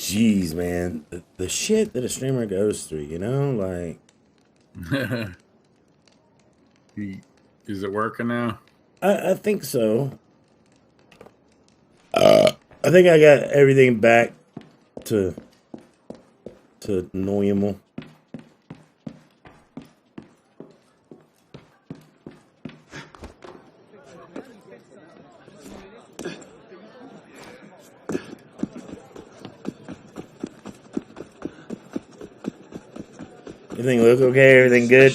Jeez, man, the shit that a streamer goes through, you know, like. Is it working now? I think so. I think I got everything back to normal. Everything look okay? Everything good?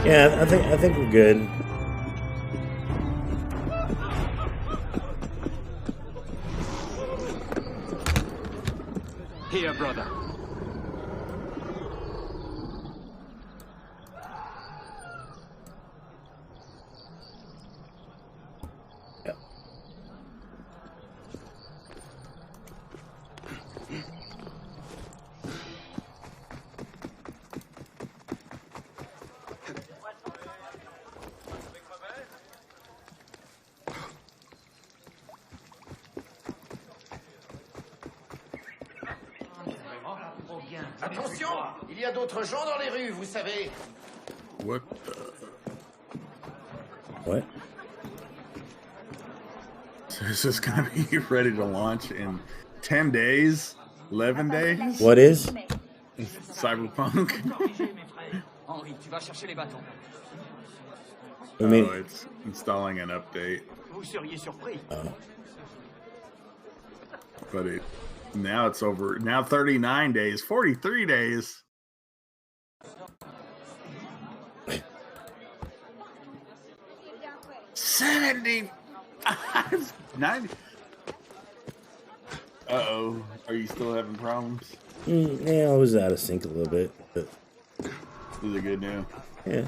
Yeah, I think we're good. Here, brother. Attention, il y a d'autres gens dans les rues, vous savez. What? What? So is this gonna be ready to launch in 10 days? 11 days? What is? Cyberpunk? Henri, tu vas chercher les bâtons. I mean, Oh, it's installing an update. Vous seriez surpris. But now it's over. Now 39 days, 43 days. $70. 90. Uh-oh. Are you still having problems? Yeah, I was out of sync a little bit, but Is it good now? yeah.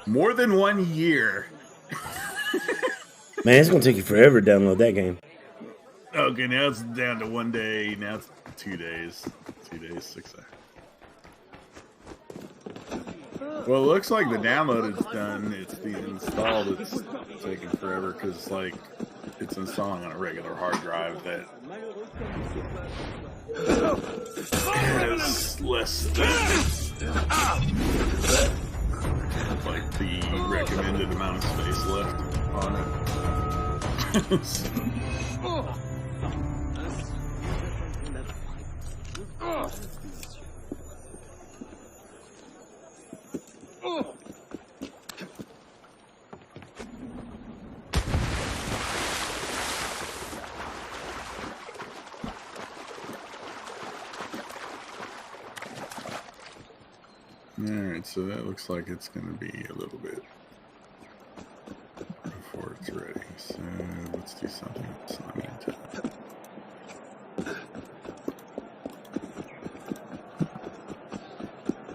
More than 1 year. Man, it's gonna take you forever to download that game. Okay, now it's down to 1 day. Now it's 2 days. 2 days, 6 hours. Well, it looks like the download is done. It's the install that's taking forever because, like, it's installing on a regular hard drive that has less than, like, the recommended amount of space left on it. Alright, so that looks like it's going to be a little bit before it's ready. So let's do something else in the meantime.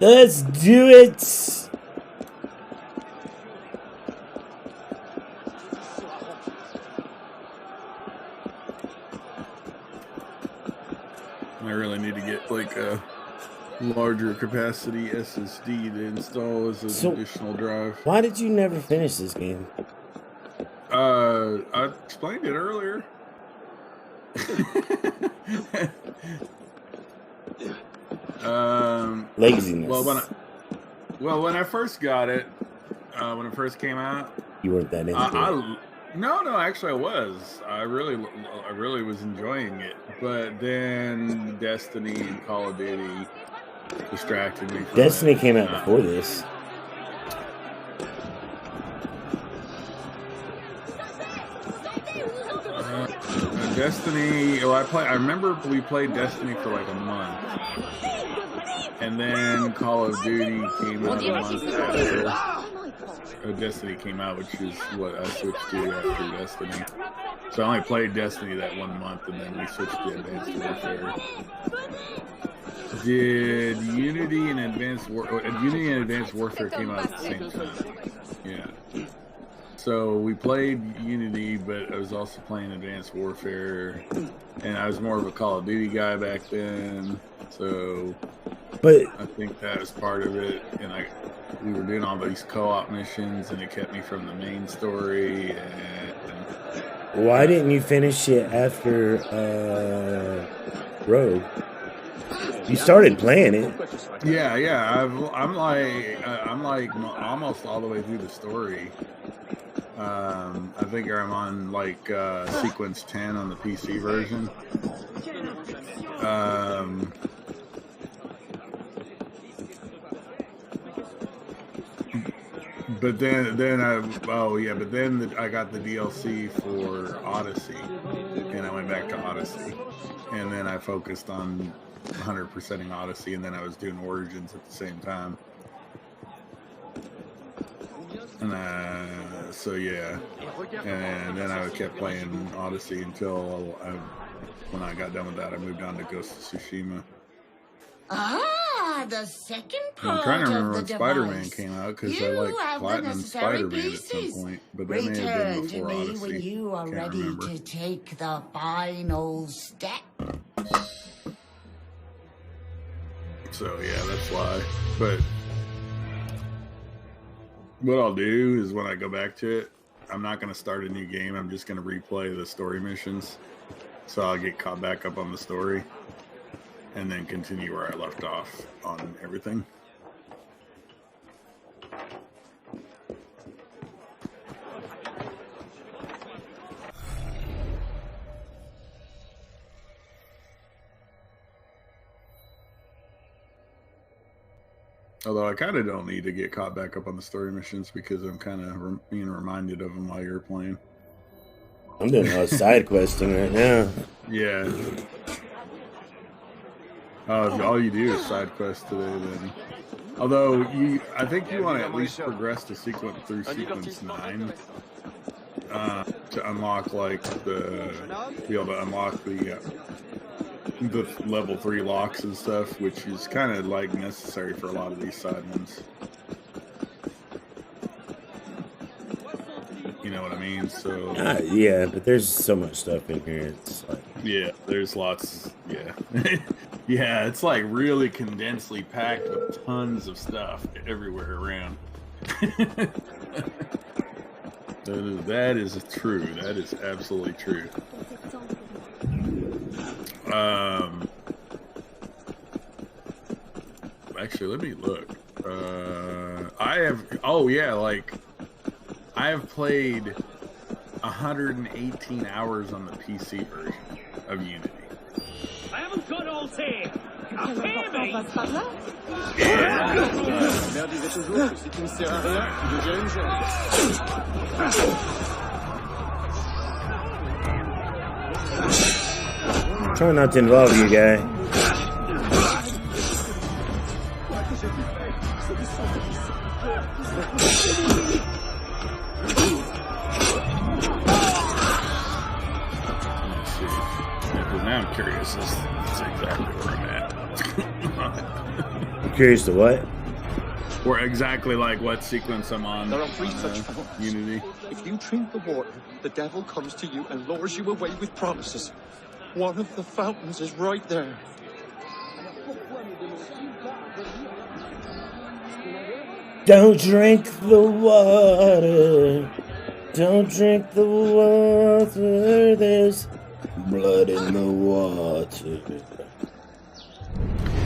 Let's do it! I really need to get like a larger capacity SSD to install as an additional drive. Why did you never finish this game? I explained it earlier. Laziness. Well, when I first got it, when it first came out, You weren't that into it. No, actually I was. I really was enjoying it. But then Destiny and Call of Duty distracted me from Destiny it. came out before this. Destiny. Well, I remember we played Destiny for like a month, and then Call of Duty came out a month after Destiny came out, which is what I switched to after Destiny. So I only played Destiny that 1 month, and then we switched to Advanced Warfare. Did Unity and Advanced Warfare came out at the same time? Yeah. So we played Unity, but I was also playing Advanced Warfare, and I was more of a Call of Duty guy back then. So, But I think that was part of it. And we were doing all these co-op missions, and it kept me from the main story. And why didn't you finish it after Rogue? You started playing it. yeah, I'm like almost all the way through the story. I think I'm on like sequence 10 on the PC version. But then I got the DLC for Odyssey, and I went back to Odyssey, and then I focused on 100%ing Odyssey, and then I was doing Origins at the same time. And so yeah, and then I kept playing Odyssey until when I got done with that, I moved on to Ghost of Tsushima. Ah, the second part I'm trying to remember of when the Spider-Man device. came out because I You like have the Platinum necessary Spider-Man at some pieces. point, but that may have been Return to before me Odyssey. when you are Can't ready remember. to take the final step. So yeah, that's why. But what I'll do is when I go back to it, I'm not going to start a new game. I'm just going to replay the story missions. So I'll get caught back up on the story and then continue where I left off on everything. Although I kind of don't need to get caught back up on the story missions because I'm kind of being reminded of them while you're playing. I'm doing a lot of side questing right now. Yeah. If all you do is side quest today, then. Although I think you want to at least progress to sequence 9 to unlock like be able to unlock the level 3 locks and stuff, which is kind of like necessary for a lot of these side ones. You know what I mean? So yeah, but there's so much stuff in here. It's like, yeah, there's lots. Yeah, yeah, it's like really condensedly packed with tons of stuff everywhere around. That is true. That is absolutely true. Actually, let me look. I have played 118 hours on the PC version of Unity. I haven't got all day. Hear me? try not to involve you, guy. Now I'm curious. That's exactly where I'm at. I'm curious to what? Or exactly like what sequence I'm on. There are 3 such forms. Unity. If you drink the water, the devil comes to you and lures you away with promises. One of the fountains is right there. Don't drink the water. Don't drink the water. There's blood in the water.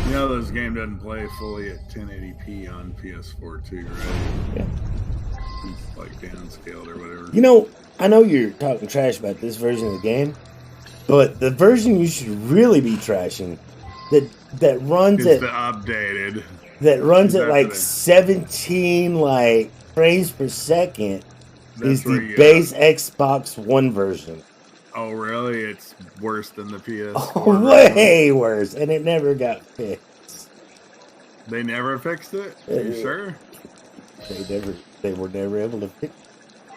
You know this game doesn't play fully at 1080p on PS4 too, right? Yeah. It's like downscaled or whatever. You know, I know you're talking trash about this version of the game, but the version you should really be trashing that runs It's at the updated. that runs at Exactly. like 17 like frames per second is where the you base Xbox One version. Oh, really? It's worse than the PS4. Oh, way worse, and it never got fixed. They never fixed it? Are you sure? They were never able to fix it.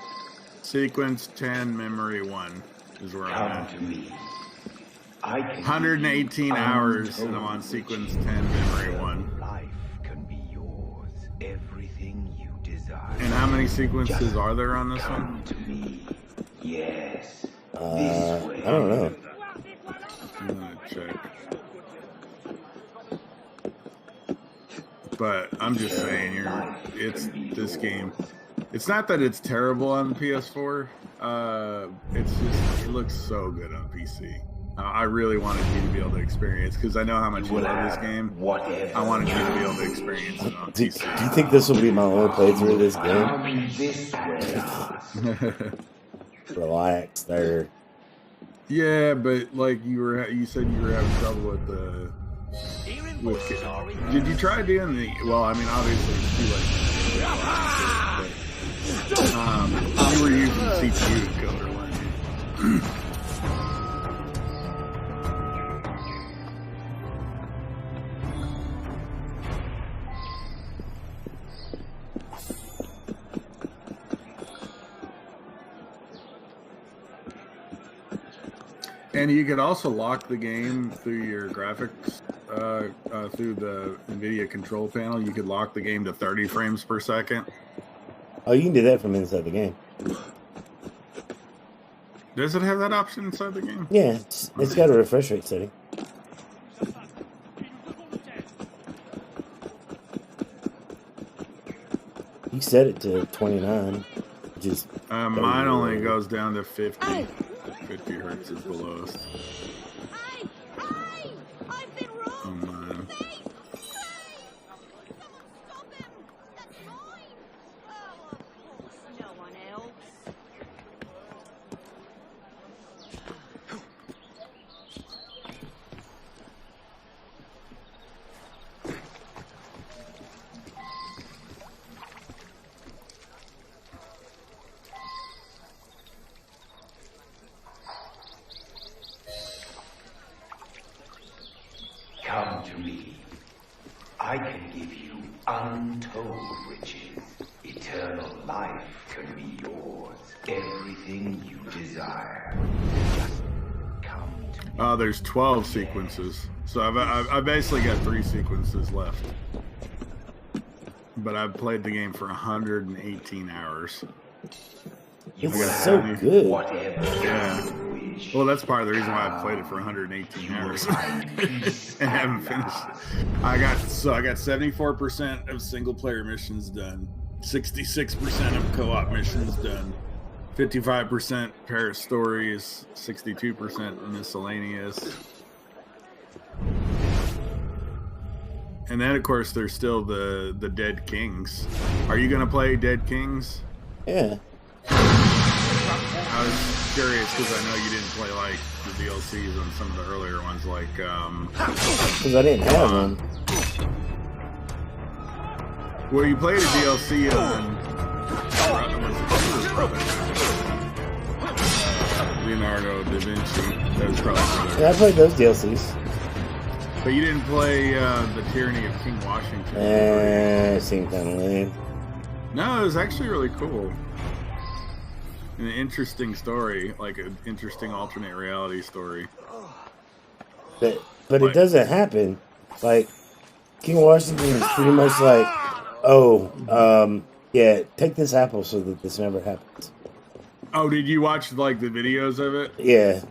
Sequence 10, memory 1 is where I'm Come at. to me. I can 118 hours and I'm on sequence 10, memory 1. Life can be yours. Everything you desire. desire. And how many sequences are there on this one? Come to me. Yes. I don't know. I'm gonna check. But I'm just saying, it's this game. It's not that it's terrible on PS4. It's just it looks so good on PC. I really wanted you to be able to experience because I know how much you love this game. I wanted you to be able to experience it on Do PC. you think this will be my only playthrough of this game? Come this way. Relax there. Yeah, but like you said you were having trouble with the. Did you try doing the? Well, I mean, obviously it's too late. But, you were using CPU encoder, weren't you? And you could also lock the game through your graphics, through the NVIDIA control panel. You could lock the game to 30 frames per second. Oh, you can do that from inside the game. Does it have that option inside the game? Yeah, it's got a refresh rate setting. You set it to 29, which is... Mine only goes down to 50. 50 hertz is the lowest. I've been wrong. Oh, mine. Stop him. That's mine. Oh, of course, no one else. Come to me. I can give you untold riches. Eternal life can be yours. Everything you desire. Just come to me. Oh, there's 12 sequences. So I've basically got 3 sequences left. But I've played the game for 118 hours. You It's will so have good. whatever Yeah. you wish. Well, that's part of the reason why I've played it for 118 hours and haven't finished it. I got 74% of single player missions done, 66% of co-op missions done, 55% Paris stories, 62% miscellaneous. And then, of course, there's still the Dead Kings. Are you going to play Dead Kings? Yeah. I was curious because I know you didn't play like the DLCs on some of the earlier ones, like Because I didn't have one. well, you played a DLC on Leonardo da Vinci. That was probably Yeah, I played those DLCs. but you didn't play the Tyranny of King Washington. Seemed kind of lame. No, it was actually really cool. An interesting story, like an interesting alternate reality story. But it doesn't happen. Like, King Washington is pretty much like, yeah, take this apple so that this never happens. Oh, did you watch like the videos of it? Yeah.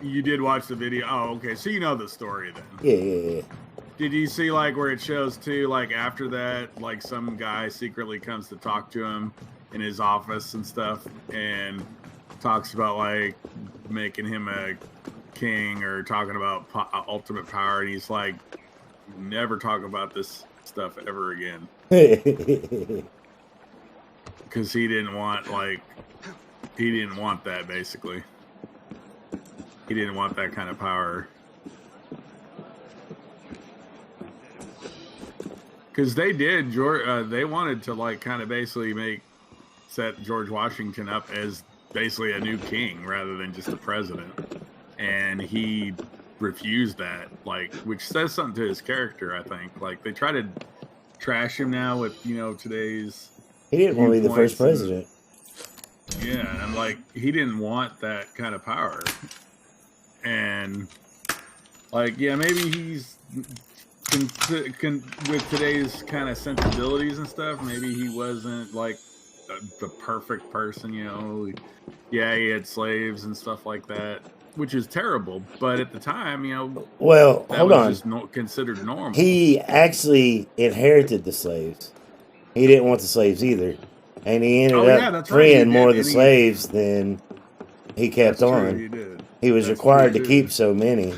You did watch the video. Oh, okay. So you know the story then. Yeah. Did you see like where it shows too, like after that, like some guy secretly comes to talk to him in his office and stuff and talks about like making him a king or talking about ultimate power, and he's like, never talk about this stuff ever again. Because he didn't want that, basically. He didn't want that kind of power. Because they did, they wanted to like kind of basically set George Washington up as basically a new king rather than just a president, and he refused that, like, which says something to his character. I think like they try to trash him now with today's. He didn't want to be the first president. Yeah, and like he didn't want that kind of power, and like maybe he's with today's kind of sensibilities and stuff, maybe he wasn't like the perfect person, you know. Yeah, he had slaves and stuff like that, which is terrible. But at the time, you know, Well, that hold was on. just considered normal. He actually inherited the slaves. He didn't want the slaves either, and he ended up freeing more of the slaves than he kept on. True, he did. He was required to keep so many.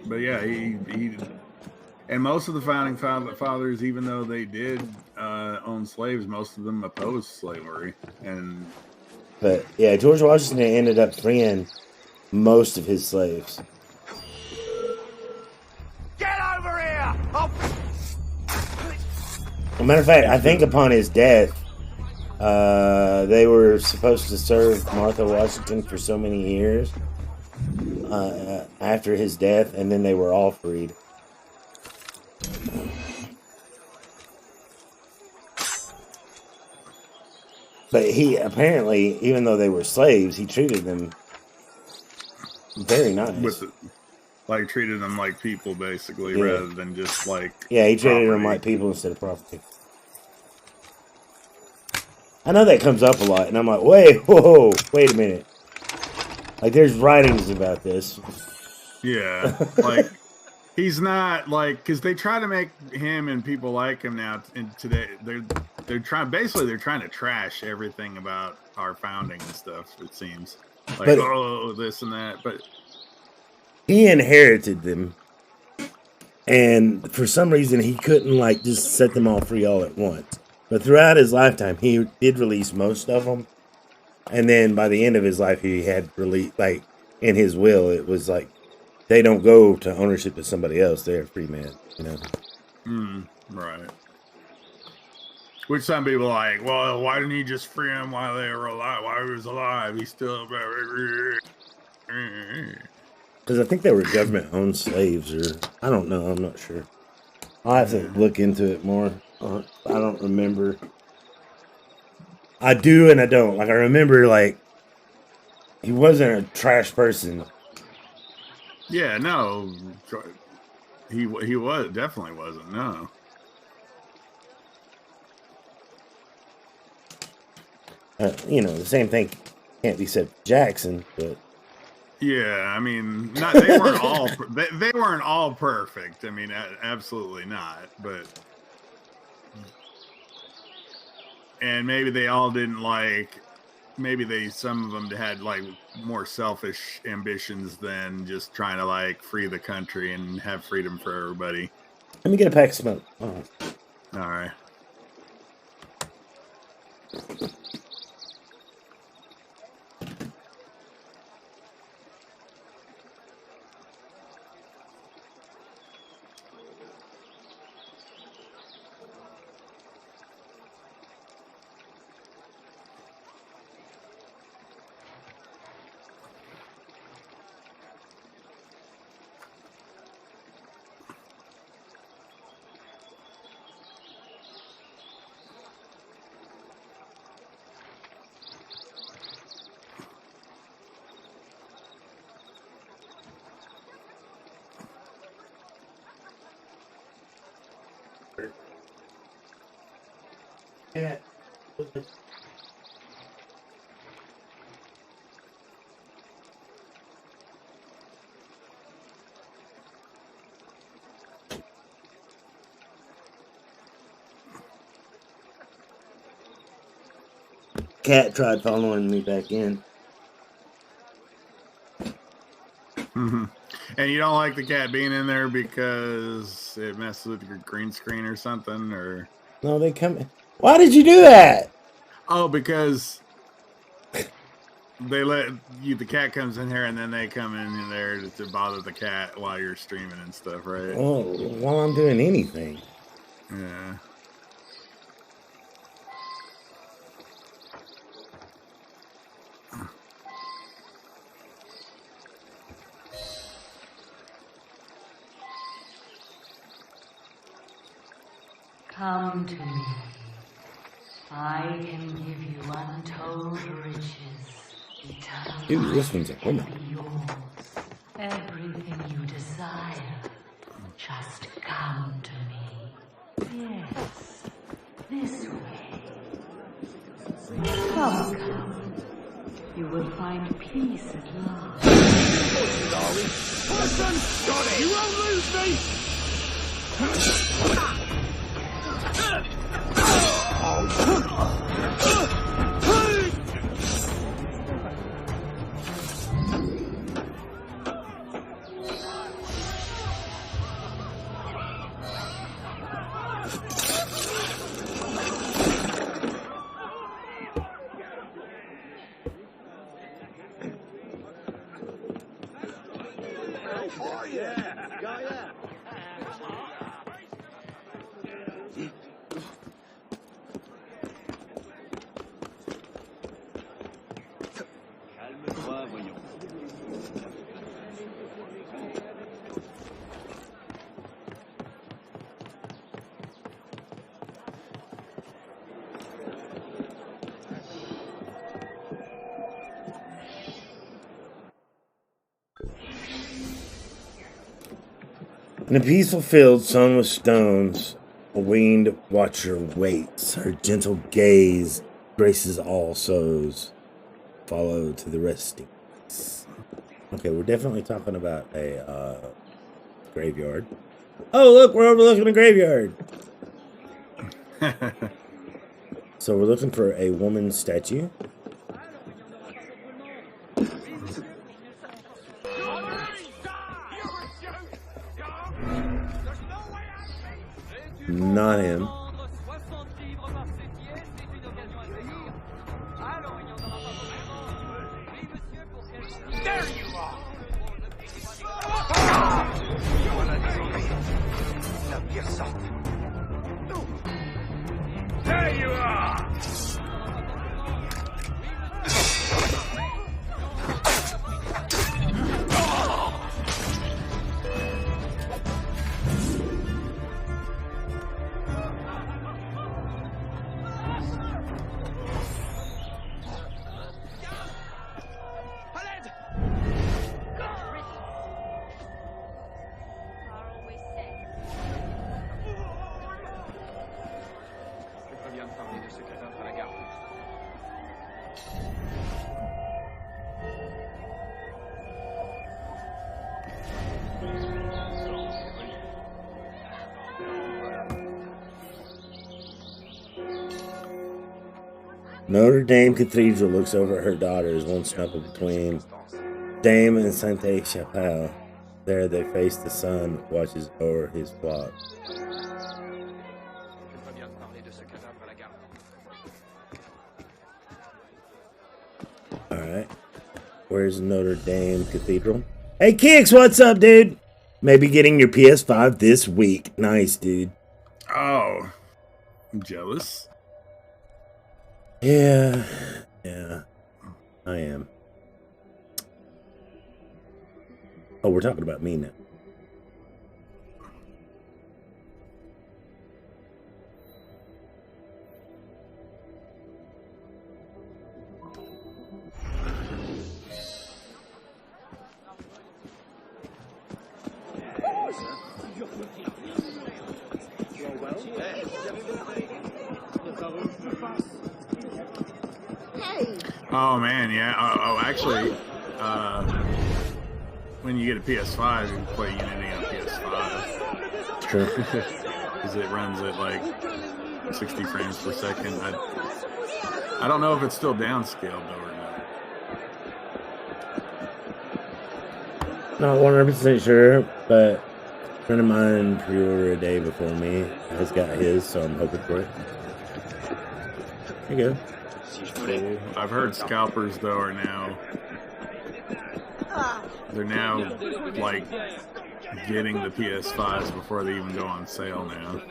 But yeah, he and most of the founding fathers, even though they did own slaves, most of them opposed slavery. But yeah, George Washington ended up freeing most of his slaves. Get over here! Oh. As a matter of fact, I think upon his death, they were supposed to serve Martha Washington for so many years after his death, and then they were all freed. But he apparently, even though they were slaves, he treated them very nice. Like treated them like people, basically, Yeah. rather than just like Yeah, he treated them property. like people instead of property. I know that comes up a lot, and I'm like, wait a minute. Like, there's writings about this. Yeah, like he's not like, because they try to make him and people like him now. And today, they're trying to trash everything about our founding and stuff. It seems like this and that, but he inherited them, and for some reason he couldn't like just set them all free all at once. But throughout his lifetime, he did release most of them, and then by the end of his life, he had released, like in his will, it was like they don't go to ownership of somebody else; they're a free man, you know. Right. Which some people are like, well, why didn't he just free him while they were alive? While he was alive, he's still. Because I think they were government-owned slaves, or I don't know. I'm not sure. I'll have to look into it more. I don't remember. I do and I don't. Like, I remember, like, he wasn't a trash person. Yeah, no, he was definitely wasn't. No. You know, the same thing can't be said for Jackson, but. Yeah, I mean, they weren't all they weren't all perfect. I mean, absolutely not. But and maybe they all didn't like. Maybe some of them had like more selfish ambitions than just trying to like free the country and have freedom for everybody. Let me get a pack of smoke. Oh. All right. Yeah. Cat tried following me back in. Mm-hmm. And you don't like the cat being in there because it messes with your green screen or something, or? No, they come. Why did you do that? Oh, because they let you. The cat comes in here, and then they come in there to bother the cat while you're streaming and stuff, right? Oh, while I'm doing anything. Yeah. Come to me. I can give you untold riches. Eternal Dude, this one's a life woman. can be yours. Everything you desire, just come to me. Yes, this way. Come. You will find peace at last. You won't lose me! In a peaceful field sown with stones, a winged watcher waits. Her gentle gaze graces all souls. Follow to the resting place. Okay, we're definitely talking about a graveyard. Oh, look, we're overlooking a graveyard. So we're looking for a woman's statue. Not him. There you are! There you are! Notre Dame Cathedral looks over at her daughters, one snuggled between Dame and Sainte Chapelle. There they face the sun, watches over his flock. Alright. Where's Notre Dame Cathedral? Hey Kix, what's up, dude? Maybe getting your PS5 this week. Nice, dude. Oh, I'm jealous. Yeah, I am. Oh, we're talking about me now. Oh man, yeah. Actually, when you get a PS5, you can play Unity on PS5. True. Because it runs at like 60 frames per second. I don't know if it's still downscaled though or not. Not 100% sure, but a friend of mine pre-ordered a day before me has got his, so I'm hoping for it. There you go. Cool. I've heard scalpers though are now like getting the PS5s before they even go on sale now.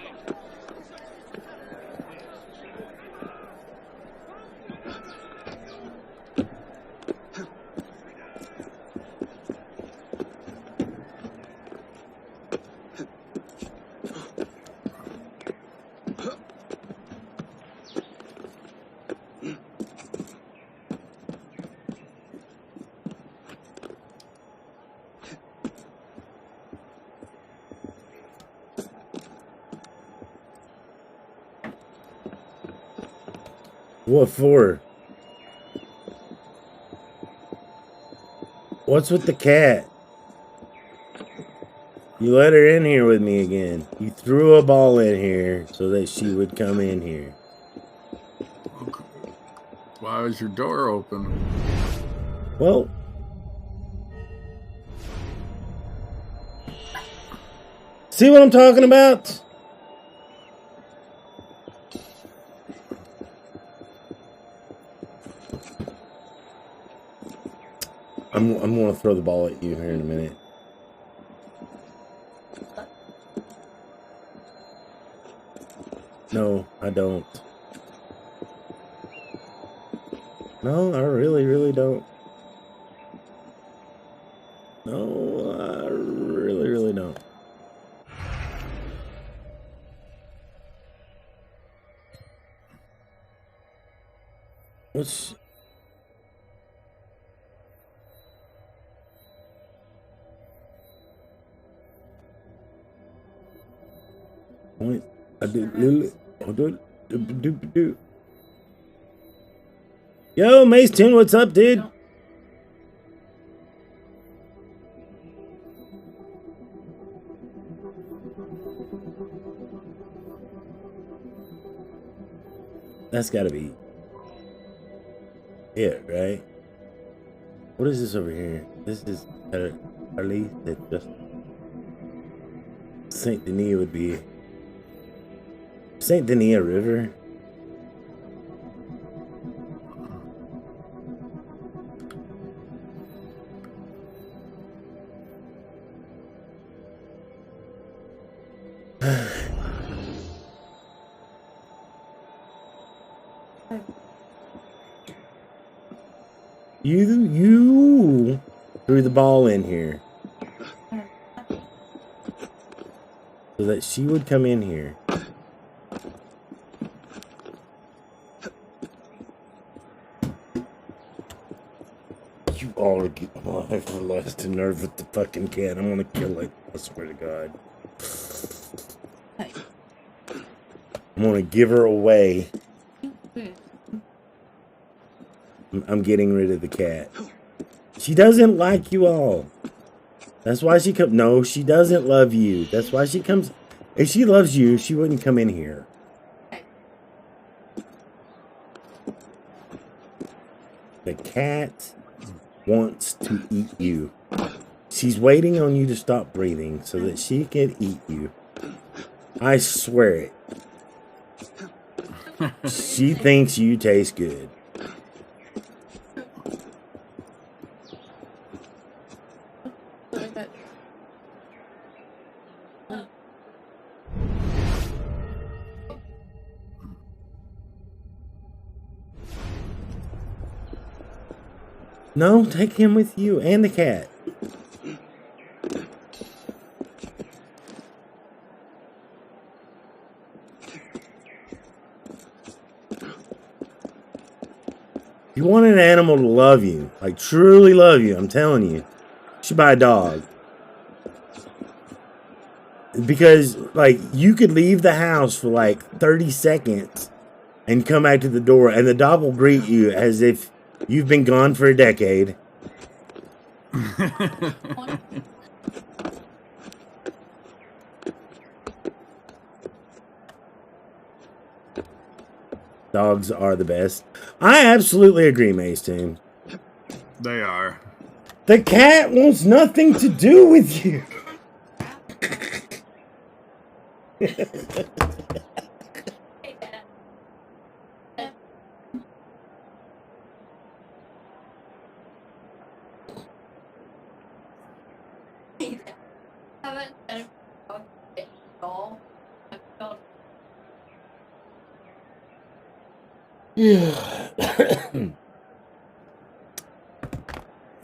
What for? What's with the cat? You let her in here with me again. You threw a ball in here so that she would come in here. Why was your door open? Well, see what I'm talking about? I'm gonna throw the ball at you here in a minute. No, I don't. No, I really don't. No, I really don't. What's... Wait, I did Lily. Do. Yo, Mace 10, what's up, dude? That's gotta be it, right? What is this over here? This is Arlie that just Saint Denis would be Saint Denis a river? You threw the ball in here so that she would come in here. You all are getting my everlasting nerve with the fucking cat. I'm gonna kill it. I swear to God. I'm gonna give her away. I'm getting rid of the cat. She doesn't like you all. That's why she comes. No, she doesn't love you. That's why she comes. If she loves you, she wouldn't come in here. The cat wants to eat you. She's waiting on you to stop breathing so that she can eat you. I swear it. She thinks you taste good. No, take him with you and the cat. You want an animal to love you, like truly love you, I'm telling you, you should buy a dog. Because, like, you could leave the house for like 30 seconds and come back to the door, and the dog will greet you as if you've been gone for a decade. Dogs are the best. I absolutely agree, Mace Team. They are. The cat wants nothing to do with you.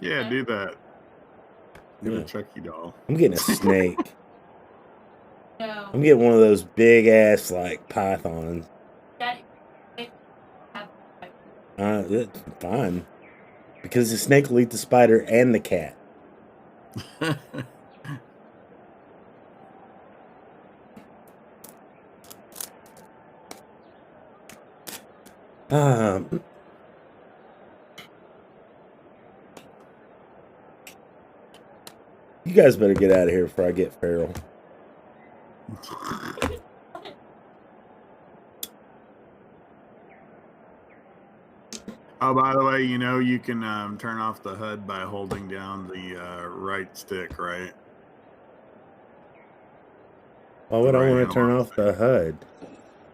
Yeah, do that. Get a Chucky doll. I'm getting a snake. I'm getting one of those big ass like pythons. That's fine. Because the snake will eat the spider and the cat. You guys better get out of here before I get feral. Oh, by the way, you know you can turn off the HUD by holding down the right stick, right? Why would I want to turn off the HUD?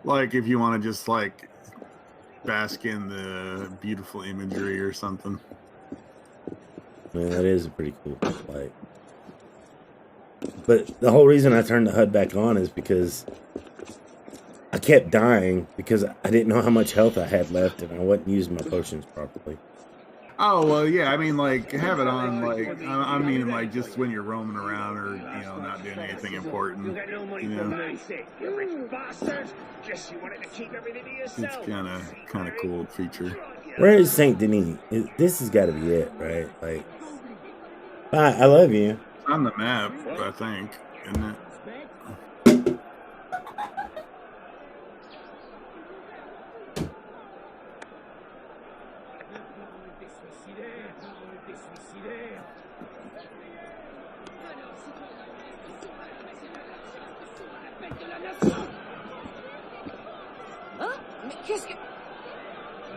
Like if you want to just like bask in the beautiful imagery or something. Man, that is a pretty cool light. But the whole reason I turned the HUD back on is because I kept dying because I didn't know how much health I had left and I wasn't using my potions properly. Oh, well, yeah, I mean, like, have it on, like, I mean, like, just when you're roaming around or, you know, not doing anything important, you know. It's kind of cool feature. Where is Saint Denis? This has got to be it, right? Like, bye, I love you. It's on the map, I think, isn't it?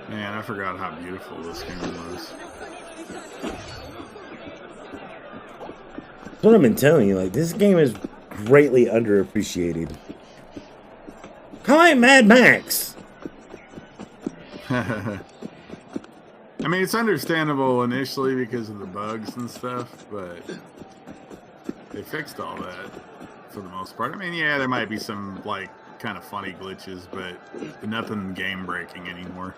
Man, I forgot how beautiful this game was. That's what I've been telling you. Like, this game is greatly underappreciated. Hi, Mad Max! I mean, it's understandable initially because of the bugs and stuff, but they fixed all that for the most part. I mean, yeah, there might be some, like, kind of funny glitches, but nothing game-breaking anymore.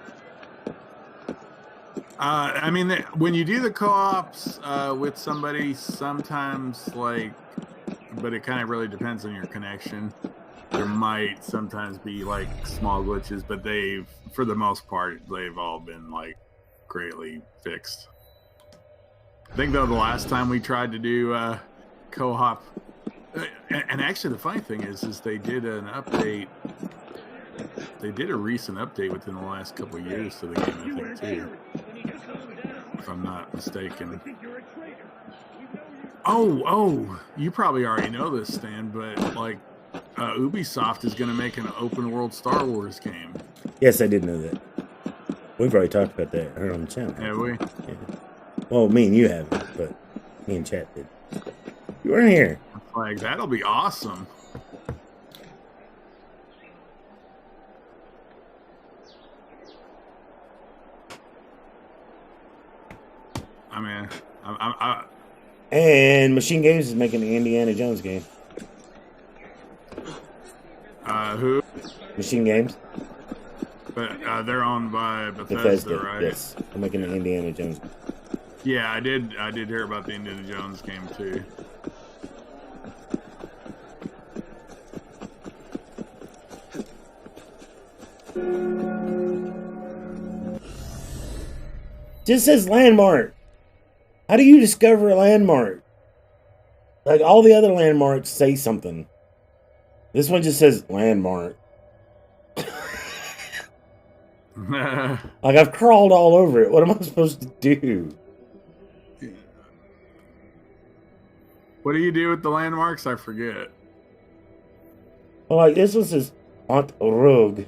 I mean, when you do the co-ops with somebody, sometimes, like, but it kind of really depends on your connection. There might sometimes be, like, small glitches, but for the most part, they've all been, like, greatly fixed. I think, though, the last time we tried to do co-op, and actually the funny thing is they did an update. They did a recent update within the last couple of years to the game, I think, too. If I'm not mistaken. Oh, you probably already know this, Stan, but, like, Ubisoft is going to make an open-world Star Wars game. Yes, I did know that. We've already talked about that here on the channel. Have we? Yeah. Well, me and you haven't, but me and Chat did. You weren't here. Like, that'll be awesome. I mean, And Machine Games is making the Indiana Jones game. Who? Machine Games. But they're owned by Bethesda, right? Yes, they're making the Indiana Jones game. Yeah, I did hear about the Indiana Jones game too. Just says landmark. How do you discover a landmark? Like, all the other landmarks say something. This one just says landmark. Like, I've crawled all over it. What am I supposed to do? What do you do with the landmarks? I forget. Well, like, this one says Mont Rogue.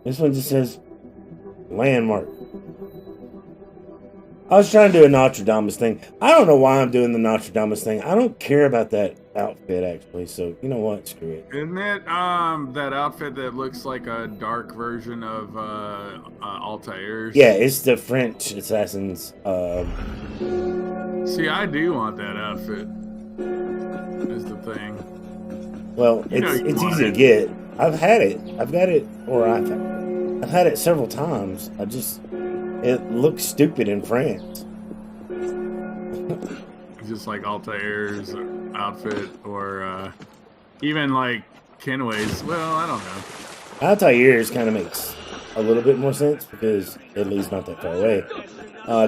This one just says landmark. I was trying to do a Notre Dame thing. I don't know why I'm doing the Notre Dame thing. I don't care about that outfit, actually. So, you know what? Screw it. Isn't it that outfit that looks like a dark version of Altair's? Yeah, it's the French assassins. See, I do want that outfit. Is the thing. Well, it's easy to get. I've had it. I've got it, or I've had it several times. It looks stupid in France. Just like Altair's outfit, or even like Kenway's. Well, I don't know. Altair's kind of makes a little bit more sense because Italy's not that far away.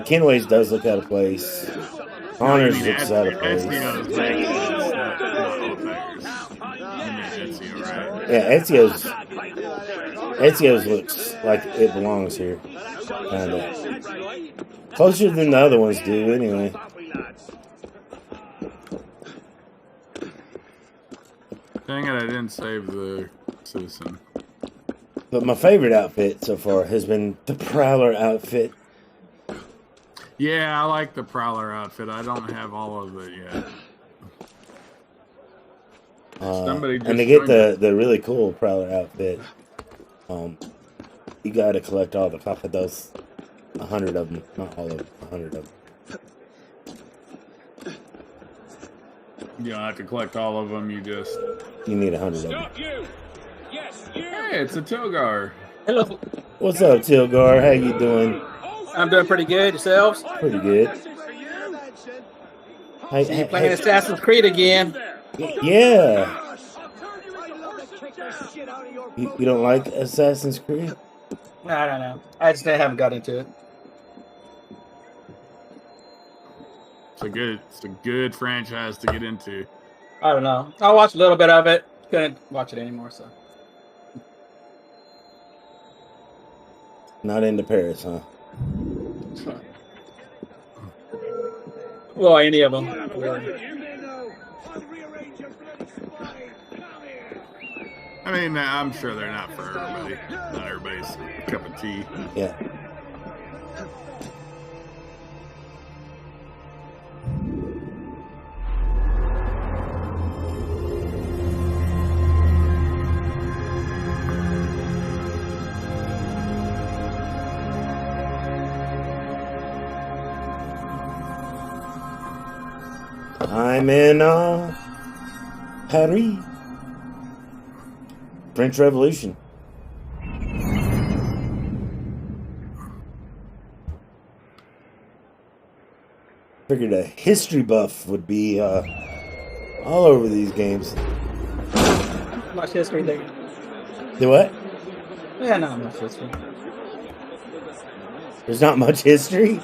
Kenway's does look out of place. Honors looks out of place. Yeah, Ezio's. Ezio's looks like it belongs here. Kinda. Closer than the other ones do, anyway. Dang it, I didn't save the citizen. But my favorite outfit so far has been the Prowler outfit. Yeah, I like the Prowler outfit. I don't have all of it yet. Somebody just and to get joined the really cool Prowler outfit, you gotta collect all the papados. 100 of them, not all of them, 100 of them. You don't have to collect all of them. You need 100 of them. Stop you! Yes, you! Hey, it's a Tilgar. Hello. What's up, Tilgar? How you doing? I'm doing pretty good. Yourselves? Pretty good. Hey, playing Assassin's Creed again. Yeah. You don't like Assassin's Creed? No. I just haven't got into it. It's a good franchise to get into. I don't know. I watched a little bit of it. Couldn't watch it anymore, so. Not into Paris, huh? Well, any of them. Really. I mean, I'm sure they're not for everybody. Not everybody's cup of tea. Yeah. I'm in Paris. French Revolution. Figured a history buff would be all over these games. Much history there. Do what? Yeah, not much history. There's not much history?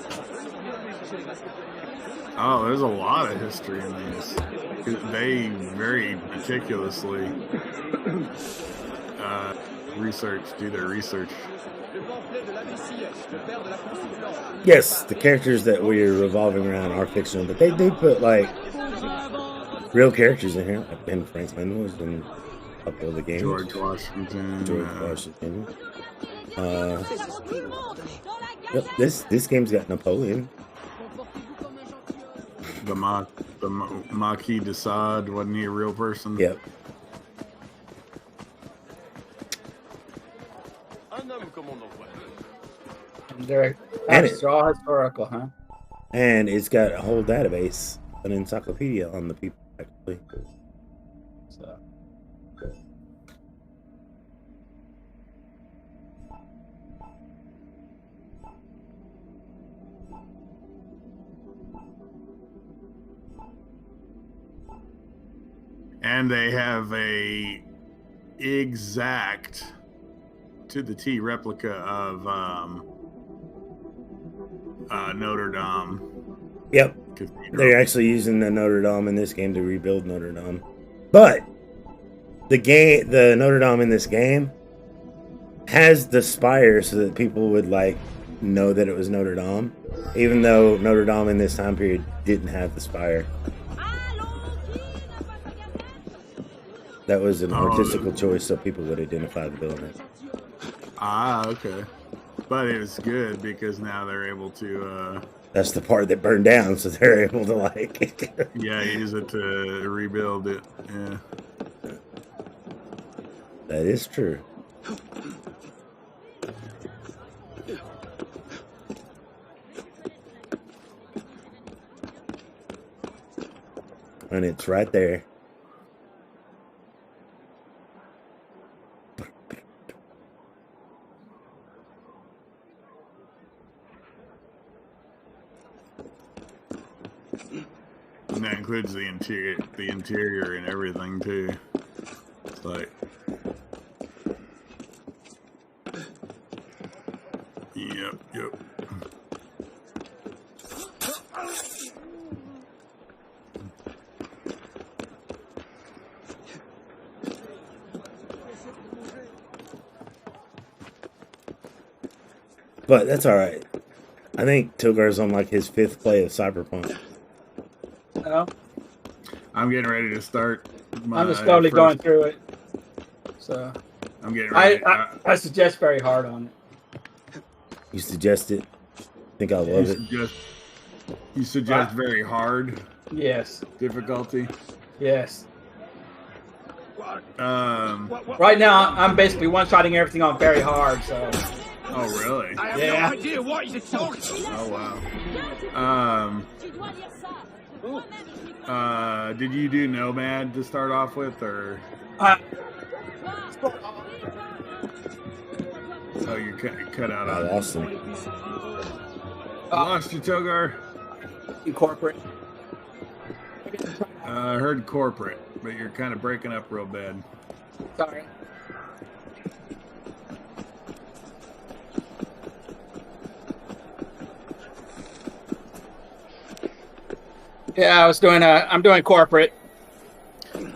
Oh, there's a lot of history in these. They very meticulously do their research. Yes, the characters that we're revolving around are fictional, but they put like real characters in here, like Ben Franklin was in a couple of the games. George Washington. Yep, this game's got Napoleon. The Marquis de Sade, wasn't he a real person? Yep. That's all historical, huh? And it's got a whole database, an encyclopedia on the people, actually. So. And they have a exact to the T replica of Notre Dame. Yep. Cathedral. They're actually using the Notre Dame in this game to rebuild Notre Dame. But the Notre Dame in this game has the spire so that people would like know that it was Notre Dame, even though Notre Dame in this time period didn't have the spire. That was an artistical choice so people would identify the building. Ah, okay. But it was good because now they're able to... That's the part that burned down, so they're able to like... yeah, use it to rebuild it. Yeah. That is true. And it's right there. And that includes the interior and everything too. It's like, yep. But that's all right. I think Togar's on like his 5th play of Cyberpunk. No, I'm getting ready to start. I'm just slowly going through it. So I'm getting ready. I suggest very hard on it. You suggest it? Think I love it. You suggest very hard Yes. difficulty. Yes. Right now, I'm basically one-shotting everything on very hard. So. Oh really? I have no idea what you're talking about. Oh wow. Did you do Nomad to start off with, or? Oh, you cut out. I lost him. Lost you, Togar. In corporate. I heard corporate, but you're kind of breaking up real bad. Sorry. Yeah, I'm doing corporate.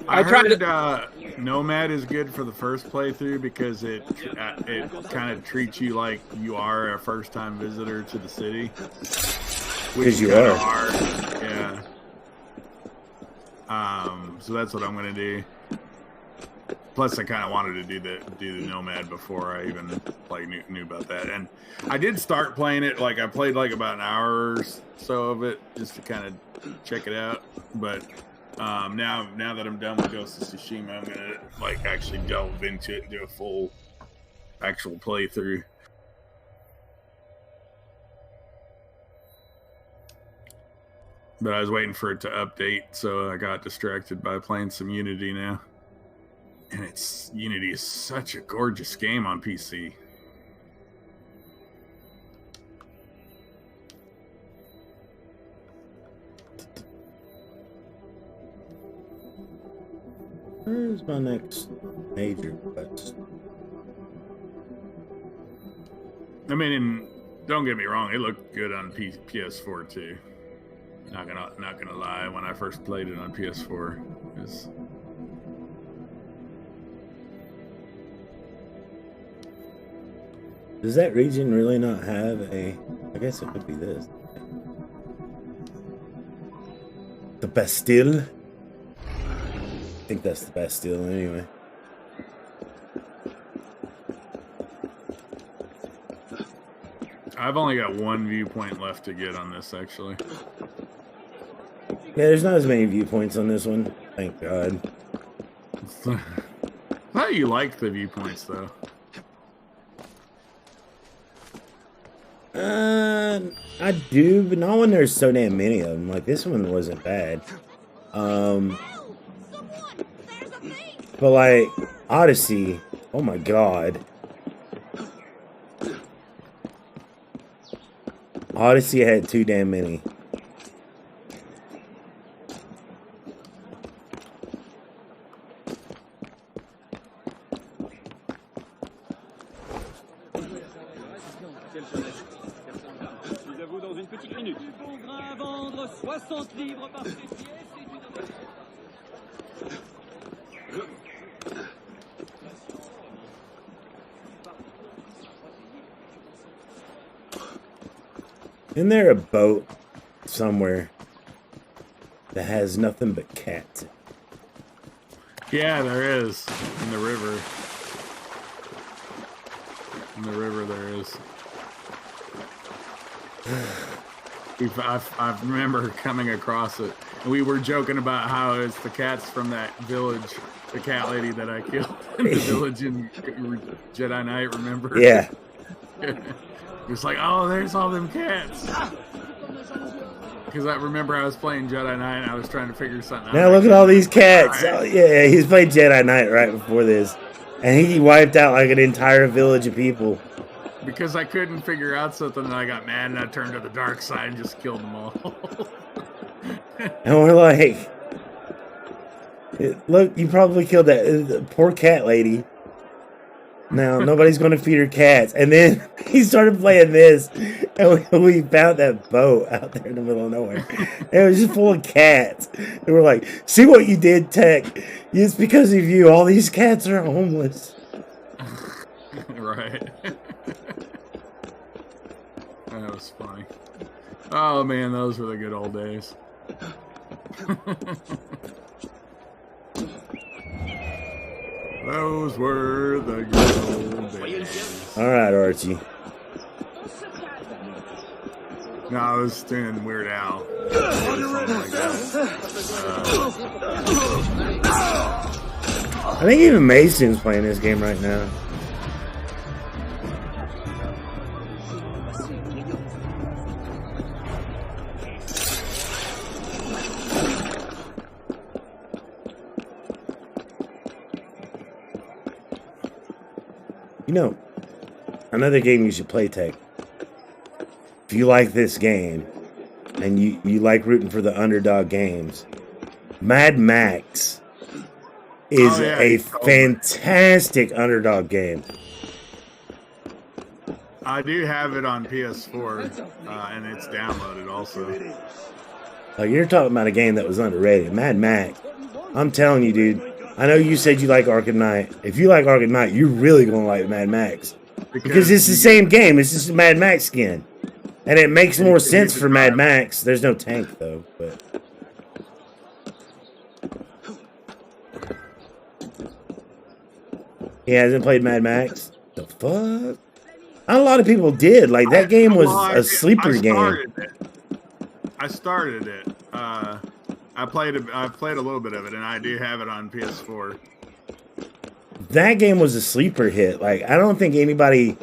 I heard Nomad is good for the first playthrough because it kind of treats you like you are a first-time visitor to the city. Because you are. Yeah. So that's what I'm gonna do. Plus, I kind of wanted to do the Nomad before I even like knew about that. And I did start playing it. Like I played like about an hour or so of it just to kind of check it out. But now that I'm done with Ghost of Tsushima, I'm gonna like actually delve into it and do a full actual playthrough. But I was waiting for it to update, so I got distracted by playing some Unity now. And Unity is such a gorgeous game on PC. Where's my next major quest? I mean, don't get me wrong, it looked good on PS4 too. Not gonna lie, when I first played it on PS4, it was... Does that region really not have a... I guess it could be this. The Bastille? I think that's the Bastille anyway. I've only got one viewpoint left to get on this, actually. Yeah, there's not as many viewpoints on this one. Thank God. I thought you liked the viewpoints, though. I do, but not when there's so damn many of them. Like, this one wasn't bad. But like, Odyssey, oh my God. Odyssey had too damn many. Isn't there a boat somewhere that has nothing but cats? Yeah, there is. In the river. In the river there is. I remember coming across it. And we were joking about how it's the cats from that village, the cat lady that I killed in the village in Jedi Knight, remember? Yeah. It's like, oh, there's all them cats. Because I remember I was playing Jedi Knight and I was trying to figure something out. Now look at all these cats. Right. Oh, yeah, he's played Jedi Knight right before this. And he wiped out like an entire village of people. Because I couldn't figure out something and I got mad and I turned to the dark side and just killed them all. And we're like, look, you probably killed that poor cat lady. Now, nobody's going to feed her cats. And then he started playing this, and we found that boat out there in the middle of nowhere. And it was just full of cats. And we're like, see what you did, Tech? It's because of you. All these cats are homeless. Right. That was funny. Oh man, those were the good old days. Those were the good old days. All right, Archie. No, I was doing Weird Al. I think even Mason's playing this game right now. You know, another game you should play, Tech. If you like this game, and you like rooting for the underdog games, Mad Max is a fantastic underdog game. I do have it on PS4, and it's downloaded also. Like, you're talking about a game that was underrated. Mad Max. I'm telling you, dude. I know you said you like Arkham Knight. If you like Arkham Knight, you're really going to like Mad Max. Because it's the same game. It's just a Mad Max skin. And it makes more sense for Mad Max. There's no tank, though. But he hasn't played Mad Max? The fuck? A lot of people did. Like, that game was a sleeper game. I started it. I played a little bit of it, and I do have it on PS4. That game was a sleeper hit. Like, I don't think anybody...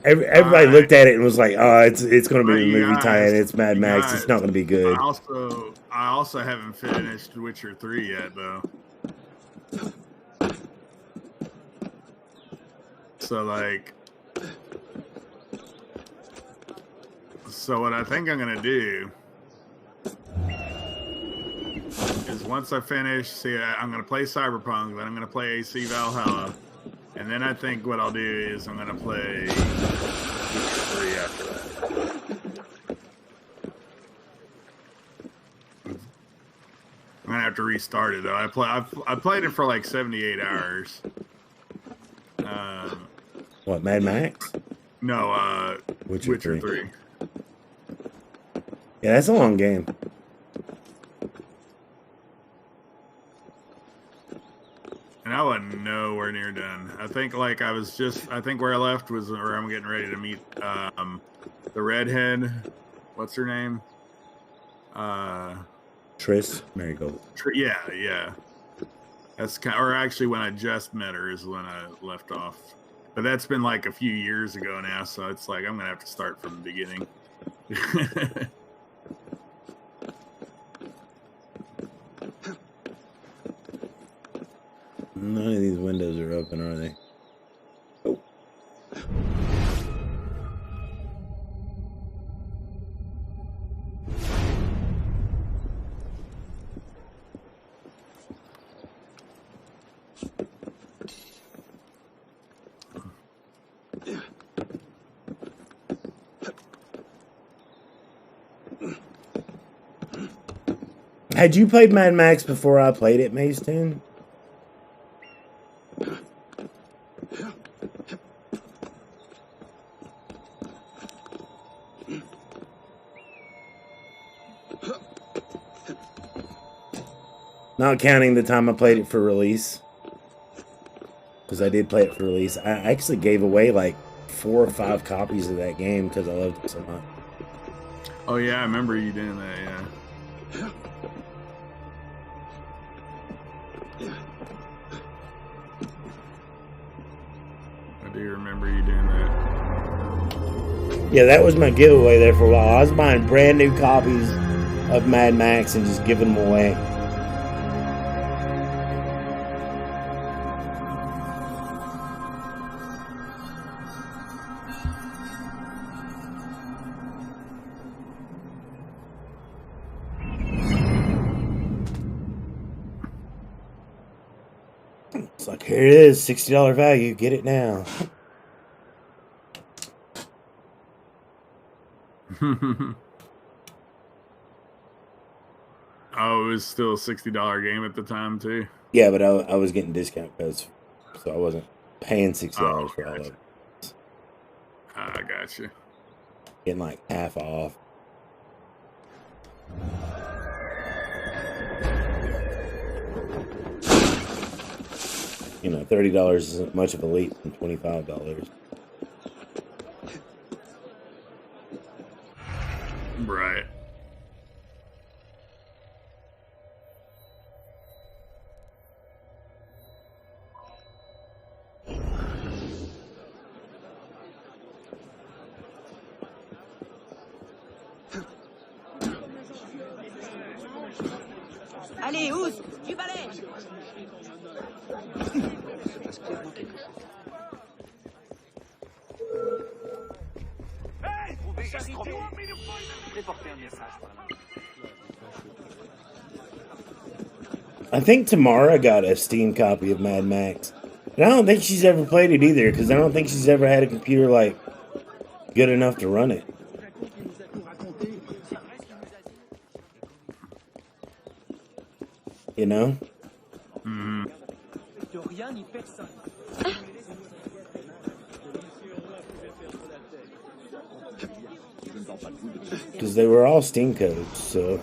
Everybody looked at it and was like, "Oh, it's going to be a movie tie-in. It's Mad Max. It's not going to be good." I also haven't finished Witcher 3 yet, though. So what I think I'm gonna do is once I finish, I'm gonna play Cyberpunk, then I'm gonna play AC Valhalla. And then I think what I'll do is I'm going to play Witcher 3 after that. I'm going to have to restart it, though. I played it for like 78 hours. What, Mad Max? No, Witcher 3. Yeah, that's a long game. And I wasn't nowhere near done. I think where I left was where I'm getting ready to meet the redhead. What's her name? Triss Marigold. Yeah. That's or actually when I just met her is when I left off. But that's been like a few years ago now, so it's like I'm gonna have to start from the beginning. None of these windows are open, are they? Oh. Had you played Mad Max before I played it, Mason? Not counting the time I played it for release. Because I did play it for release. I actually gave away like 4 or 5 copies of that game because I loved it so much. Oh yeah, I remember you doing that, yeah. I do remember you doing that. Yeah, that was my giveaway there for a while. I was buying brand new copies of Mad Max and just giving them away. It's like, here it is, $60 value. Get it now. Oh, it was still a $60 game at the time too. Yeah, but I was getting discount codes, so I wasn't paying $60 for all of it. I got you. getting like half off. You know, $30 isn't much of a leap from $25. Right. Allez, Ouz, du balai. I think Tamara got a Steam copy of Mad Max. And I don't think she's ever played it either, because I don't think she's ever had a computer, like, good enough to run it. You know? Mm-hmm. Because they were all Steam codes, so...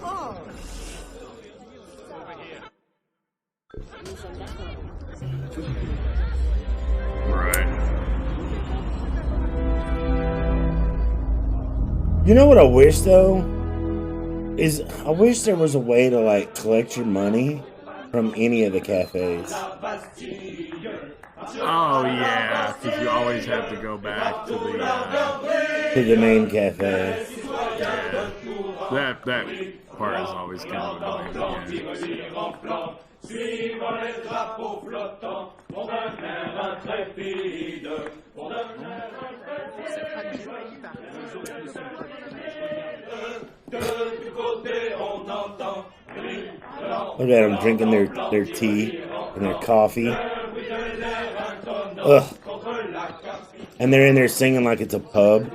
You know what I wish, though? Is I wish there was a way to, like, collect your money from any of the cafes. Oh, yeah, because you always have to go back to the main cafe. Yeah, that part is always kind of annoying. Look at them drinking their tea and their coffee. Ugh. And they're in there singing like it's a pub.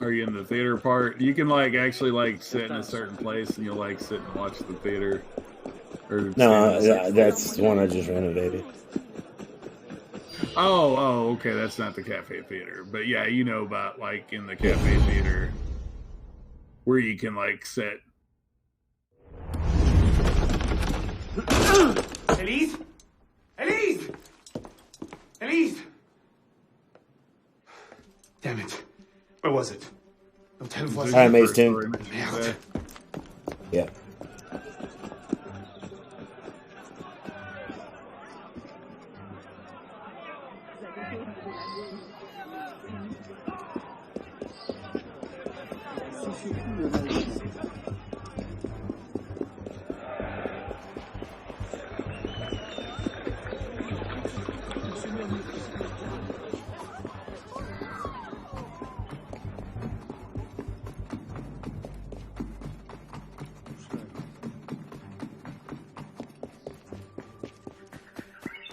Are you in the theater part? You can like actually like sit in a certain place and you'll like sit and watch the theater. Or no, that's the one I just renovated. Oh, okay, that's not the cafe theater. But yeah, you know about like in the cafe theater where you can like sit. Elise? Elise? Elise? Damn it. Where was it? L'hôtel voisin. Alright, Mason. Merde. Yeah.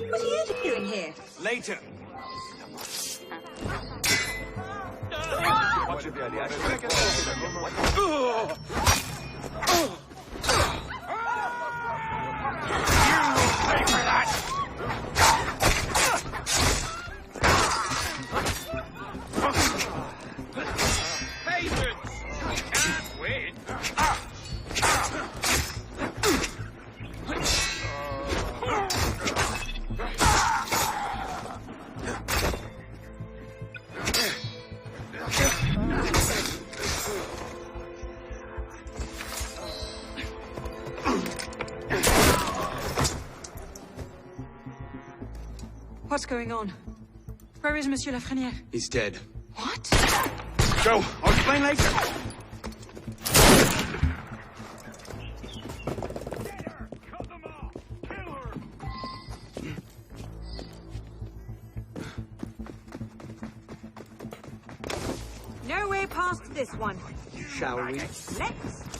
What are you doing here? Later. What's going on? Where is Monsieur Lafreniere? He's dead. What? Go. I'll explain later. No way past this one. Shall we? Let's.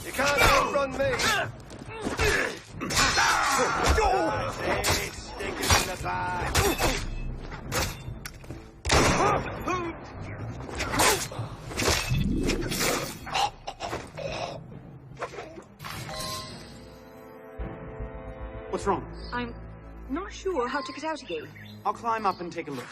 You can't outrun me. Stickers in the bag. What's wrong? I'm not sure how to get out again. I'll climb up and take a look.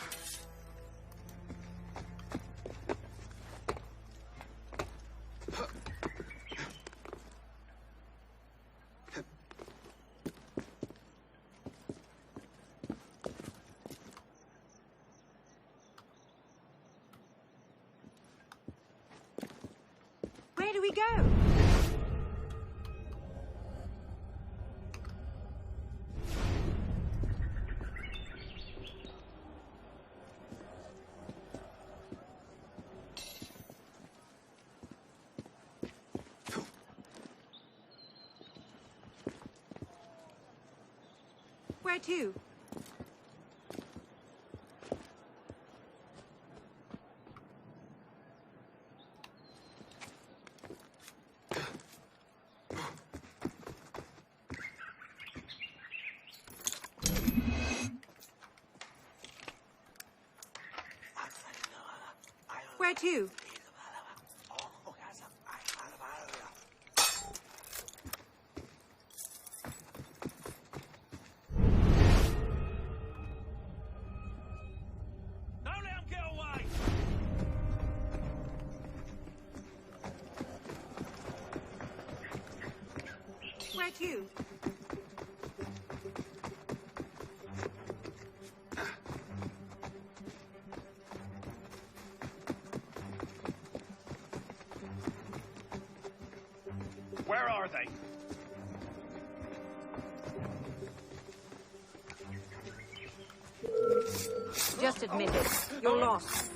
do we go? Where to? Where to? Don't let him get away! Where to? Where are they? Just admit it. You're lost.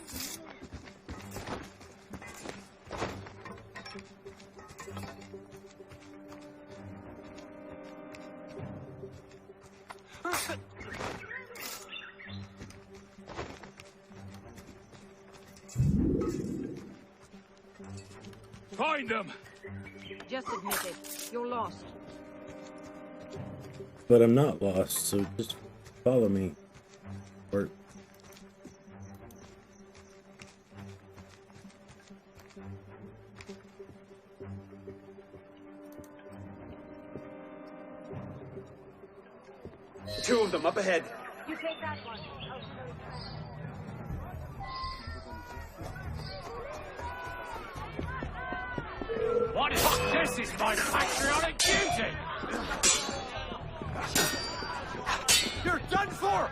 Find them! Just admit it. You're lost. But I'm not lost, so just follow me. Or Two of them up ahead. You take that one. What is this? Is my patriotic duty! You're done for!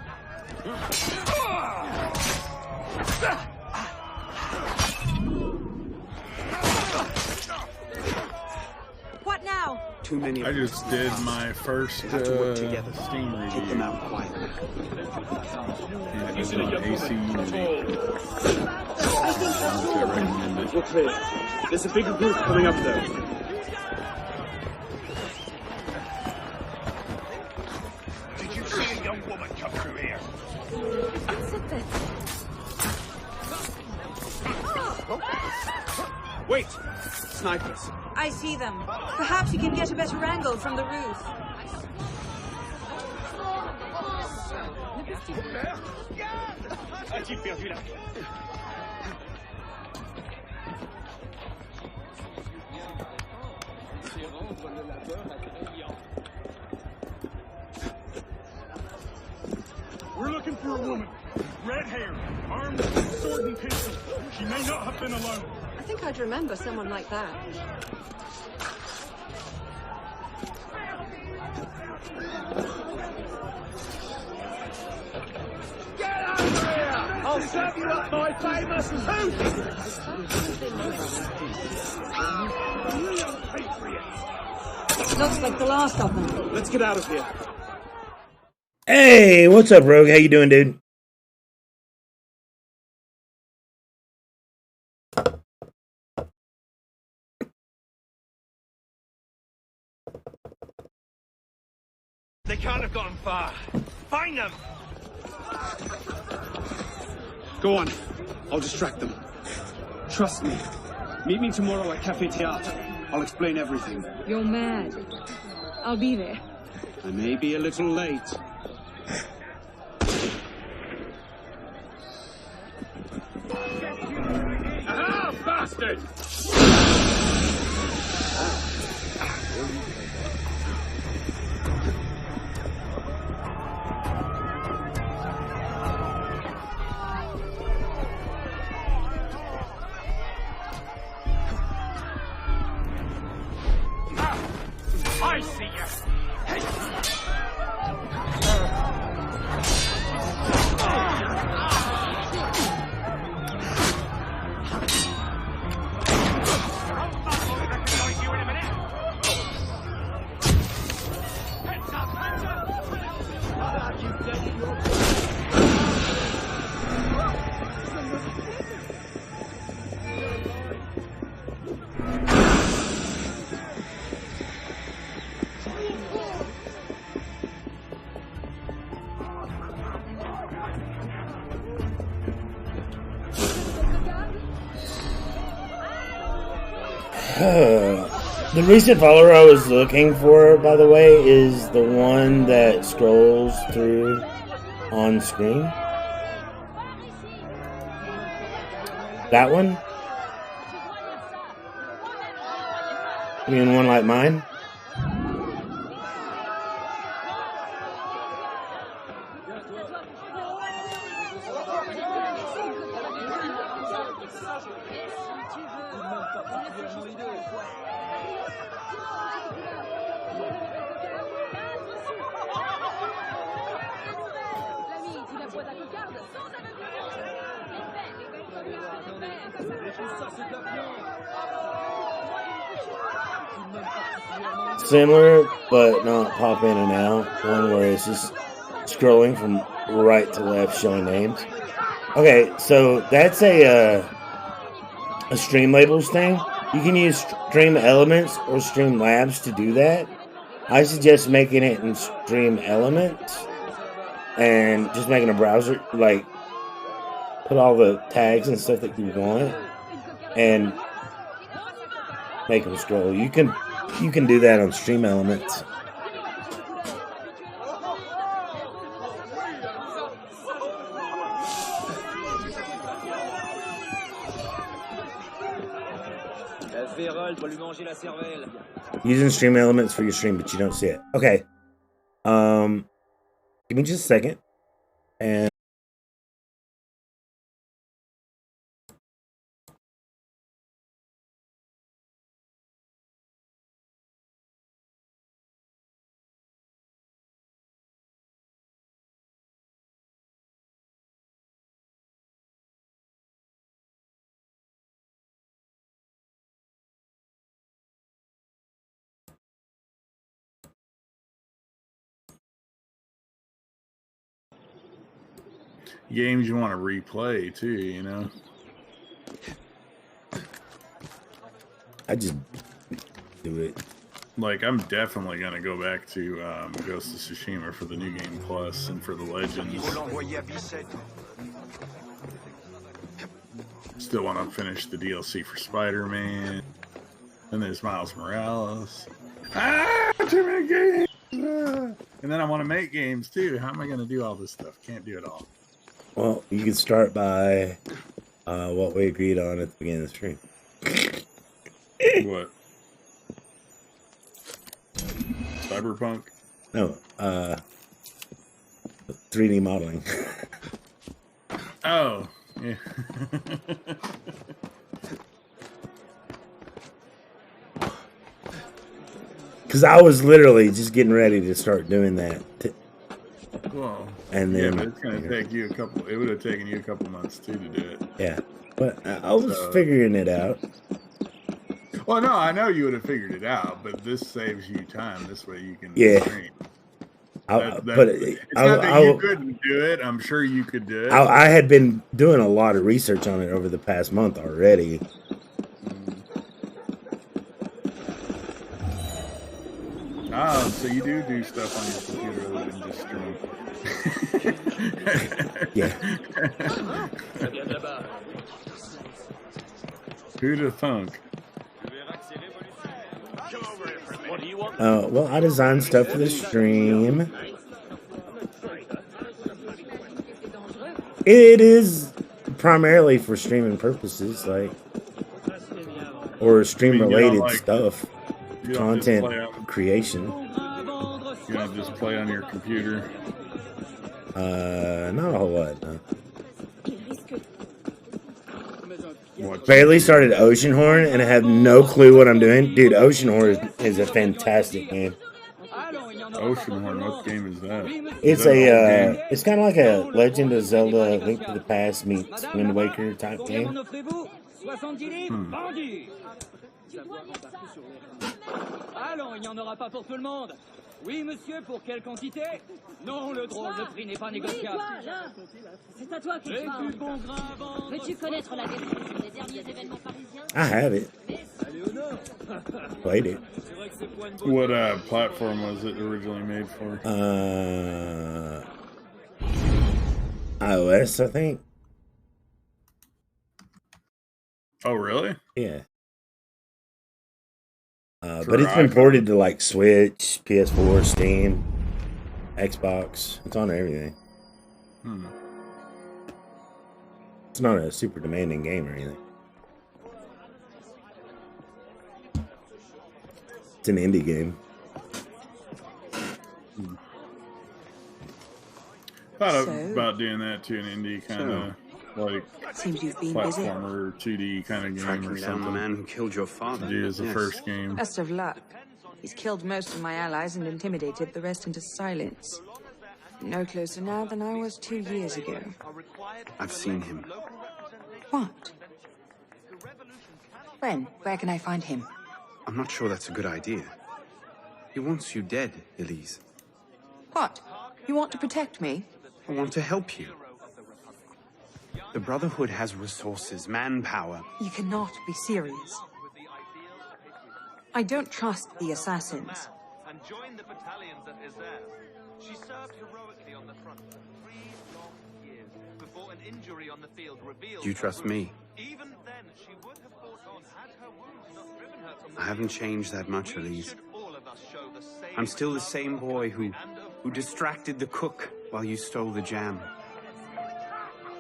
What now? Too many. I just did my first have to work together. Steam Keep them review. out quietly. And it was on AC Unity. I recommend it. We're clear. There's a bigger group coming up there. Did you see a young woman come through here? Wait! Snipers. I see them. Perhaps you can get a better angle from the roof. As-tu perdu la... We're looking for a woman. Red hair, armed with a sword and pistol. She may not have been alone. I think I'd remember someone like that. Get over here! I'll serve you up my famous food! Looks like the last of them. Let's get out of here. hey, what's up, Rogue? How you doing, dude? They can't have gone far. Find them! Go on. I'll distract them. Trust me. Meet me tomorrow at Café Théâtre. I'll explain everything. You're mad. I'll be there. I may be a little late. Aha, bastard! I see you! The recent follower I was looking for, by the way, is the one that scrolls through on screen. That one? You mean one like mine? Similar, but not pop in and out. One where it's just scrolling from right to left, showing names. Okay, so that's a stream labels thing. You can use Stream Elements or Stream Labs to do that. I suggest making it in Stream Elements and just making a browser, like, put all the tags and stuff that you want and make them scroll. You can do that on Stream Elements. Using Stream Elements for your stream, but you don't see it. Okay. Give me just a second. And games you want to replay too, you know. I just do it. Like, I'm definitely gonna go back to Ghost of Tsushima for the New Game Plus and for the Legends. Still want to finish the DLC for Spider-Man. And there's Miles Morales. Too many games! And then I want to make games too. How am I going to do all this stuff? Can't do it all. Well, you can start by what we agreed on at the beginning of the stream. What? Cyberpunk? No, 3D modeling. Oh, yeah. Because I was literally just getting ready to start doing that. Well, and then, yeah, but it's going to take you it would have taken you a couple months too to do it. Yeah, but I was figuring it out. Well, no, I know you would have figured it out, but this saves you time. This way you can stream. It's not that you couldn't do it. I'm sure you could do it. I had been doing a lot of research on it over the past month already. Oh, so you do stuff on your computer other than just stream. Yeah. Who'd have thunk? Well, I designed stuff for the stream. It is primarily for streaming purposes, like, or stream-related stuff, content creation. You don't just play on your computer? Not a whole lot, no. Barely started Oceanhorn and I have no clue what I'm doing. Dude, Oceanhorn is a fantastic game. Oceanhorn, what game is that? It's it's kind of like a Legend of Zelda Link to the Past meets Wind Waker type game. Oui, monsieur, pour quelle quantité? Non, le drôle de prix n'est pas négociable. C'est à toi qu'il parle. Veux-tu connaître la description des derniers événements parisiens? I have it. Played it. What platform was it originally made for? iOS, I think. Oh, really? Yeah. But it's been ported to like Switch, PS4, Steam, Xbox. It's on everything. It's not a super demanding game or anything. It's an indie game. Thought about doing that to an indie kind of like Seems you've been platformer 2D kind of game Tracking or down something. the man who killed your father. To do as the Yes. first game. Best of luck. He's killed most of my allies and intimidated the rest into silence. No closer now than I was 2 years ago. I've seen him. What? When? Where can I find him? I'm not sure that's a good idea. He wants you dead, Elise. What? You want to protect me? I want to help you. The Brotherhood has resources, manpower. You cannot be serious. I don't trust the assassins. And joined the battalions at Isère. She served heroically on the front for 3 long years before an injury on the field revealed. Do you trust me? Even then, she would have fought on had her wounds not driven her from the I haven't changed that much, Elise. all of us show the same. I'm still the same boy who distracted the cook while you stole the jam.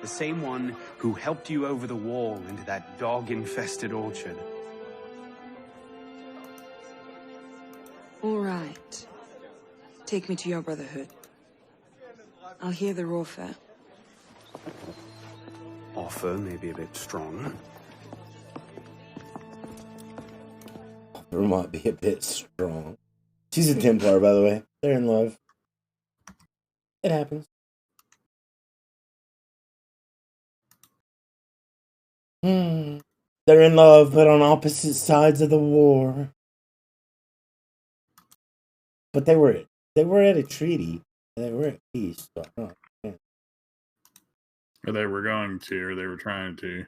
The same one who helped you over the wall into that dog-infested orchard. All right. Take me to your Brotherhood. I'll hear the offer. Offer may be a bit strong. Offer might be a bit strong. She's a Templar, by the way. They're in love. It happens. They're in love, but on opposite sides of the war. But they were at a treaty. They were at peace. So I don't know. Or they were going to, or they were trying to.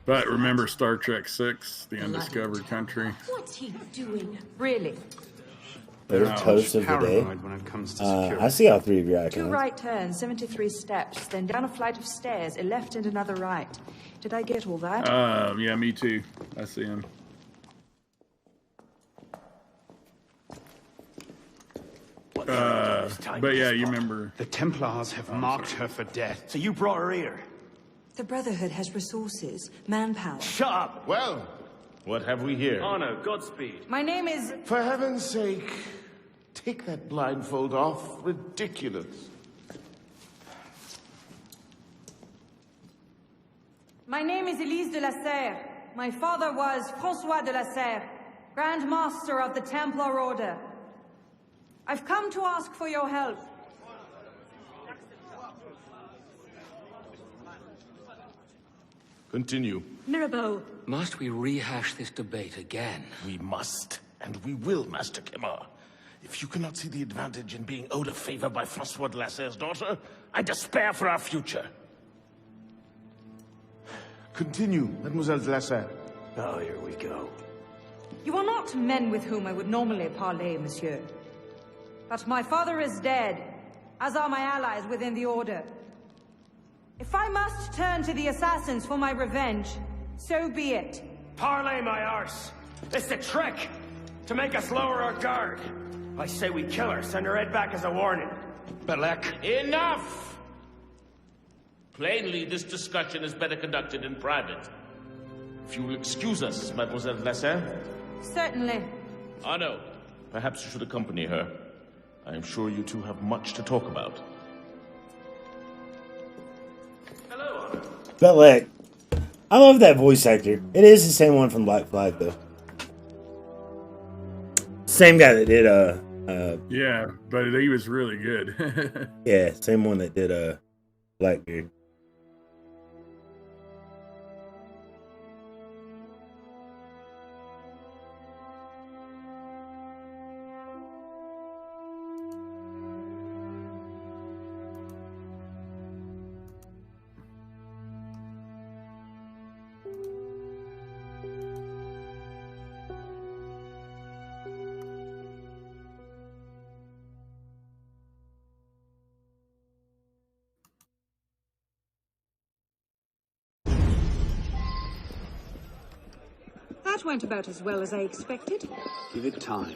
But remember Star Trek VI, The Undiscovered Country? What's he doing? Really? There's toast of the day. When it comes to security. I see all three of your 2 icons. right turns, 73 steps, then down a flight of stairs, a left and another right. Did I get all that? Yeah, me too. I see him. But yeah, you remember. The Templars have marked her for death. So you brought her here? The Brotherhood has resources, manpower. Shut up! Well, what have we here? Honor, Godspeed. My name is... For heaven's sake, take that blindfold off. Ridiculous. My name is Elise de la Serre. My father was François de la Serre, Grand Master of the Templar Order. I've come to ask for your help. Continue. Mirabeau. Must we rehash this debate again? We must, and we will, Master Kemar. If you cannot see the advantage in being owed a favor by Francois de la Serre's daughter, I despair for our future. Continue, Mademoiselle de la Serre. Oh, here we go. You are not men with whom I would normally parley, monsieur. But my father is dead, as are my allies within the Order. If I must turn to the assassins for my revenge, so be it. Parley, my arse. It's a trick to make us lower our guard. I say we kill her, send her head back as a warning. Belek. Enough! Plainly, this discussion is better conducted in private. If you will excuse us, Mademoiselle de la Serre. Certainly. Arno, perhaps you should accompany her. I am sure you two have much to talk about. Belek. I love that voice actor. It is the same one from Black Flag, though. Same guy that did yeah, but he was really good. yeah, same one that did Blackbeard. That went about as well as I expected. Give it time.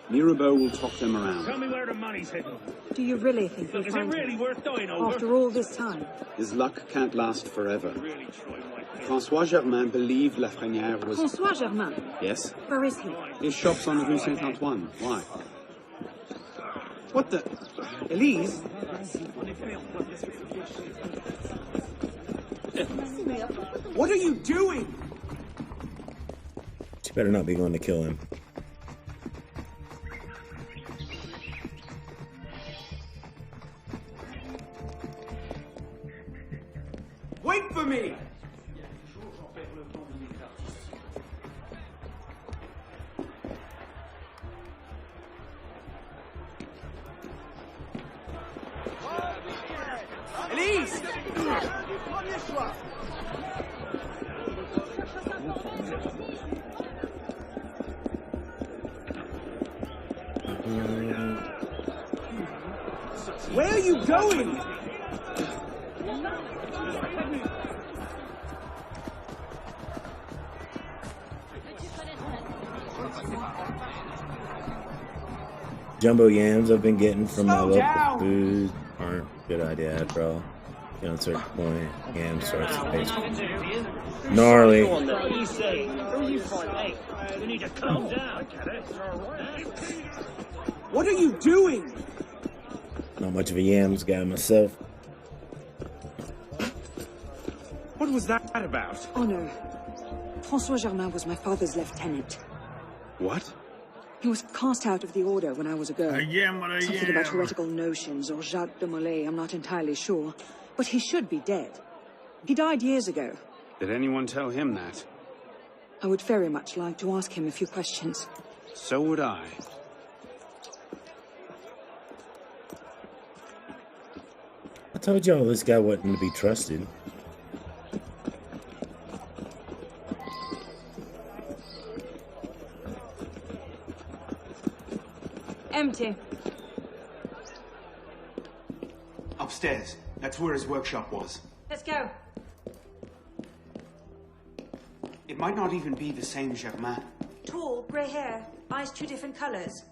Mirabeau will talk them around. Tell me where the money's hidden. Do you really think we'll Look, is it find really him? worth dying over? After all this time? His luck can't last forever. François Germain believed Lafrenière was... François Germain? Yes? Where is he? His shop's on Rue Saint-Antoine. Why? What the... Elise? What are you doing? She better not be going to kill him. Wait for me! Elise! Where are you going? Jumbo yams I've been getting from my local food aren't a good idea after all. You know, at a certain point, yams starts to taste gnarly. You need to calm down. What are you doing? Not much of a yams guy myself. What was that about? Honor. François Germain was my father's lieutenant. What? He was cast out of the order when I was a girl. Something about heretical notions or Jacques de Molay, I'm not entirely sure. But he should be dead. He died years ago. Did anyone tell him that? I would very much like to ask him a few questions. So would I. I told y'all this guy wasn't to be trusted. Empty. Upstairs. That's where his workshop was. Let's go. It might not even be the same Germain. Tall, grey hair, eyes 2 different colors.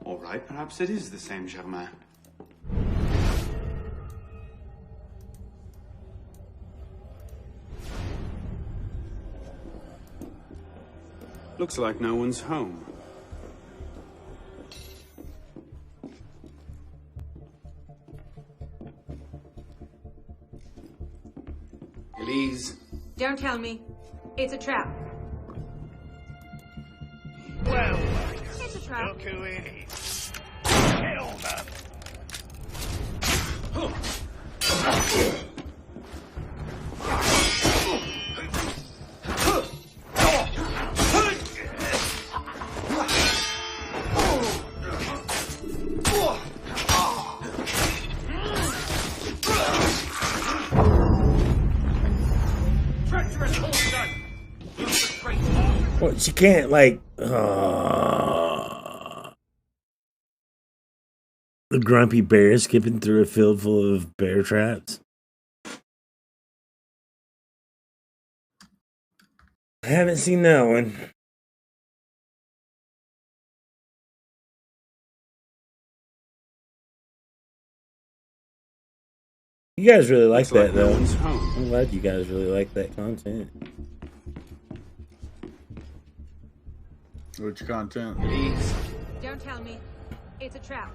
All right, perhaps it is the same Germain. Looks like no one's home. Elise. Don't tell me. It's a trap. Well, It's a trap. look who it is. Kill them. Well, she can't, like, the grumpy bear skipping through a field full of bear traps. I haven't seen that one. You guys really like that, though. I'm glad you guys really like that content. Which content? Please. Don't tell me. It's a trap.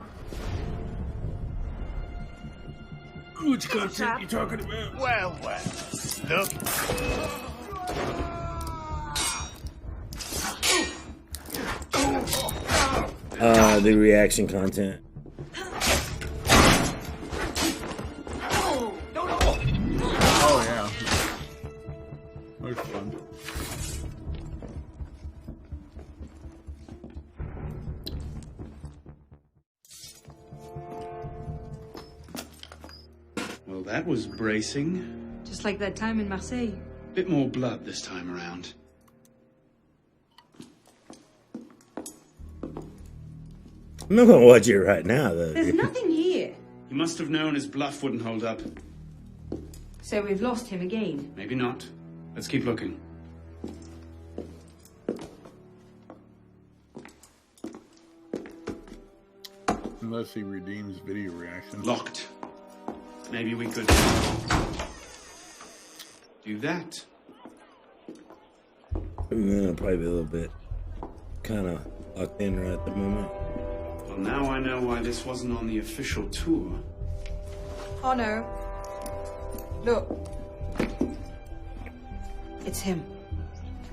Which content you talking about? Well, look. The reaction content. Oh yeah. That's fun. Well, that was bracing. Just like that time in Marseille. Bit more blood this time around. I'm not gonna watch it right now, though. There's nothing here. He must have known his bluff wouldn't hold up. So we've lost him again. Maybe not. Let's keep looking. Unless he redeems video reaction. Locked. Maybe we could do that. Probably be a little bit kind of locked in right at the moment. Well, now I know why this wasn't on the official tour. Oh no. Look. It's him.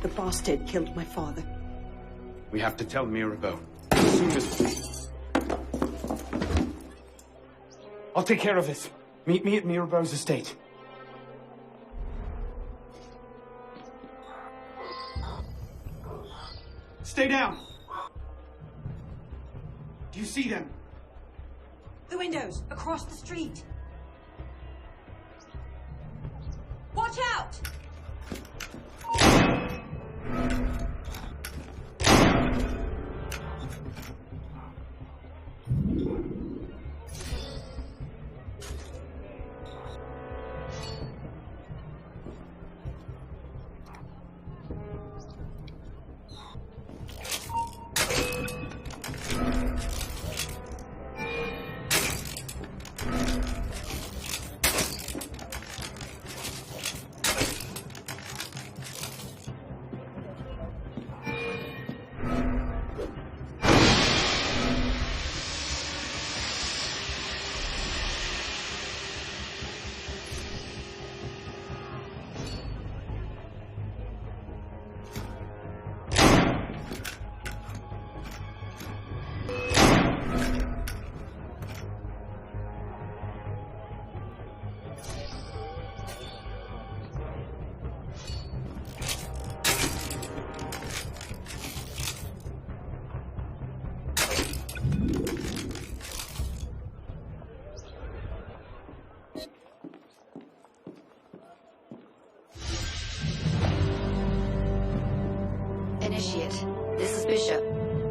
The bastard killed my father. We have to tell Mirabeau. As soon as... I'll take care of this. Meet me at Mirabeau's estate. Stay down. Do you see them? The windows across the street. Watch out! Initiate, this is Bishop.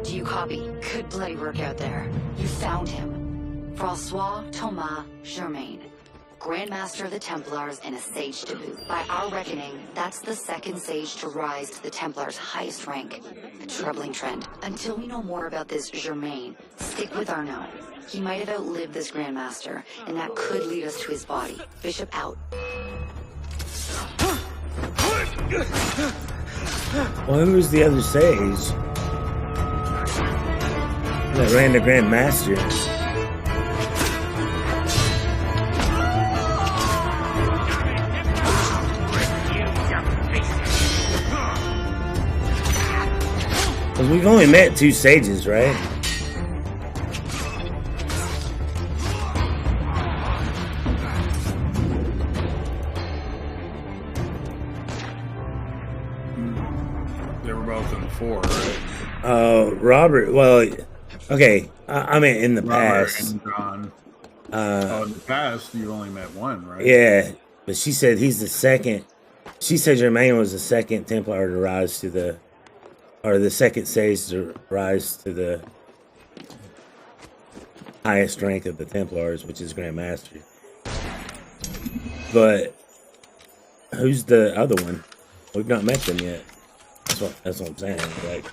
Do you copy? Good bloody work out there. You found him. Francois Thomas Germain, Grandmaster of the Templars and a Sage to boot. By our reckoning, that's the second Sage to rise to the Templars' highest rank. A troubling trend. Until we know more about this Germain, stick with our known. He might have outlived this Grandmaster, and that could lead us to his body. Bishop out. Well, who was the other Sage? That ran the Grand Master. Because we've only met 2 Sages, right? They were both in 4, right? Robert, well, okay, I mean in the Robert past. and John. In the past, you only met 1, right? Yeah, but she said he's the second. She said Germain was the second Templar to rise to the, or the second Sage to rise to the highest rank of the Templars, which is Grand Master. But who's the other one? We've not met them yet. That's what I'm saying. Like,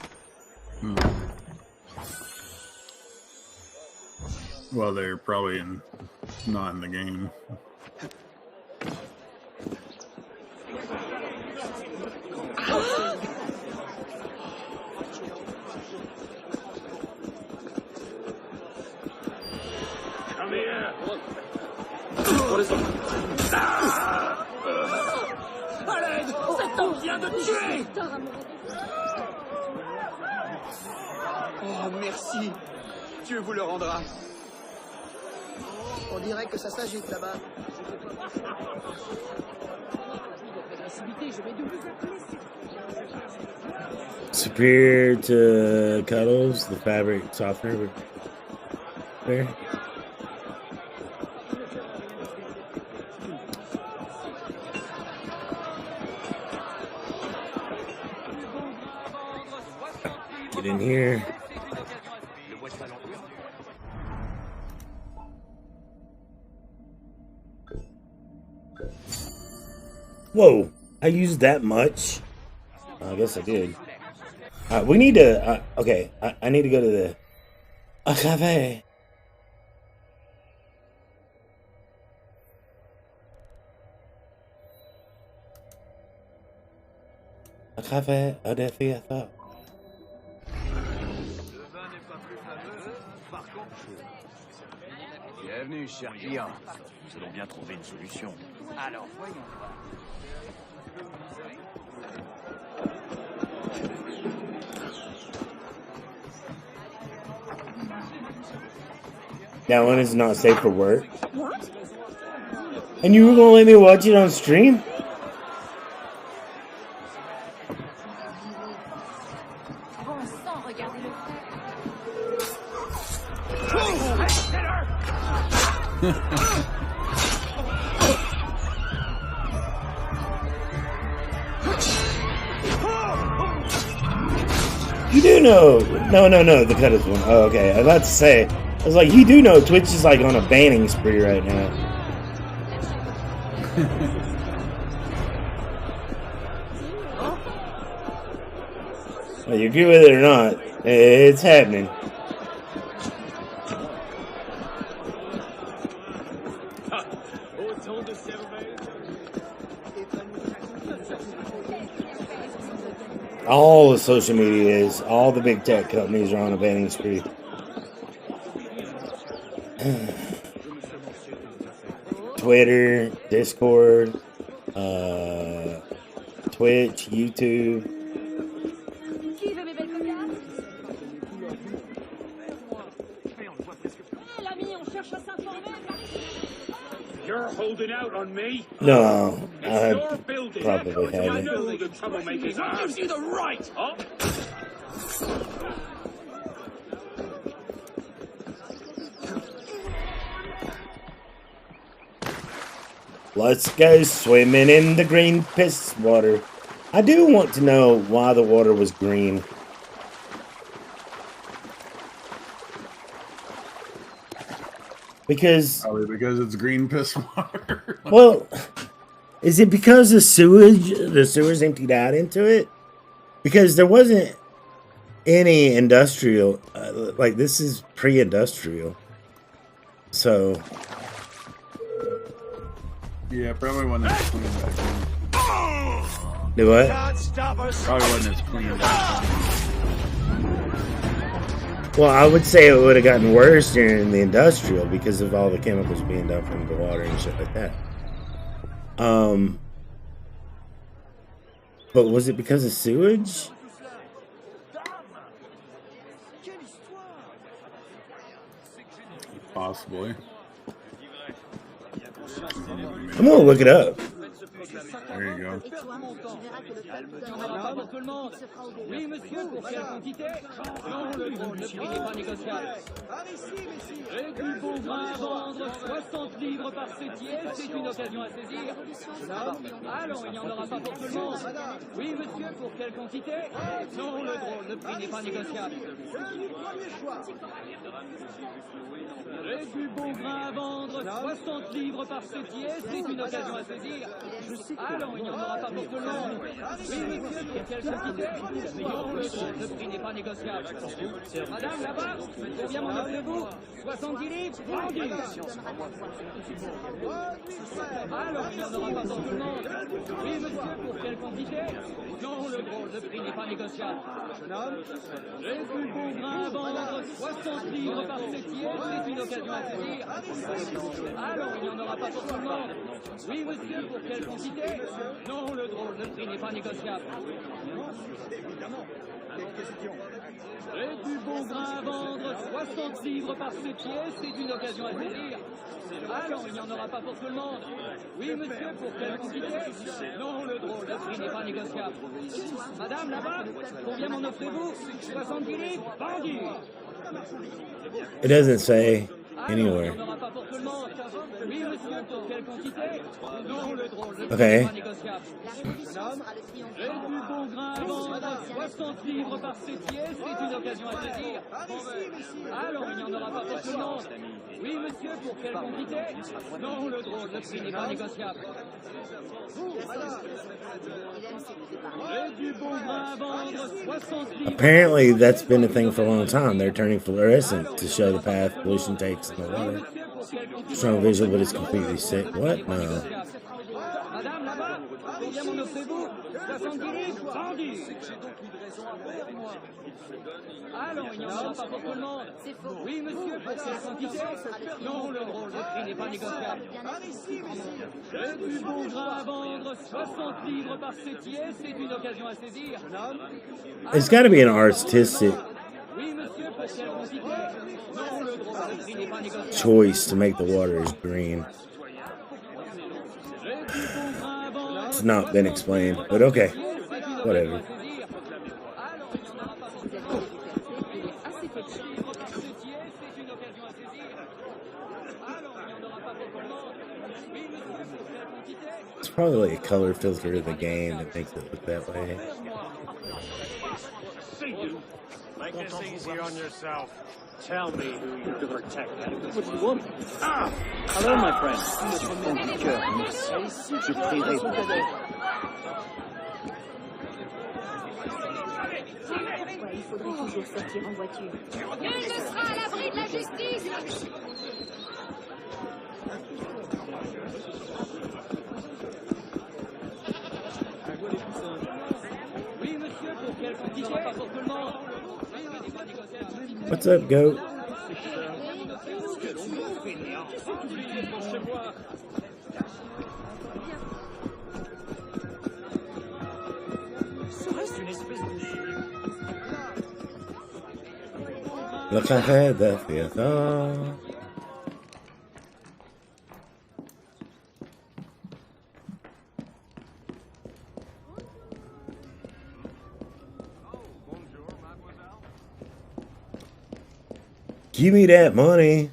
well, they're probably not in the game. Come here. What is it? À l'aide! Cet homme vient de tuer! Oh, merci. Dieu vous le rendra. On dirait que ça s'agite là-bas. superior to Cuddles, the fabric softener. There. Get in here. Whoa, I used that much? I guess I did. We need to, okay, I need to go to the cafe. Un café, un défi à faire. Bienvenue, cher client. Nous allons bien trouver une solution. Alors, voyons voir. That one is not safe for work. What? And you were gonna let me watch it on stream? You do know. No, the cut is one. Oh, okay. I was about to say. I was like, you do know Twitch is like on a banning spree right now. Well, you agree with it or not, it's happening. All the social media is, all the big tech companies are on a banning spree. Twitter, Discord, Twitch, YouTube. You're holding out on me? No, I Your building. probably I haven't. know who the troublemakers are. What gives you the right, huh? Let's go swimming in the green piss water. I do want to know why the water was green. Because probably because it's green piss water. well, is it because the sewers emptied out into it? Because there wasn't any industrial, like this is pre-industrial. So Yeah, probably wasn't as clean back then. do what? Probably wasn't as clean back then. Well, I would say it would have gotten worse during the industrial because of all the chemicals being dumped into the water and shit like that. But was it because of sewage? Possibly. I'm gonna look it up. There you go. Oui, monsieur, pour quelle quantité? Non, le drôle, le prix n'est pas négociable. Et du bon grain à vendre, 60 livres par septième, c'est une occasion à saisir. Allons, il n'y en aura pas pour tout le monde. Oui, monsieur, pour quelle quantité? Non, le drôle, le prix n'est pas négociable. Et du bon grain à vendre, 60 livres par septième, c'est une occasion à saisir. Allons, il n'y en aura pas pour tout le monde. Oui, monsieur, pour quelle quantité? Non, le drôle, le prix n'est pas négociable. Madame, là-bas, combien m'en offrez-vous? 70 livres, vendu. Alors, il n'y en aura pas pour tout le monde. Oui, monsieur, pour quelle quantité? Non, le drôle, le prix n'est pas négociable. Et du bon grain à vendre, 60 livres par septième, c'est une occasion à saisir. Alors, il n'y en aura pas pour tout le monde. Oui, monsieur, pour quelle quantité? Non, le drôle, le prix n'est pas négociable. Et du bon grain à vendre, 60 livres par septième, c'est une occasion à saisir. Alors, il n'y en aura pas pour tout le monde. Oui, monsieur, pour quelle quantité? Non, le drôle, le prix n'est pas négociable. Madame, là-bas, combien m'en offrez-vous? 70 livres, vendu. It doesn't say anywhere. Oui, monsieur, pour quelle quantité? Non, le drôle, le prix Okay. n'est pas négociable. Et du bon grain à vendre, 60 livres par septième, c'est une occasion à saisir. Alors, il n'y en aura pas pour tout le monde. Oui, monsieur, pour quelle quantité? Non, le drôle, le prix n'est pas négociable. Et du bon grain à vendre, 60 livres. Apparently, that's been a thing for a long time. They're turning fluorescent to show the path pollution takes in the water. Strong visual, but it's completely sick. What? No. Madame, là-bas, combien m'en offrez-vous? 70 livres, dire. Alors, il n'y en aura pas pour tout le monde. Oui, monsieur, pour quelle quantité? Non, le drôle de prix n'est pas négociable. Le plus bon grain à vendre, 60 livres par septier, c'est une occasion à saisir. It's got to be an artistic Oui, monsieur, pour quelle quantité? Non, le drôle de prix n'est pas négociable. choice to make the waters green. It's not been explained, but okay. Whatever. It's probably like a color filter of the game that makes it look that way. Make this easier on yourself. Tell me who you protect. What do you want? Ah! Hello, my friend. Je prierai pour vous. Il faudrait toujours sortir en voiture. Nul ne sera à l'abri de la justice. Oui, monsieur, pour quelle quantité? Pas pour tout le monde. What's up, goat? Le café de fiesta. Give me that money.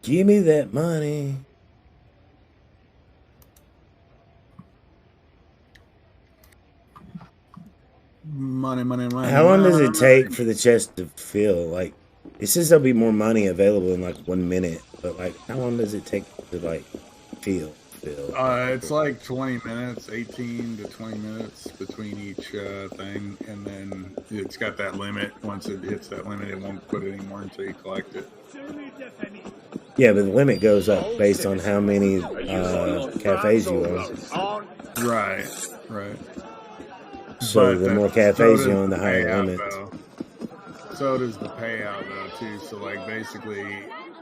Give me that money. Money. How long does it take for the chest to fill? Like, it says there'll be more money available in like 1 minute, but like, how long does it take to like fill? It's like 20 minutes, 18 to 20 minutes between each thing, and then it's got that limit. Once it hits that limit, it won't put it anymore until you collect it. Yeah, but the limit goes up based on how many cafes you own. Right. So But the more cafes you own, the higher the limit. So does the payout, though, too. So, like, basically,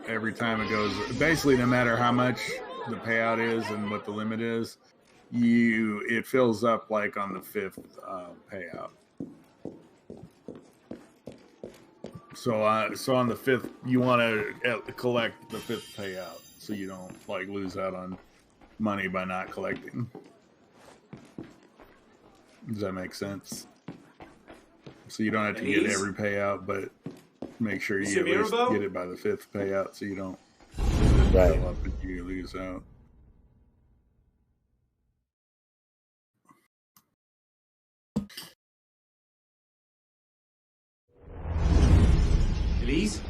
every time it goes, basically, no matter how much the payout is and what the limit is, it fills up, like, on the 5th payout. So on the 5th, you want to collect the 5th payout so you don't, like, lose out on money by not collecting. Does that make sense? So you don't have to get every payout, but make sure you at least get it by the 5th payout so you don't fill up and you lose out. Elise?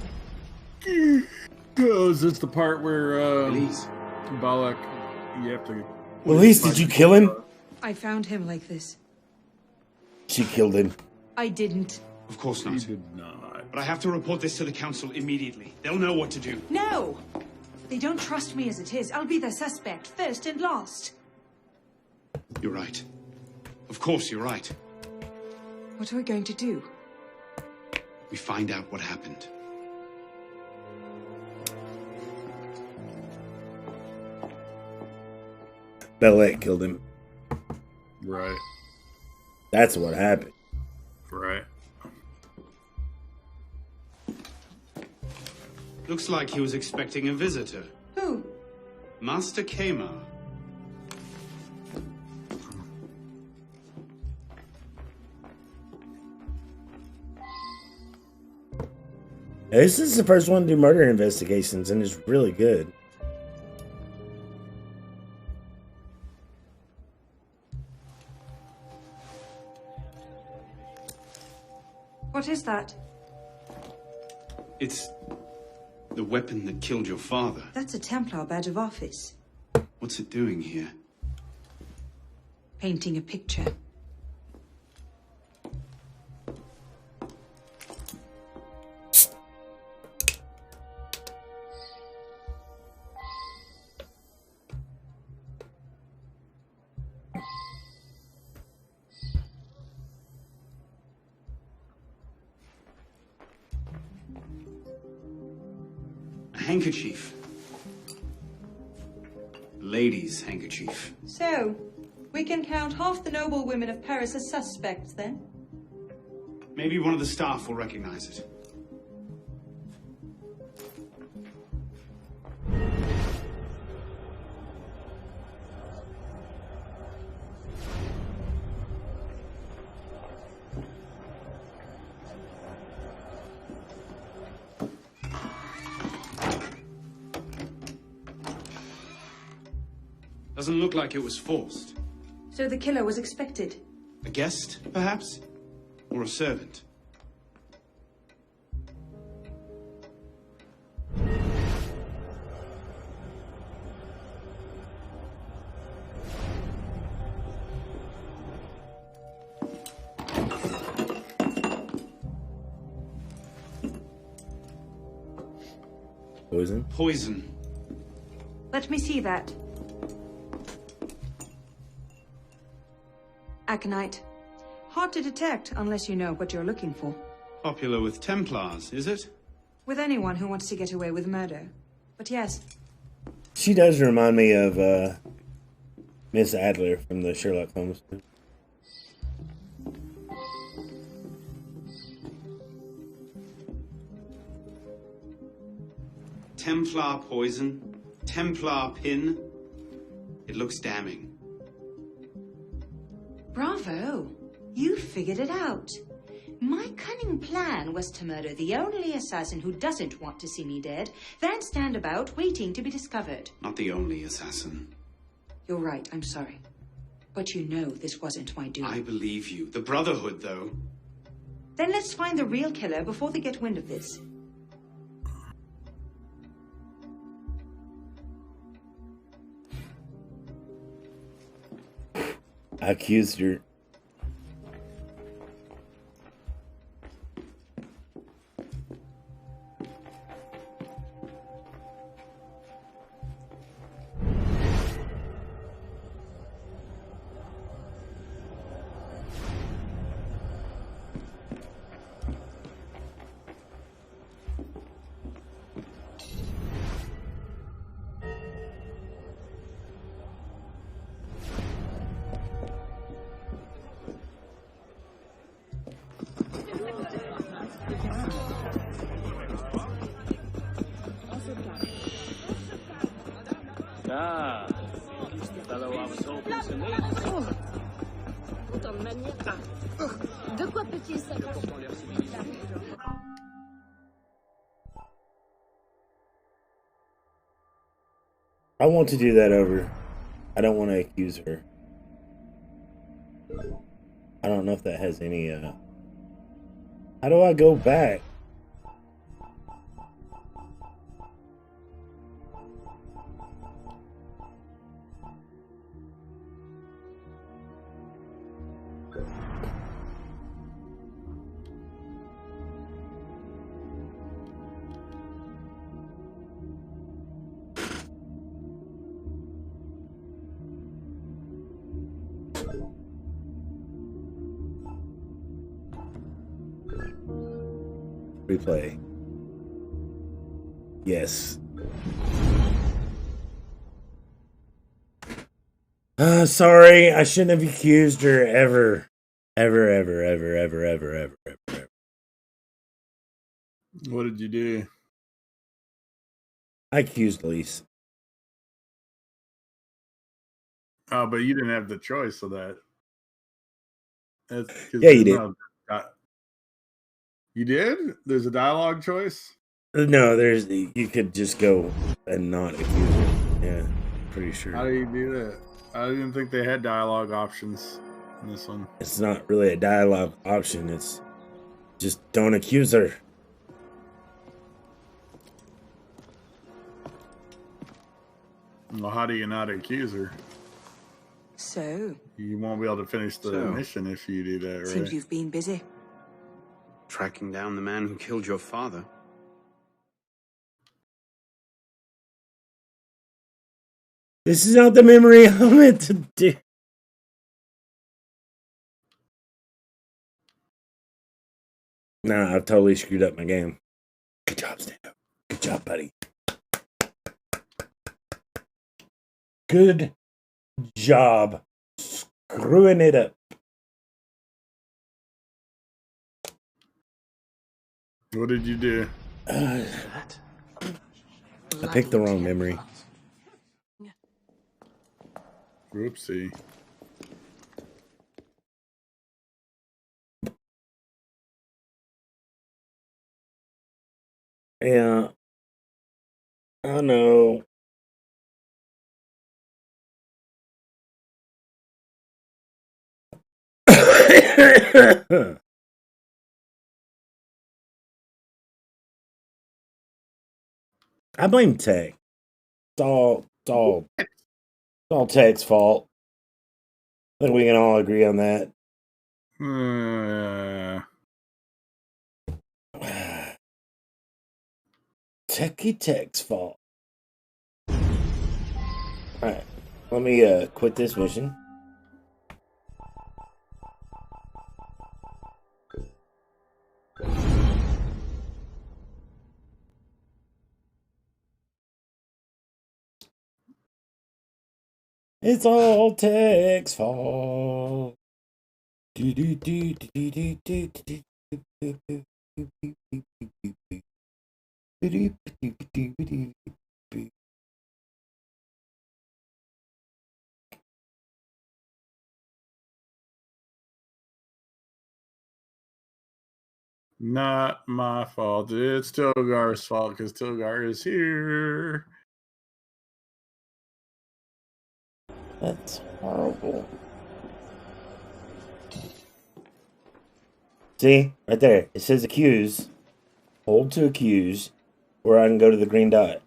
Oh, is this the part where Balak, you have to... Elise, did you kill him? I found him like this. She killed him. I didn't. Of course not. You did not. But I have to report this to the council immediately. They'll know what to do. No! They don't trust me as it is. I'll be their suspect, first and last. You're right. Of course you're right. What are we going to do? We find out what happened. Bellet killed him. Right. That's what happened. Right. Looks like he was expecting a visitor. Who? Master Kema. This is the first one to do murder investigations, and it's really good. What is that? It's the weapon that killed your father. That's a Templar badge of office. What's it doing here? Painting a picture. handkerchief. Lady's handkerchief. So, we can count half the noble women of Paris as suspects, then? Maybe one of the staff will recognize it. Doesn't look like it was forced. So the killer was expected? A guest, perhaps? Or a servant? Poison? Poison. Let me see that. Aconite. Hard to detect unless you know what you're looking for. Popular with Templars, is it? With anyone who wants to get away with murder. But yes. She does remind me of Miss Adler from the Sherlock Holmes. Templar poison? Templar pin? It looks damning. Bravo! You figured it out. My cunning plan was to murder the only assassin who doesn't want to see me dead, then stand about waiting to be discovered. Not the only assassin. You're right, I'm sorry. But you know this wasn't my doing. I believe you. The Brotherhood, though. Then let's find the real killer before they get wind of this. I accused her. Ah, the fellow I was hoping to meet. Autant de manière. De quoi peut-il s'agir? I want to do that over. I don't want to accuse her. I don't know if that has any, how do I go back? Replay. Yes. Sorry, I shouldn't have accused her ever. Ever. What did you do? I accused Lise. Oh, but you didn't have the choice of that. Yeah, you did. You did? There's a dialogue choice? No, you could just go and not accuse her. Yeah, pretty sure. How do you do that? I didn't think they had dialogue options in this one. It's not really a dialogue option. It's just don't accuse her. Well, how do you not accuse her? So? You won't be able to finish the mission if you do that, right? Seems you've been busy. Tracking down the man who killed your father. This is not the memory I meant to do. Nah, I've totally screwed up my game. Good job, Stando. Good job, buddy. Good job screwing it up. What did you do? I picked the wrong memory. Whoopsie. Yeah. I know. I blame Tech. It's all Tech's fault. I think we can all agree on that. Tech's fault. Alright. Let me quit this mission. It's all Tech's fault. Not my fault. It's Togar's fault because Togar is here. That's horrible. See? Right there. It says accuse. Hold to accuse. Or I can go to the green dot.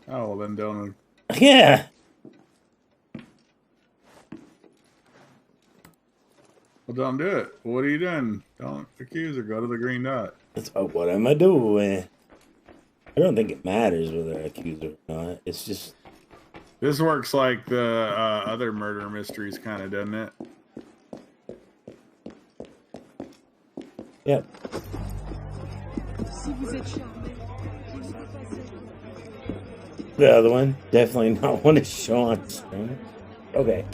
Oh, well then don't. Yeah. Well, don't do it. What are you doing? Don't accuse her. Go to the green dot. What am I doing? I don't think it matters whether I accuse her or not. It's just... This works like the other murder mysteries, kind of, doesn't it? Yep. The other one, definitely not one of Sean's. Okay.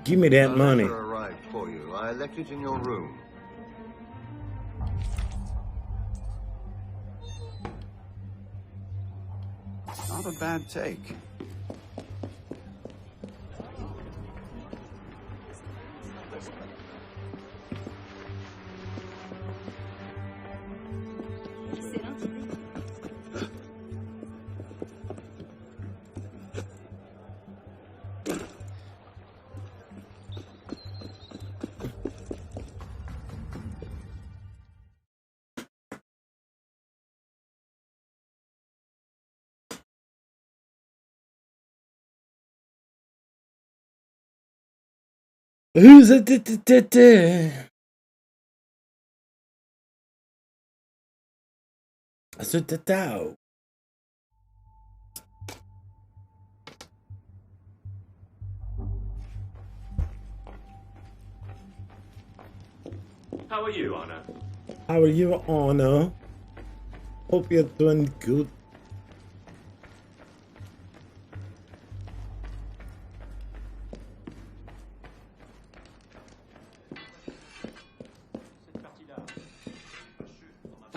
Give me that money. A letter arrived for you. I left it in your room. Not a bad take. Who's a How are you, Anna? How are you, Anna? Hope you're doing good.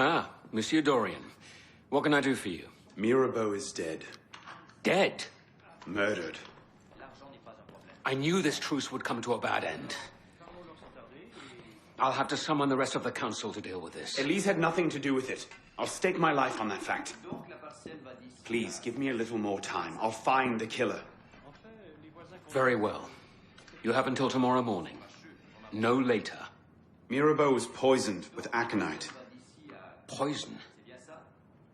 Ah, Monsieur Dorian. What can I do for you? Mirabeau is dead. Dead? Murdered. I knew this truce would come to a bad end. I'll have to summon the rest of the council to deal with this. Elise had nothing to do with it. I'll stake my life on that fact. Please, give me a little more time. I'll find the killer. Very well. You have until tomorrow morning. No later. Mirabeau was poisoned with aconite. Poison?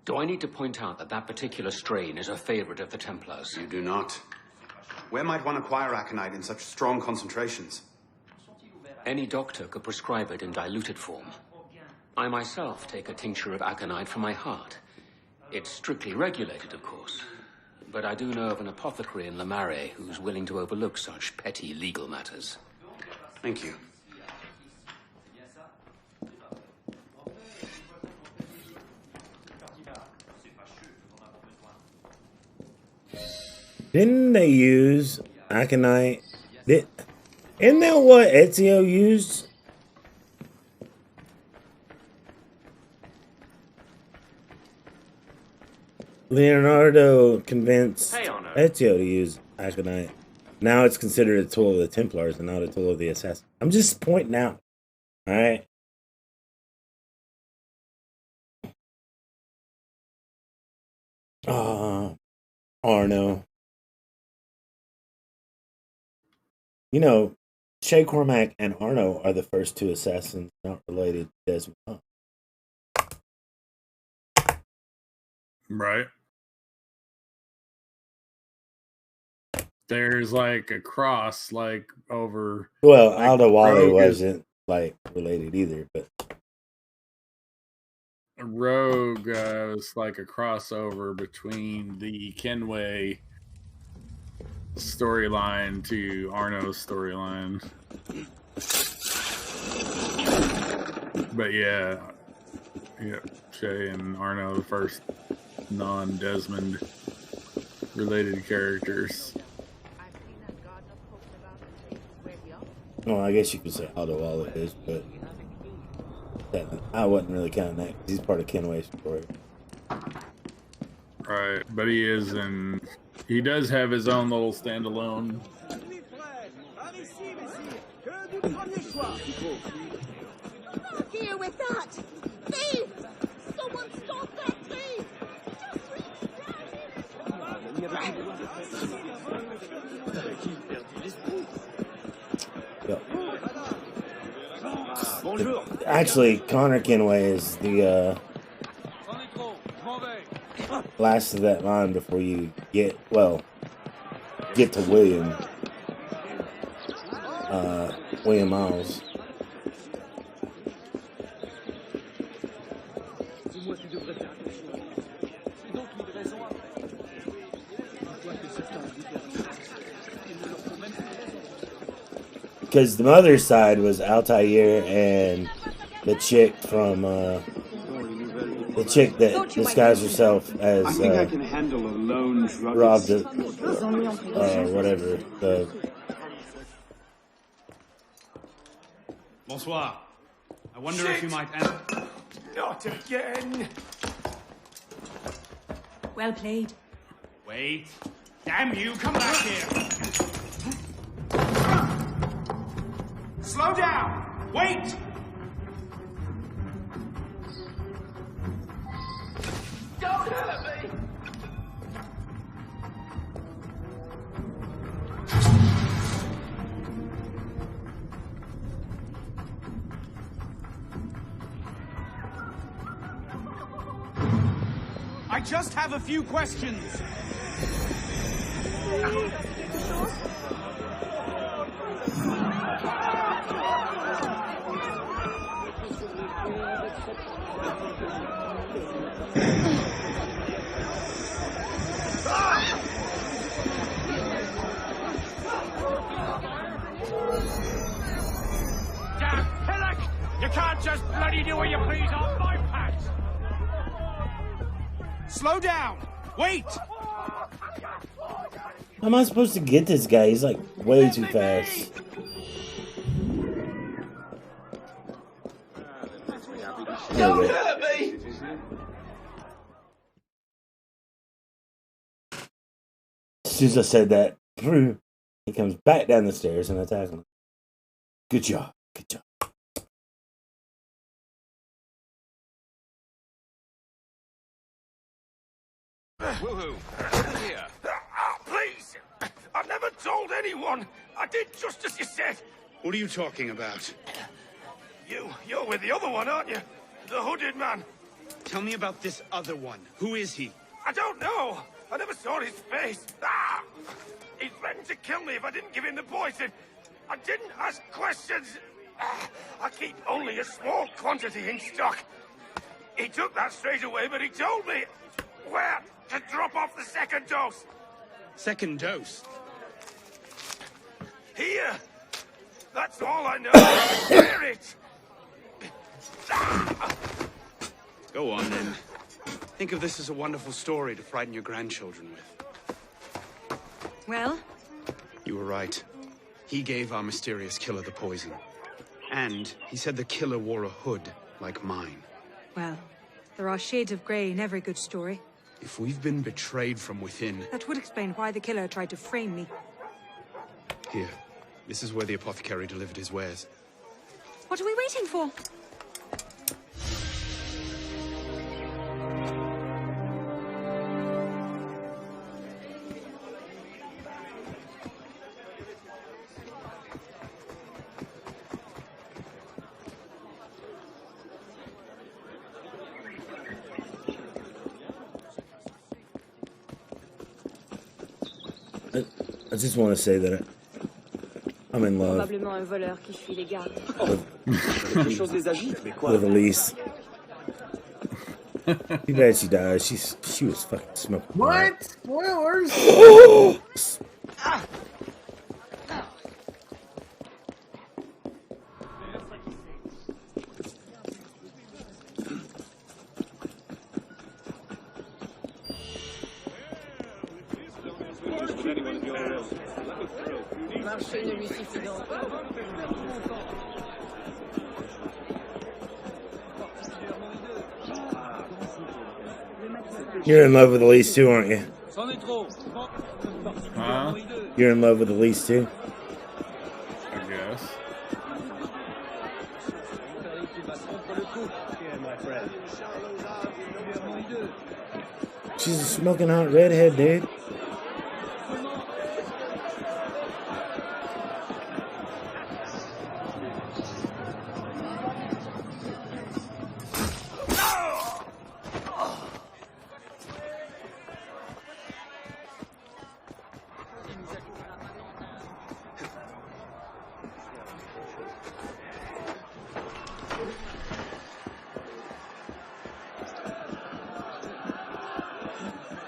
Do I need to point out that that particular strain is a favorite of the Templars? You do not. Where might one acquire aconite in such strong concentrations? Any doctor could prescribe it in diluted form. I myself take a tincture of aconite for my heart. It's strictly regulated, of course. But I do know of an apothecary in Lamare who's willing to overlook such petty legal matters. Thank you. Didn't they use aconite? Isn't that what Ezio used? Leonardo convinced Ezio to use aconite. Now it's considered a tool of the Templars and not a tool of the Assassins. I'm just pointing out. All right. Arno. You know, Shay Cormac and Arno are the first two assassins not related to Desmond. Right. There's like a cross, like over. Well, like, Aldo Wally Rogue wasn't like related either, but Rogue is like a crossover between the Kenway storyline to Arno's storyline. But yeah, Shay and Arno, the first non-Desmond related characters. well, I guess you could say Aldo Wally is, but I wasn't really counting that because he's part of Kenway's story. Right, but he does have his own little standalone. Here with that! Thief! Someone stop that thief! Actually, Connor Kenway is the last of that line before you get to William Miles. Because the mother's side was Altair and the chick from the chick that disguised herself as I think I can handle a lone druggist. robbed it, whatever. Bonsoir. I wonder if you might answer. Not again! Well played. Wait. Damn you, come back here. Slow down! Wait! Don't hurt me! I just have a few questions. Damn pillock! You can't just bloody do what you please on my patch! Slow down! Wait! How am I supposed to get this guy? He's like way too fast. Don't hurt me! As soon as I said that, he comes back down the stairs and attacks him. Good job. Good job. Woohoo! Here. Please! I've never told anyone! I did just as you said! What are you talking about? You're with the other one, aren't you? The hooded man. Tell me about this other one. Who is he? I don't know. I never saw his face. Ah! He threatened to kill me if I didn't give him the poison. I didn't ask questions. I keep only a small quantity in stock. He took that straight away, but he told me where to drop off the second dose. Second dose? Here. That's all I know. Wear it. Go on, then. Think of this as a wonderful story to frighten your grandchildren with. Well? You were right. He gave our mysterious killer the poison. And he said the killer wore a hood, like mine. Well, there are shades of grey in every good story. If we've been betrayed from within... That would explain why the killer tried to frame me. Here. This is where the apothecary delivered his wares. What are we waiting for? I just want to say that I'm in love Probablement un voleur qui fuit les gardes. with Elise. Too bad she died. She was fucking smoking. What? Spoilers? Marcher ne lui suffit donc pas. You're in love with Elise too, aren't you? Huh? You're in love with Elise too? I guess. She's a smoking hot redhead, dude.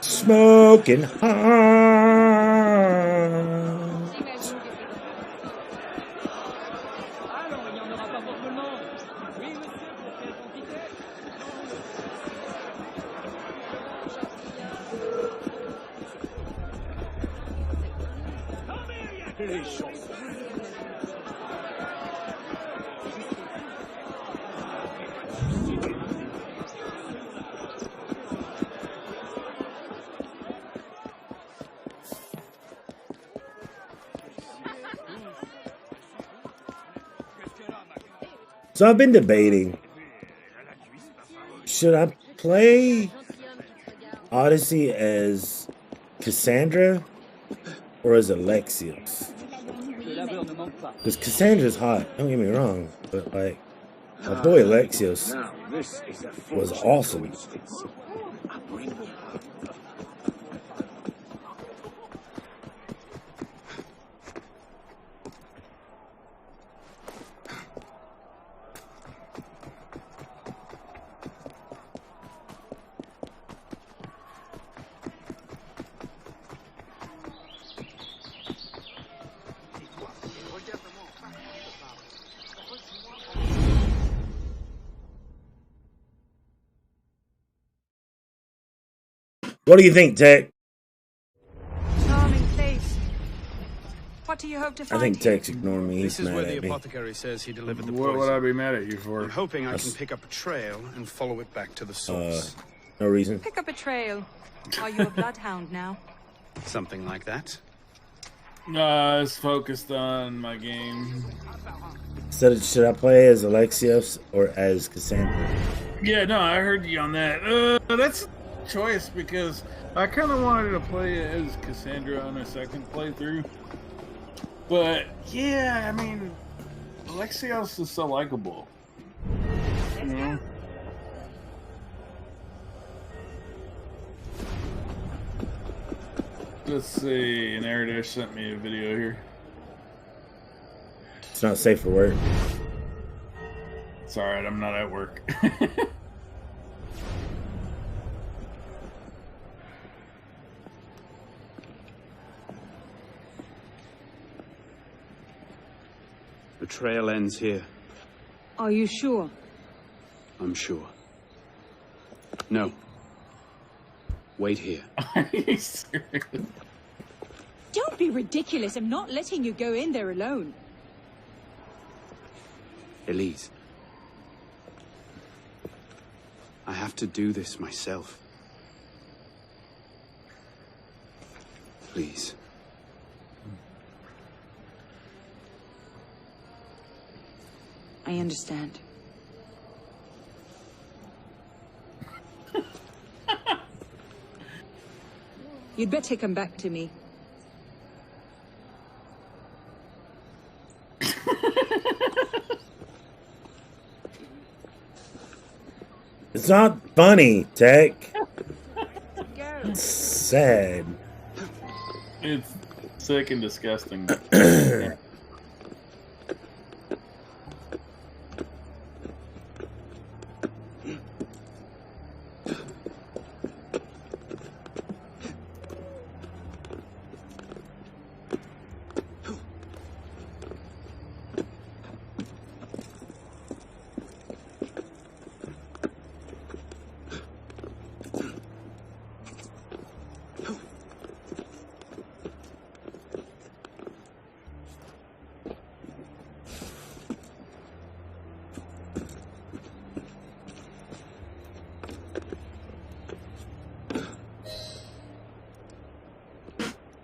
Smoking hot. So I've been debating, should I play Odyssey as Cassandra or as Alexios? Because Cassandra's hot, don't get me wrong, but like, my boy Alexios was awesome. What do you think, Tech? Charming place. What do you hope to I find think here? Tech's ignoring me. This He's is where mad the at me. apothecary says he delivered the What poison. would I be mad at you for? I'm hoping I can pick up a trail and follow it back to the source. No reason. Pick up a trail. Are you a bloodhound now? Something like that. I was focused on my game. So should I play as Alexios or as Cassandra? Yeah, no, I heard you on that. That's a choice because I kind of wanted to play as Cassandra on a second playthrough. But, yeah, I mean, Alexios is so likable. You know? Let's see, Narrative sent me a video here. It's not safe for work. It's alright, I'm not at work. The trail ends here. Are you sure? I'm sure. No. Wait here. Are you serious? Don't be ridiculous. I'm not letting you go in there alone. Elise. I have to do this myself. Please. I understand. You'd better come back to me. It's not funny, Tech. It's sad. It's sick and disgusting.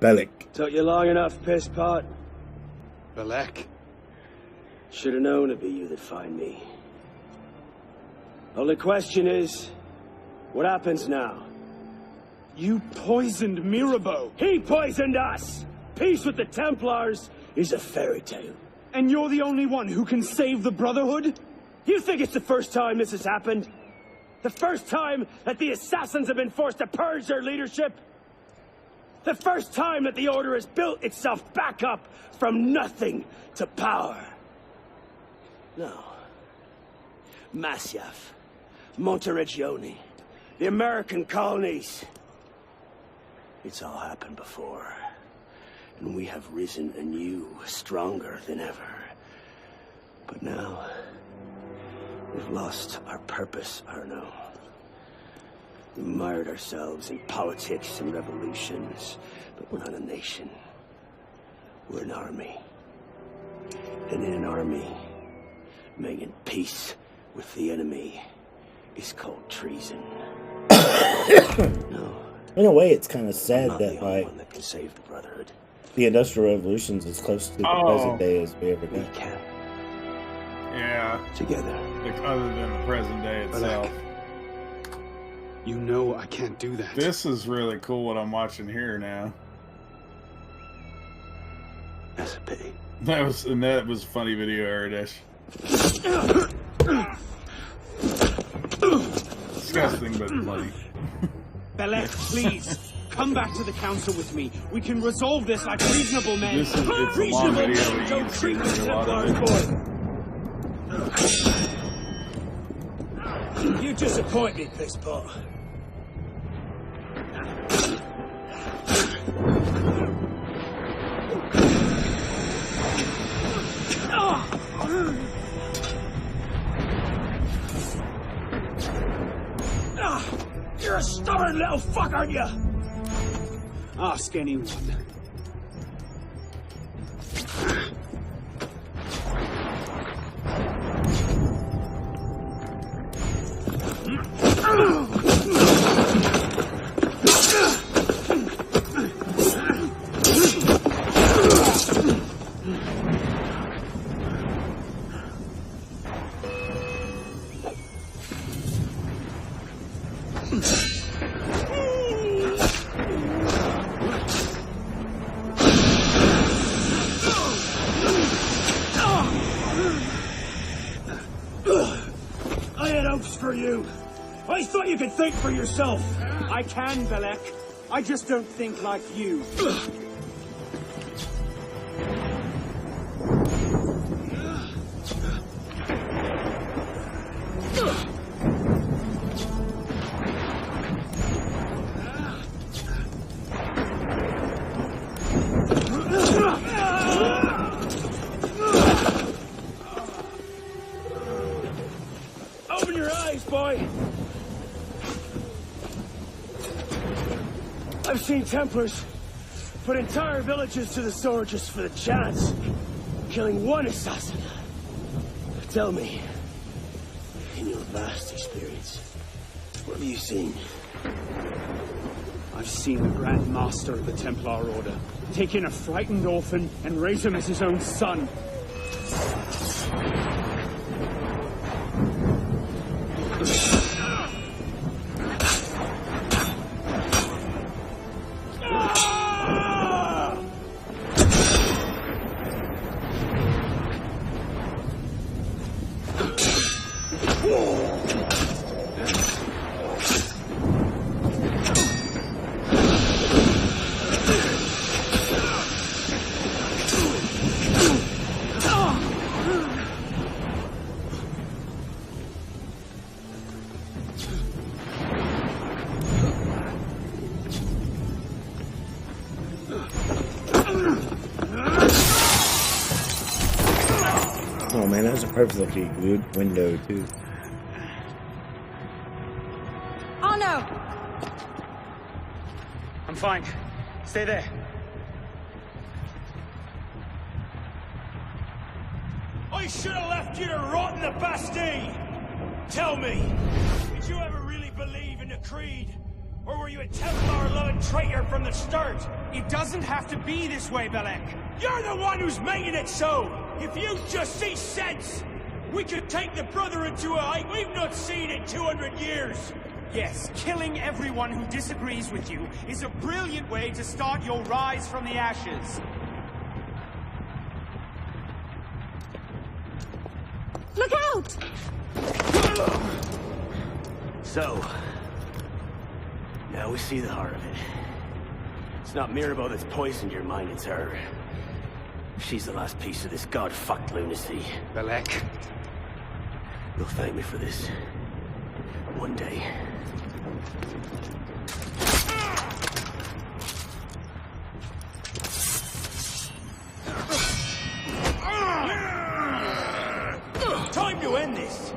Bellic. Took you long enough, piss pot. Belek. Should have known it'd be you that find me. Only question is, what happens now? You poisoned Mirabeau. He poisoned us! Peace with the Templars is a fairy tale. And you're the only one who can save the Brotherhood? You think it's the first time this has happened? The first time that the assassins have been forced to purge their leadership? The first time that the Order has built itself back up from nothing to power? No. Masyaf, Monteregione, the American colonies. It's all happened before. And we have risen anew, stronger than ever. But now, we've lost our purpose, Arno. We mired ourselves in politics and revolutions, but we're not a nation. We're an army. And in an army, making peace with the enemy is called treason. No. In a way, it's kind of sad not that, the only like, one that can save the Brotherhood. the Industrial Revolution's as close to the present day as we ever We got. can. Yeah. Together. Like, other than the present day itself. You know I can't do that. This is really cool what I'm watching here now. That's a pity. That was a funny video, Erdish. Disgusting, but funny. Belek, please, come back to the council with me. We can resolve this like reasonable men. It's a long video, but you Don't can see treat there's the a lot of Templars, it. boy. You disappoint me, pisspot. You're a stubborn little fuck, aren't you? Ask anyone. I had hopes for you. I thought you could think for yourself. I can, Belek. I just don't think like you. your eyes, boy! I've seen Templars put entire villages to the sword just for the chance. Killing one assassin. Tell me, in your vast experience, what have you seen? I've seen the Grand Master of the Templar Order take in a frightened orphan and raise him as his own son. Oh man, that's a perfectly good window too. Oh no! I'm fine. Stay there. I should have left you to rot in the Bastille! Tell me, did you ever really believe in the Creed? Or were you a Templar-loving traitor from the start? It doesn't have to be this way, Belek. You're the one who's making it so! If you just see sense, we could take the brother into a height we've not seen in 200 years! Yes, killing everyone who disagrees with you is a brilliant way to start your rise from the ashes. Look out! So, now we see the heart of it. It's not Mirabelle that's poisoned your mind, it's her. She's the last piece of this god-fucked lunacy. Belek. You'll thank me for this. One day. Time to end this!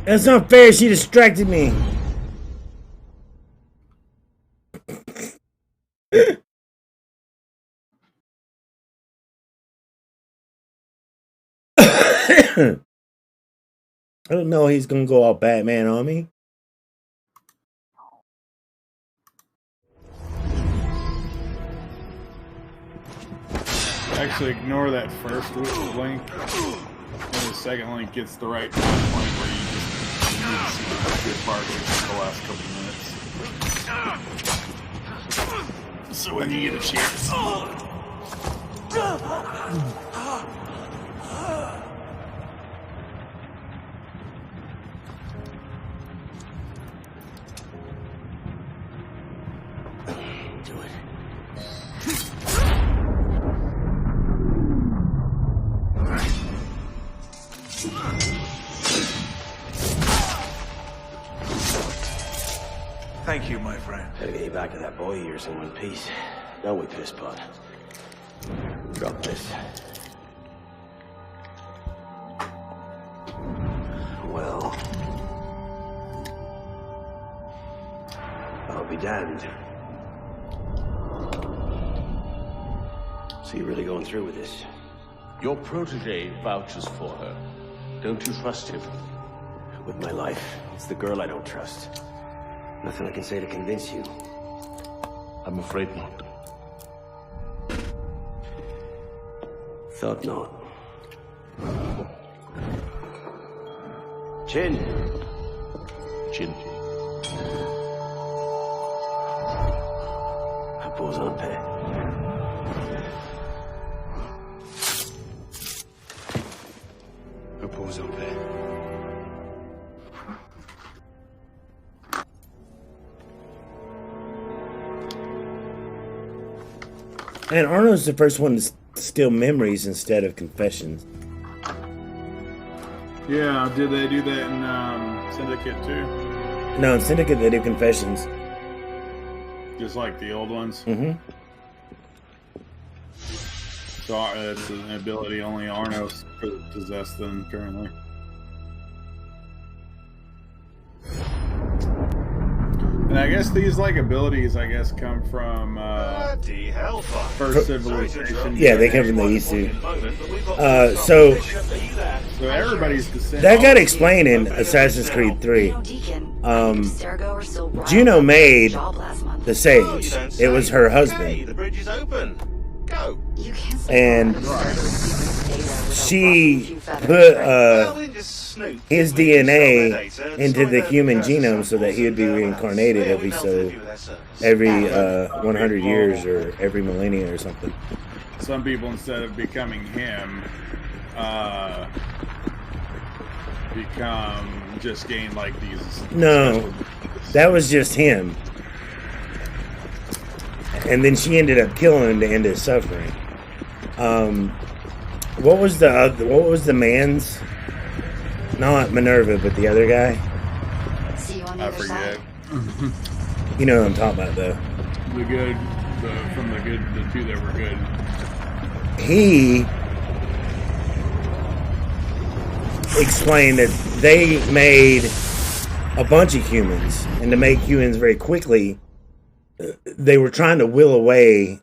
That's not fair, she distracted me. I don't know he's gonna go all Batman on me. Actually, ignore that first link. And the second link gets the right point where you just need to see the good part of the last couple minutes. So when you get a chance. Do it. Thank you, my friend. Gotta get you back to that boy of yours in one piece. Don't we, pisspot? Drop this. Well, I'll be damned. So you're really going through with this? Your protege vouches for her. Don't you trust him? With my life. It's the girl I don't trust. Nothing I can say to convince you. I'm afraid not. Thought not. Chin. Chin. Repose en paix. Repose en paix. And Arnold's the first one to steal memories instead of confessions. Yeah, did they do that in Syndicate too? No, in Syndicate they do confessions. Just like the old ones? Mm-hmm. So it's an ability only Arno possesses them currently. And I guess these like abilities, come from First Civilization. Yeah, they come from the Isu. So everybody's descent. that got explained in Assassin's Creed 3. Juno made the Sage. It was her husband. And she put his DNA into the human genome so that he would be reincarnated every 100 years or every millennia or something. Some people, instead of becoming him, just gain like these. No, that was just him. And then she ended up killing him to end his suffering. What was the man's? Not Minerva, but the other guy. I forget. You know what I'm talking about, though. The two that were good. He explained that they made a bunch of humans, and to make humans very quickly, they were trying to will away.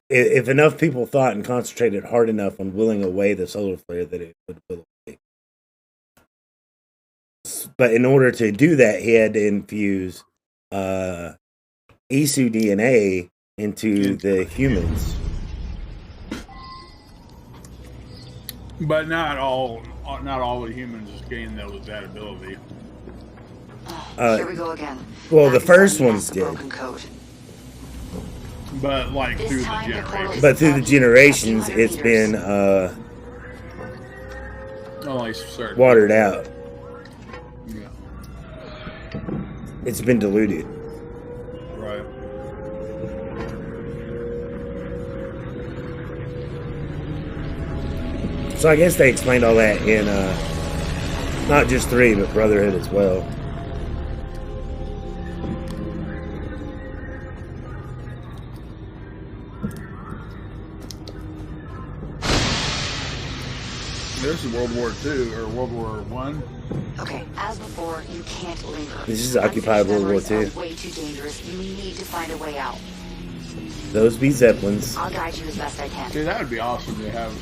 If enough people thought and concentrated hard enough on willing away the solar flare, that it would will away. But in order to do that, he had to infuse Isu DNA into the humans. But not all the humans gain that ability. Here we go again. Well, the first ones did. But like through the generations. But through the generations, it's been watered out. Yeah. It's been diluted. Right. So I guess they explained all that in not just 3, but Brotherhood as well. This is World War II or World War One. Okay, as before, you can't linger. This is occupied World War II. Way too dangerous. You need to find a way out. Those be Zeppelins. I'll guide you as best I can. Dude, that would be awesome to have.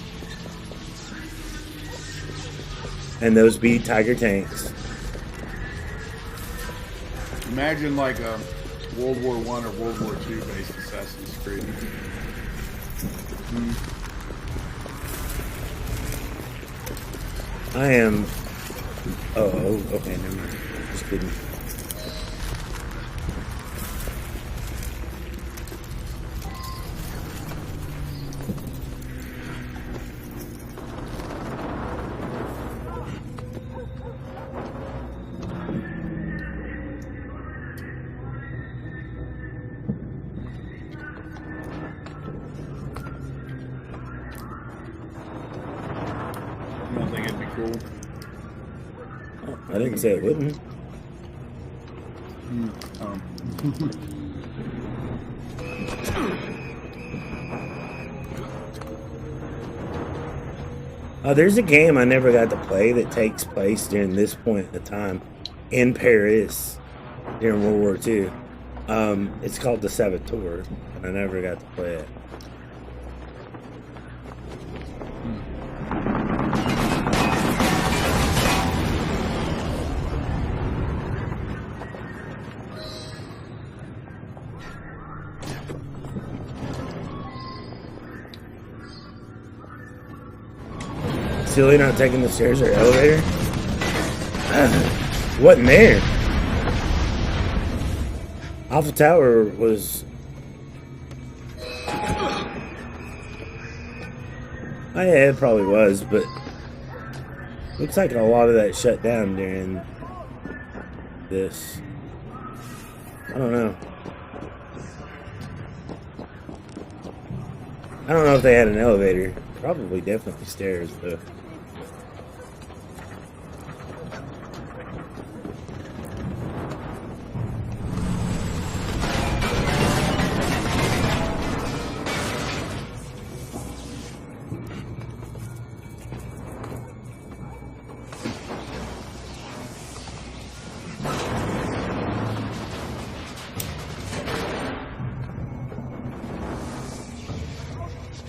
And those be Tiger tanks. Imagine like a World War One or World War II based Assassin's Creed. I am. Oh, okay, never mind. Just kidding. You don't think it'd be cool? I didn't say it wouldn't. There's a game I never got to play that takes place during this point in time in Paris during World War II. It's called The Saboteur, and I never got to play it. Silly not taking the stairs or elevator? Wasn't there? Alpha Tower was... Oh yeah, it probably was, but... Looks like a lot of that shut down during this. I don't know. I don't know if they had an elevator. Probably definitely stairs, though.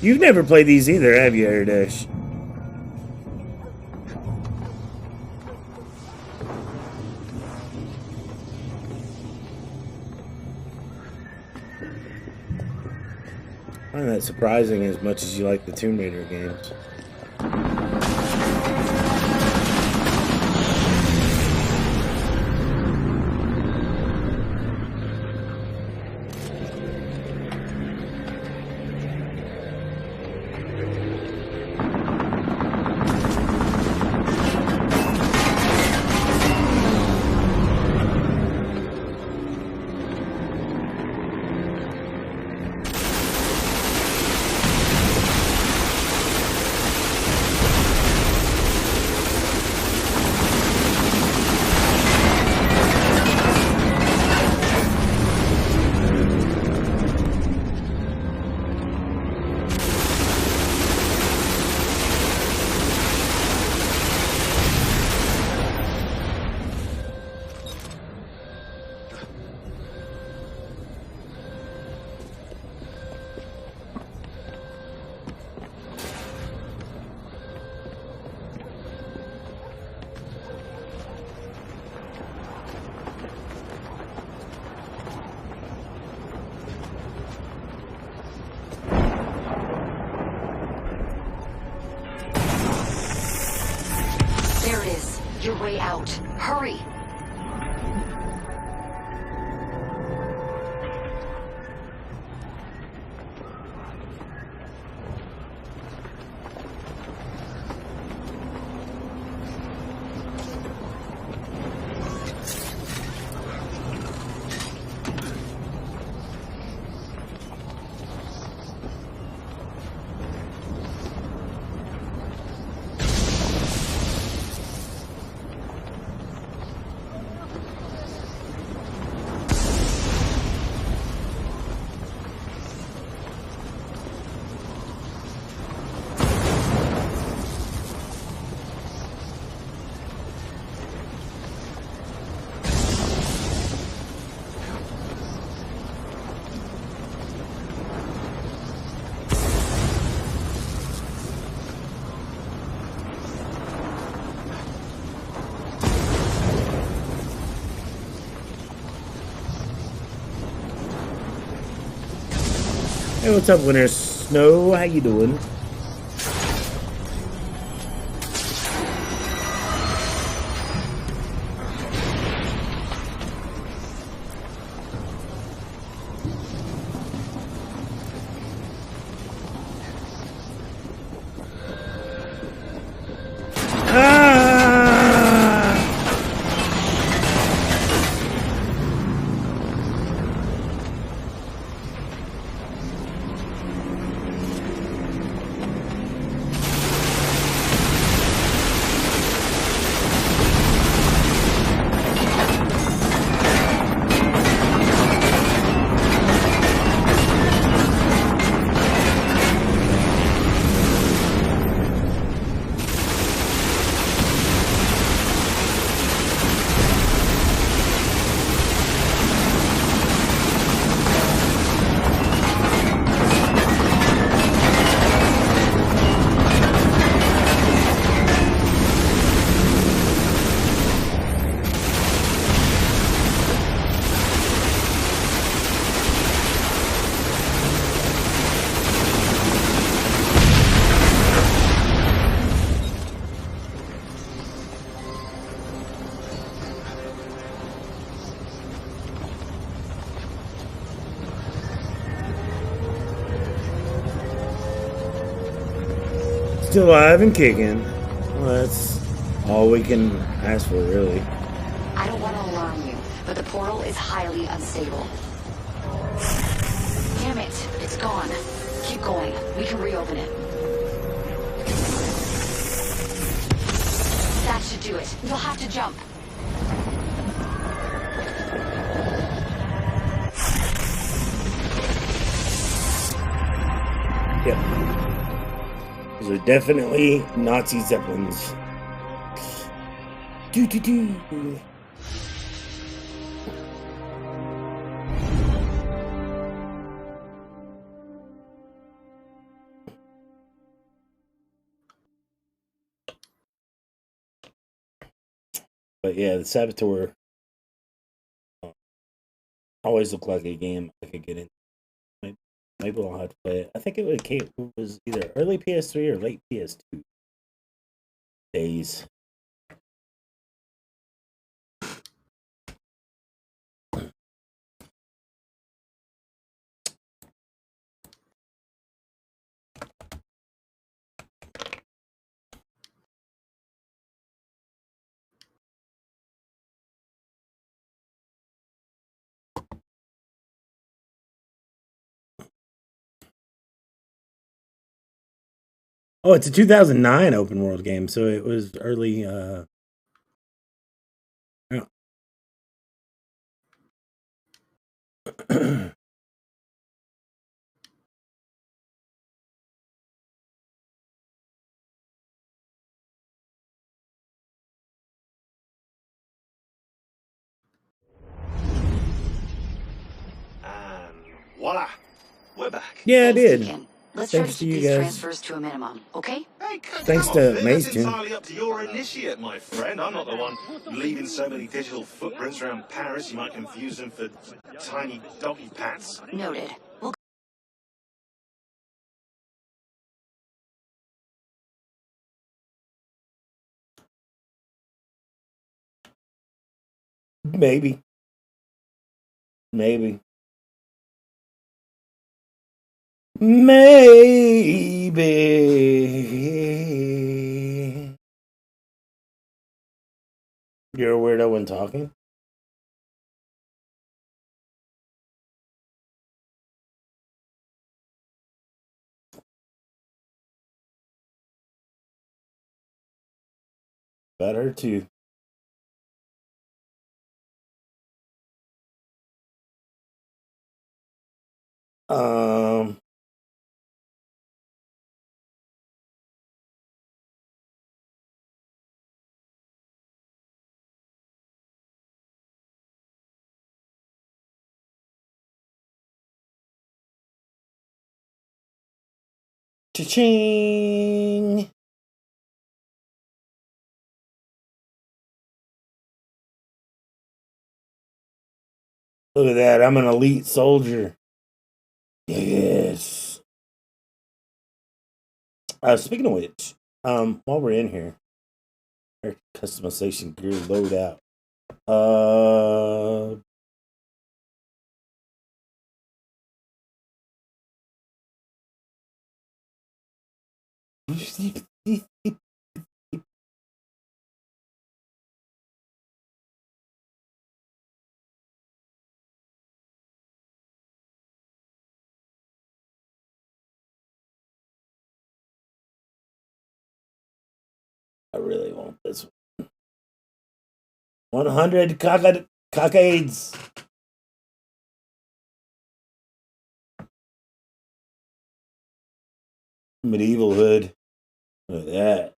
You've never played these either, have you, Erdash? I find that surprising as much as you like the Tomb Raider games. Your way out. Hurry! Hey, what's up, Winter Snow? How you doing? Still alive and kicking. Well, that's all we can ask for, really. I don't want to alarm you, but the portal is highly unstable. Damn it, it's gone. Keep going. We can reopen it. That should do it. You'll have to jump. Yep. Those are definitely Nazi Zeppelins. Do. But yeah, the Saboteur always looked like a game I could get in. Maybe I'll have to play it. I think it was either early PS3 or late PS2 days. Oh, it's a 2009 open world game, so it was early. Yeah. Voila. We're back. Yeah, I Thanks, did. Deacon. Let's try to Thanks to keep you these guys. transfers to a minimum, okay? Hey, Thanks come to off it. Mace, That's too. entirely up to your initiate, my friend. I'm not the one leaving so many digital footprints around Paris you might confuse them for tiny doggy pats. Noted. We'll Maybe. Maybe. You're a weirdo when talking? About her too. Um. Cha-ching! Look at that. I'm an elite soldier. Yes. Speaking of which, while we're in here, our customization gear load out. I really want this one. 100 cockades. Medieval hood. Look at that.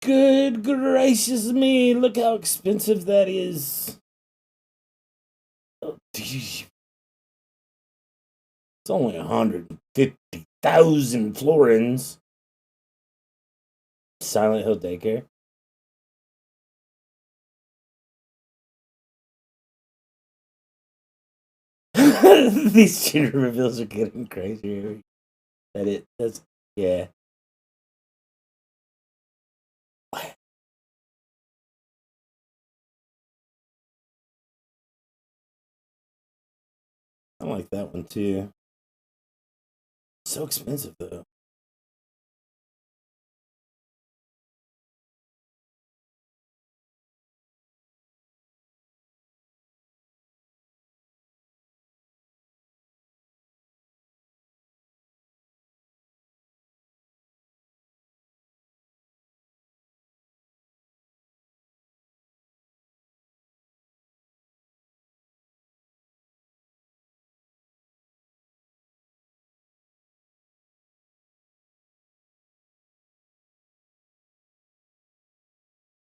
Good gracious me, look how expensive that is. Oh, it's only 150,000 florins. Silent Hill Daycare. These gender reveals are getting crazier. That's Yeah. I like that one too. So expensive though.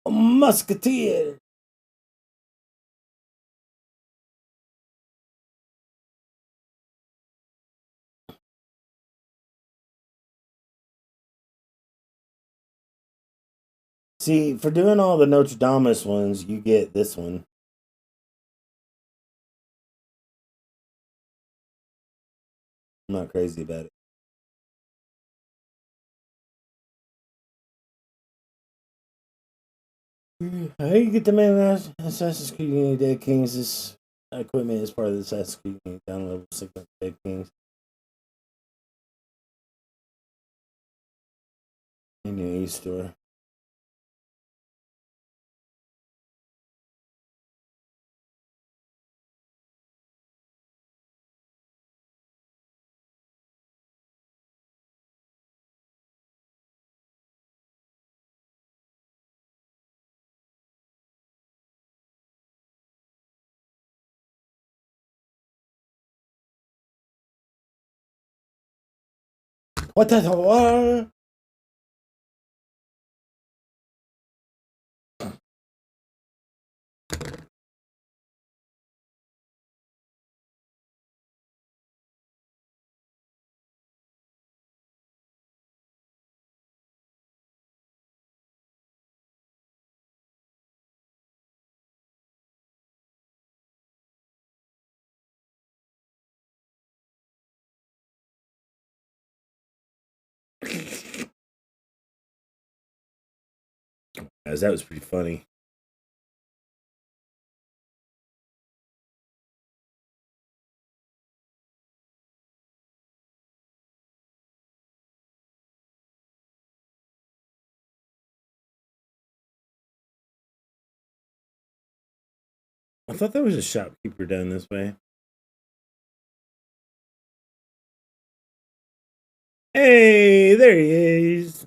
A musketeer. See, for doing all the Notre Dame ones, you get this one. I'm not crazy about it. How you get the man Assassin's Creed Unity Dead Kings? This equipment is part of the Assassin's Creed Unity down level 6 Dead Kings. In the e-store. What the hell? As that was pretty funny. I thought there was a shopkeeper down this way. Hey, there he is.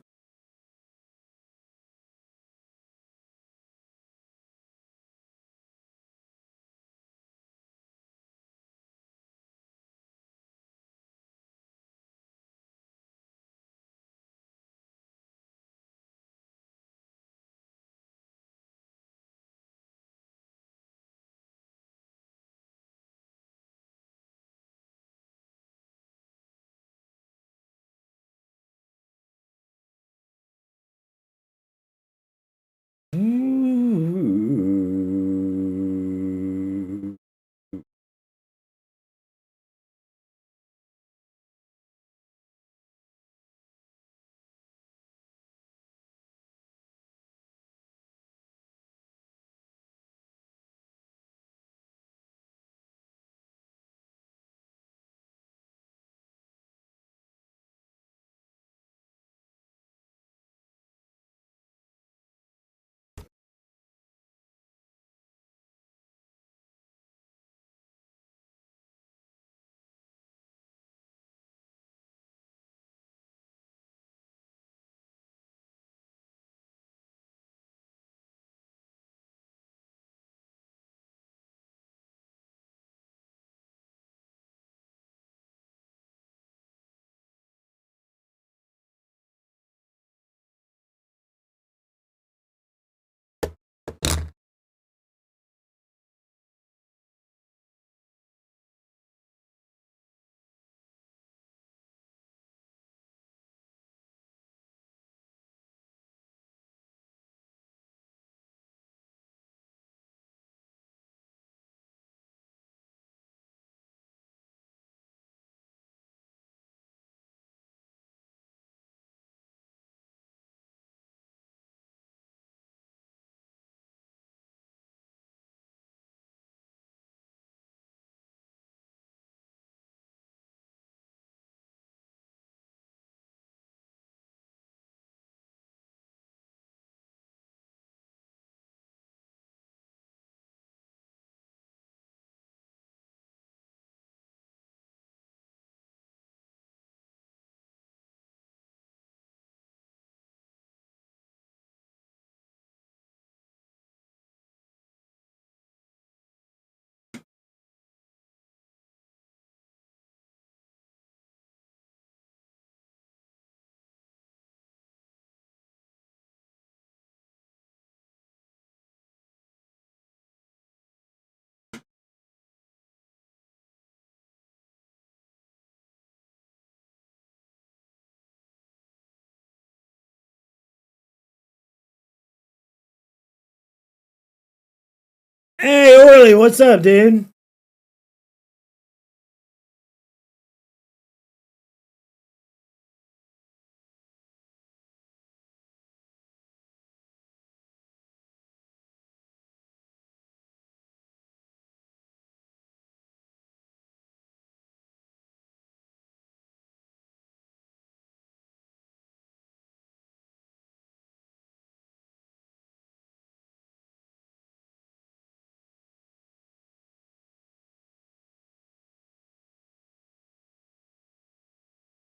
Hey, Orly, what's up, dude?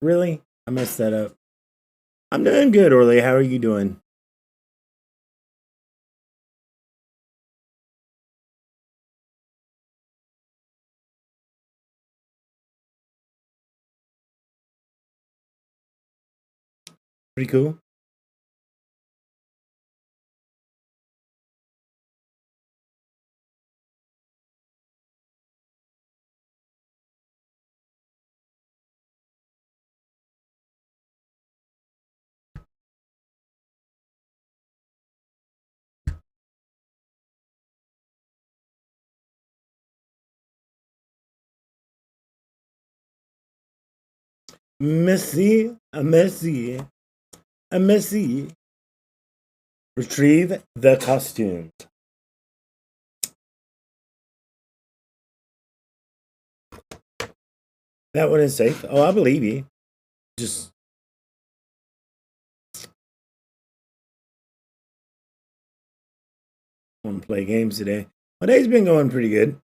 Really? I messed that up. I'm doing good, Orly. How are you doing? Pretty cool. Messy, a messy, a messy. Retrieve the costumes. That one is safe. Oh, I believe you. Just want to play games today. My day's been going pretty good.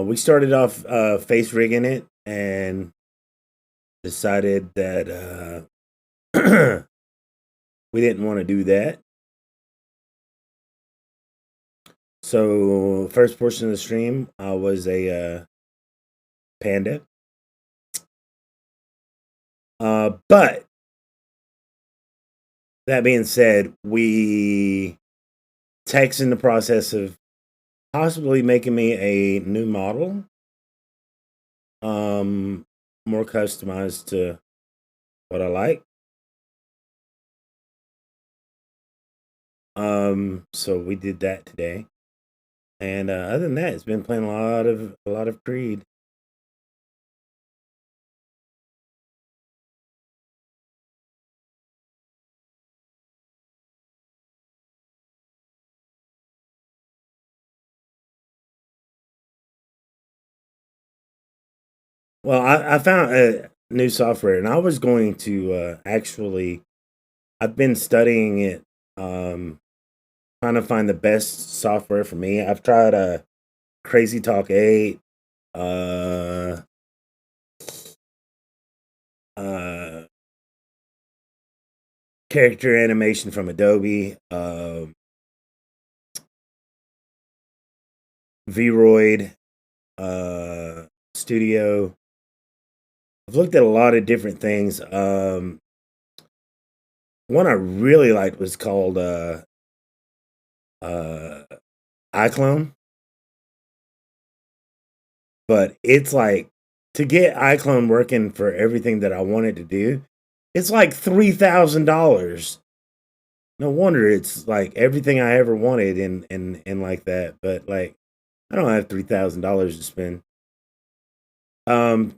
We started off face rigging it and decided that we didn't want to do that. So first portion of the stream was a panda. But that being said, we text in the process of possibly making me a new model, more customized to what I like. So we did that today, and other than that, it's been playing a lot of Creed. Well, I found a new software, and I was going to actually. I've been studying it, trying to find the best software for me. I've tried Crazy Talk 8, uh, uh, character animation from Adobe, Vroid, Studio. I've looked at a lot of different things. One I really liked was called uh, iClone, but it's like to get iClone working for everything that I wanted to do, it's like $3,000. No wonder it's like everything I ever wanted and like that. But like, I don't have $3,000 to spend. Um,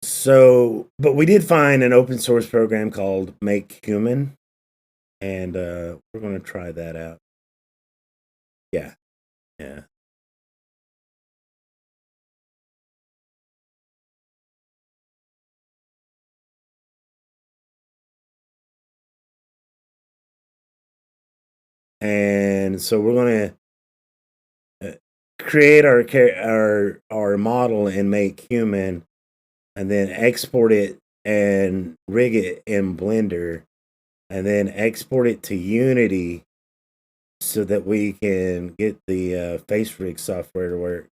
so, but we did find an open source program called Make Human, and we're gonna try that out. Yeah, yeah. And so we're gonna create our model and Make Human, and then export it and rig it in Blender, and then export it to Unity so that we can get the face rig software to work.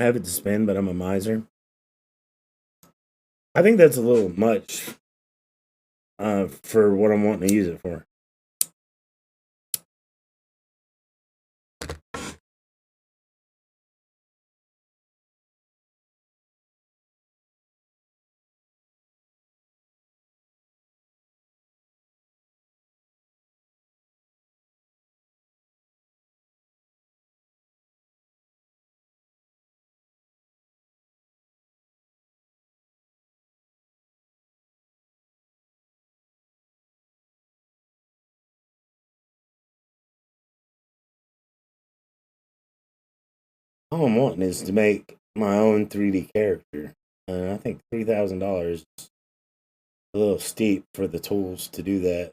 I have it to spend, but I'm a miser. I think that's a little much for what I'm wanting to use it for. All I'm wanting is to make my own 3D character. I think $3,000 is a little steep for the tools to do that.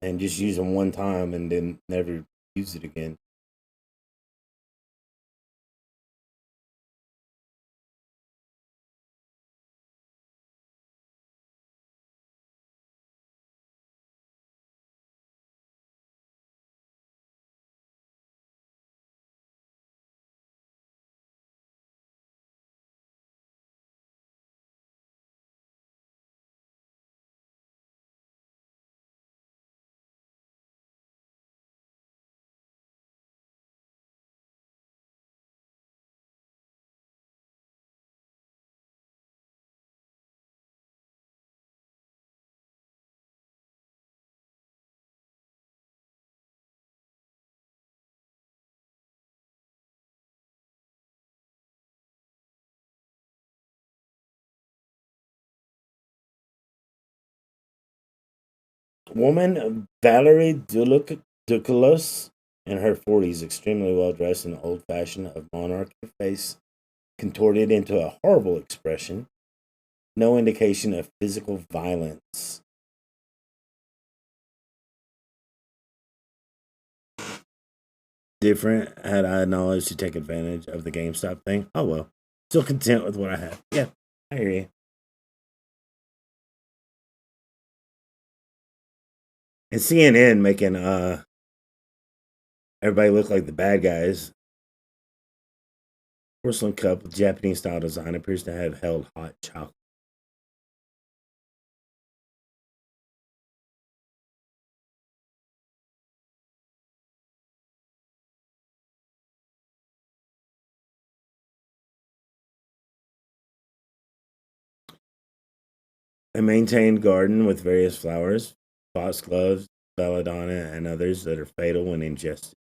And just use them one time and then never use it again. Woman Valerie Duclos in her 40s, extremely well dressed in old fashioned of monarch, her face contorted into a horrible expression. No indication of physical violence. Different had I knowledge to take advantage of the GameStop thing. Oh well. Still content with what I have. Yeah, I hear you. And CNN making everybody look like the bad guys. Porcelain cup with Japanese style design appears to have held hot chocolate. A maintained garden with various flowers, foxgloves, belladonna, and others that are fatal when ingested.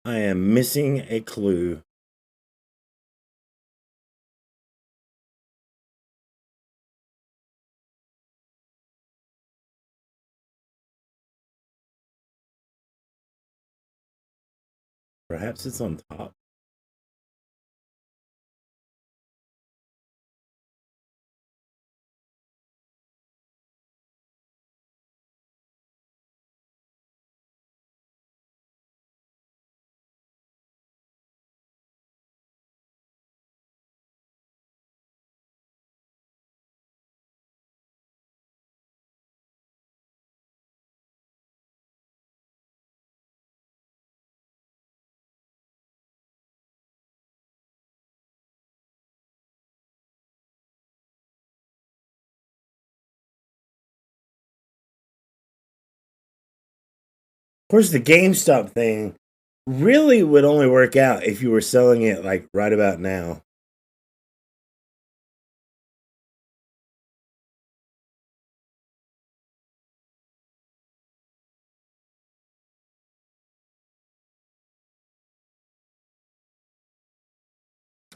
I am missing a clue. Perhaps it's on top. Of course, the GameStop thing really would only work out if you were selling it like right about now.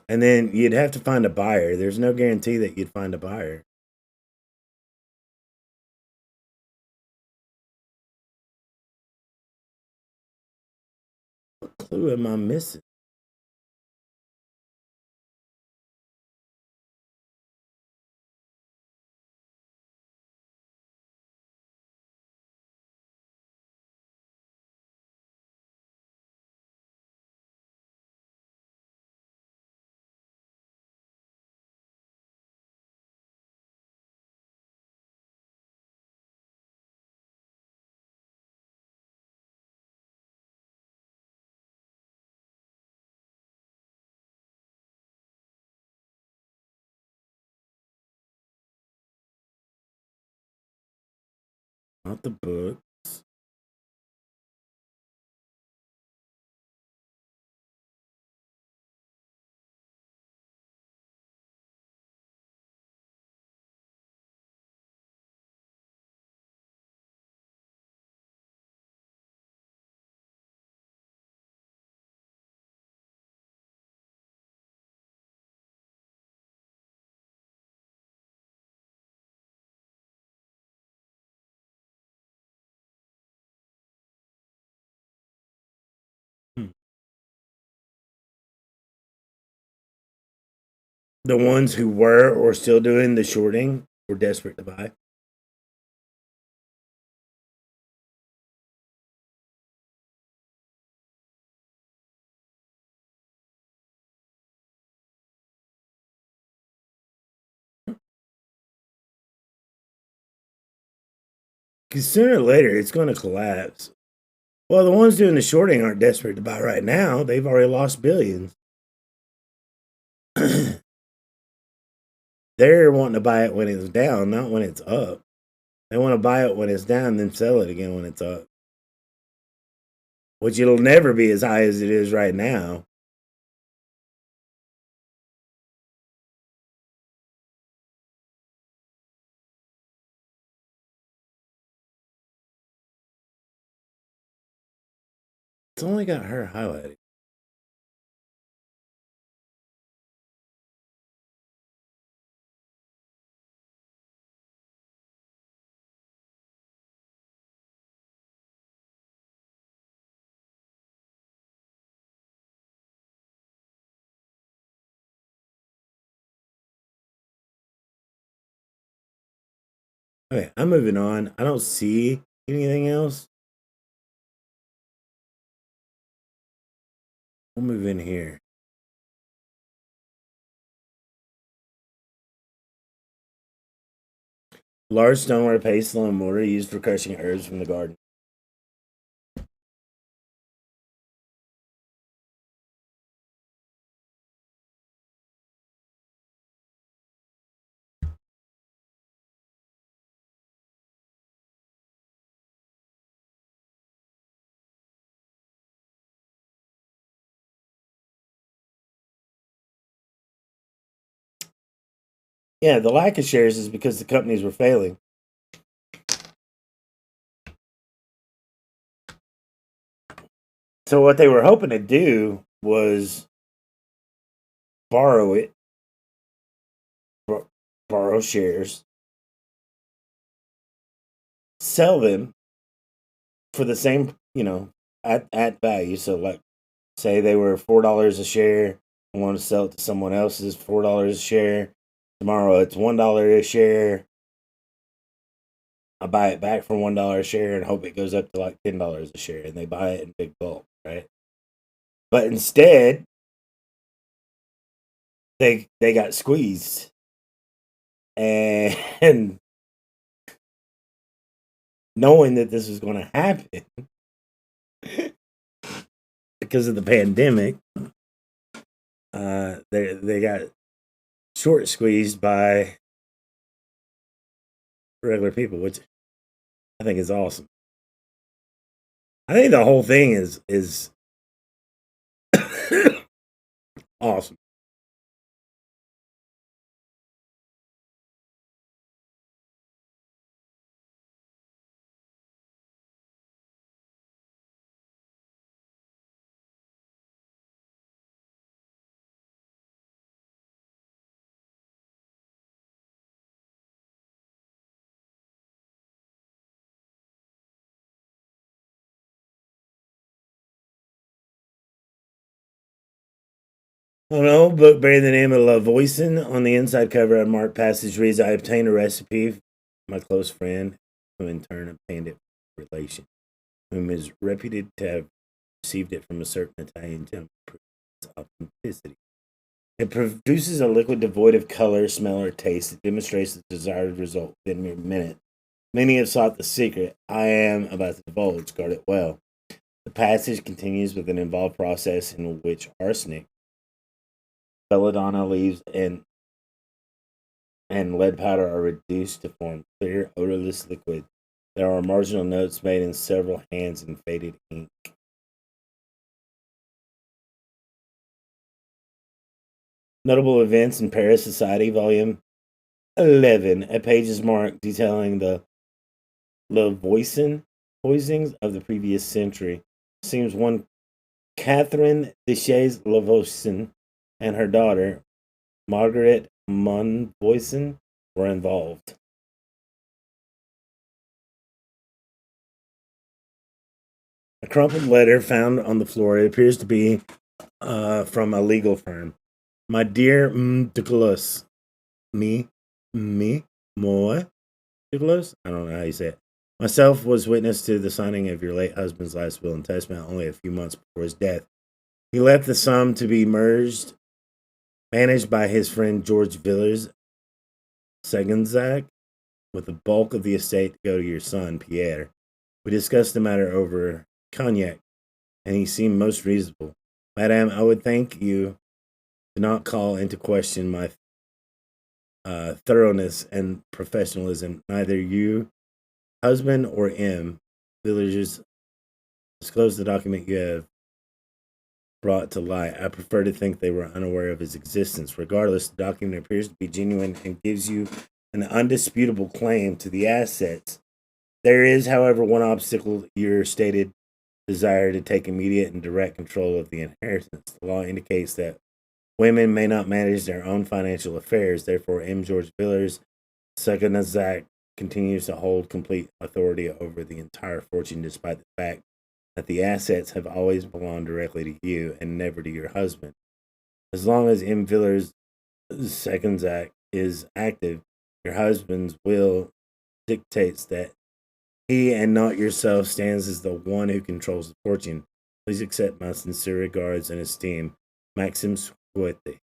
And then you'd have to find a buyer. There's no guarantee that you'd find a buyer. What clue am I missing? Not the book. The ones who were or still doing the shorting were desperate to buy. Because sooner or later, it's going to collapse. Well, the ones doing the shorting aren't desperate to buy right now. They've already lost billions. They're wanting to buy it when it's down, not when it's up. They want to buy it when it's down, then sell it again when it's up. Which it'll never be as high as it is right now. It's only got her highlighted. Okay, I'm moving on. I don't see anything else. We'll move in here. Large stoneware pestle and mortar used for crushing herbs from the garden. Yeah, the lack of shares is because the companies were failing. So what they were hoping to do was borrow it, borrow shares, sell them for the same, at value. So like, say they were $4 a share, and want to sell it to someone else's $4 a share. Tomorrow it's $1 a share. I buy it back for $1 a share and hope it goes up to like $10 a share, and they buy it in big bulk, right? But instead, they got squeezed, and knowing that this was going to happen because of the pandemic, they got short squeezed by regular people, which I think is awesome. I think the whole thing is awesome. On an old book bearing the name of La Voisin, on the inside cover, a marked passage reads, I obtained a recipe from my close friend, who in turn obtained it from a relation, whom is reputed to have received it from a certain Italian gentleman for its authenticity. It produces a liquid devoid of color, smell, or taste. It demonstrates the desired result within mere minutes. Many have sought the secret I am about to divulge. Guard it well. The passage continues with an involved process in which arsenic, belladonna leaves, and lead powder are reduced to form clear, odorless liquid. There are marginal notes made in several hands in faded ink. Notable events in Paris Society, Volume 11. A page is marked detailing the Lavoisin poisonings of the previous century. Seems one Catherine Deschaise Lavoisin and her daughter, Margaret Monvoisin, were involved. A crumpled letter found on the floor. It appears to be from a legal firm. My dear Nicholas, moi, Nicholas? I don't know how you say it. Myself was witness to the signing of your late husband's last will and testament only a few months before his death. He left the sum to be managed by his friend George Villers Segenzac, with the bulk of the estate to go to your son, Pierre. We discussed the matter over cognac, and he seemed most reasonable. Madame, I would thank you to not call into question my thoroughness and professionalism. Neither you, husband, or M. Villagers disclose the document you have brought to light. I prefer to think they were unaware of his existence. Regardless, the document appears to be genuine and gives you an undisputable claim to the assets. There is, however, one obstacle: your stated desire to take immediate and direct control of the inheritance. The law indicates that women may not manage their own financial affairs. Therefore, M. George Villers Seganazak continues to hold complete authority over the entire fortune, despite the fact that the assets have always belonged directly to you and never to your husband. As long as M. Villers Seganzak is active, your husband's will dictates that he and not yourself stands as the one who controls the fortune. Please accept my sincere regards and esteem. Maxim Squete.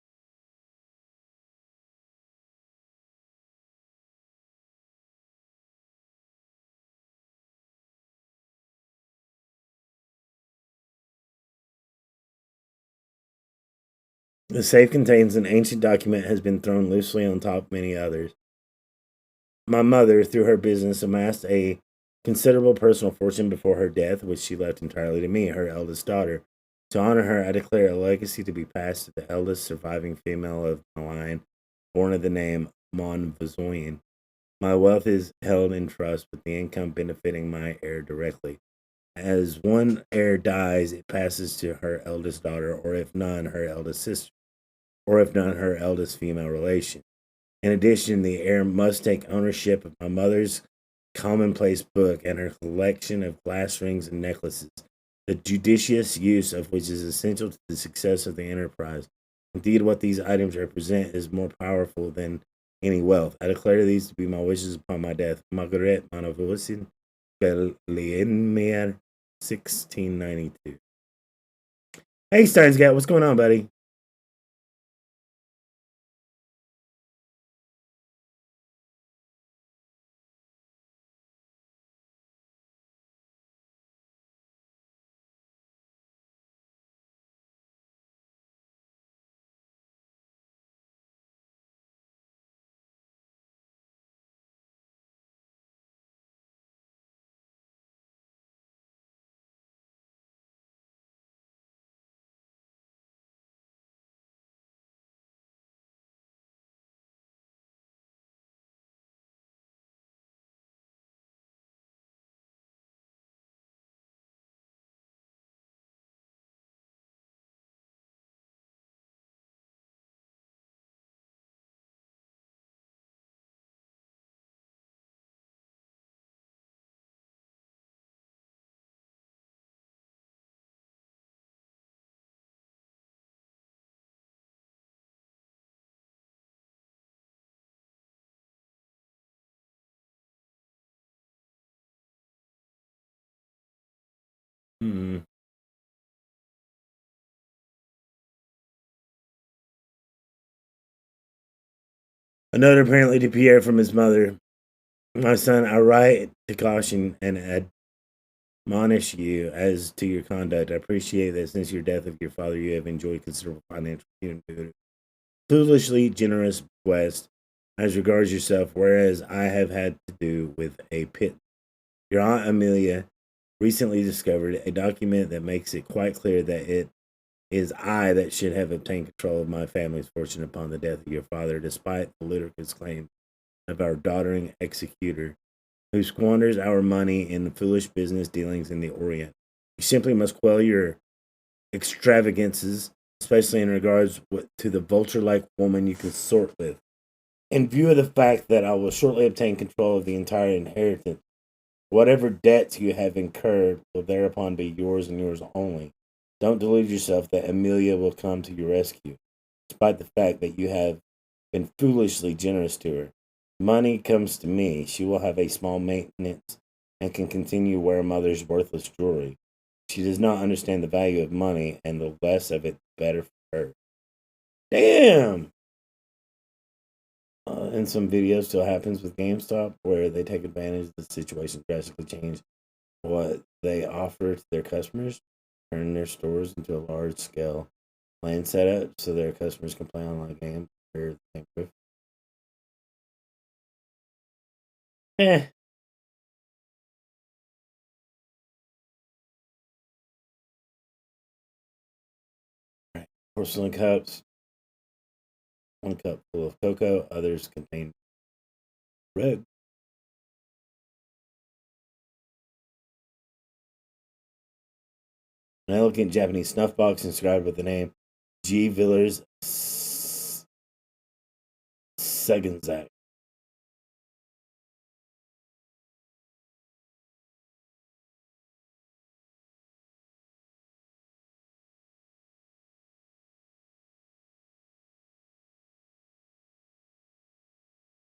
The safe contains an ancient document has been thrown loosely on top of many others. My mother, through her business, amassed a considerable personal fortune before her death, which she left entirely to me, her eldest daughter. To honor her, I declare a legacy to be passed to the eldest surviving female of my line, born of the name Monvazoin. My wealth is held in trust, with the income benefiting my heir directly. As one heir dies, it passes to her eldest daughter, or if none, her eldest sister, or if none, her eldest female relation. In addition, the heir must take ownership of my mother's commonplace book and her collection of glass rings and necklaces, the judicious use of which is essential to the success of the enterprise. Indeed, what these items represent is more powerful than any wealth. I declare these to be my wishes upon my death. Margaret Manovosin, Galienmer, 1692. Hey, Steins Gat, what's going on, buddy? Hmm. A note apparently to Pierre from his mother. My son, I write to caution and admonish you as to your conduct. I appreciate that since your death of your father, you have enjoyed considerable financial freedom. Foolishly generous bequest as regards yourself, whereas I have had to do with a pit. Your Aunt Amelia recently discovered a document that makes it quite clear that it is I that should have obtained control of my family's fortune upon the death of your father, despite the ludicrous claim of our doddering executor, who squanders our money in foolish business dealings in the Orient. You simply must quell your extravagances, especially in regards to the vulture-like woman you consort with. In view of the fact that I will shortly obtain control of the entire inheritance, whatever debts you have incurred will thereupon be yours and yours only. Don't delude yourself that Amelia will come to your rescue, despite the fact that you have been foolishly generous to her. Money comes to me. She will have a small maintenance and can continue to wear mother's worthless jewelry. She does not understand the value of money, and the less of it, the better for her. Damn! And some video still happens with GameStop where they take advantage of the situation, drastically change what they offer to their customers, turn their stores into a large scale LAN setup so their customers can play online games. Eh. Porcelain cups. One cup full of cocoa, others contain red. An elegant Japanese snuff box inscribed with the name G. Villers Segenzak.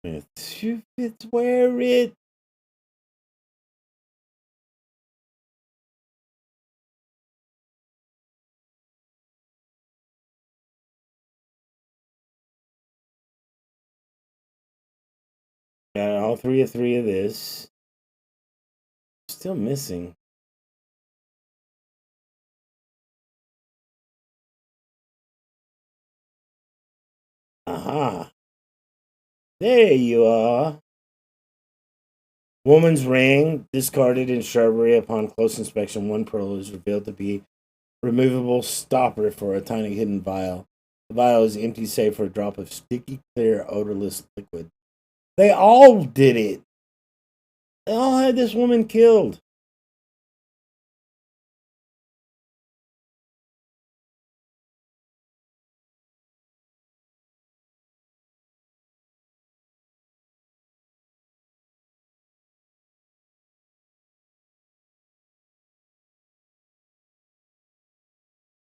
If it's wear it. Got all three of this. Still missing. Aha. There you are. Woman's ring, discarded in shrubbery upon close inspection. One pearl is revealed to be removable stopper for a tiny hidden vial. The vial is empty save for a drop of sticky, clear, odorless liquid. They all did it. They all had this woman killed.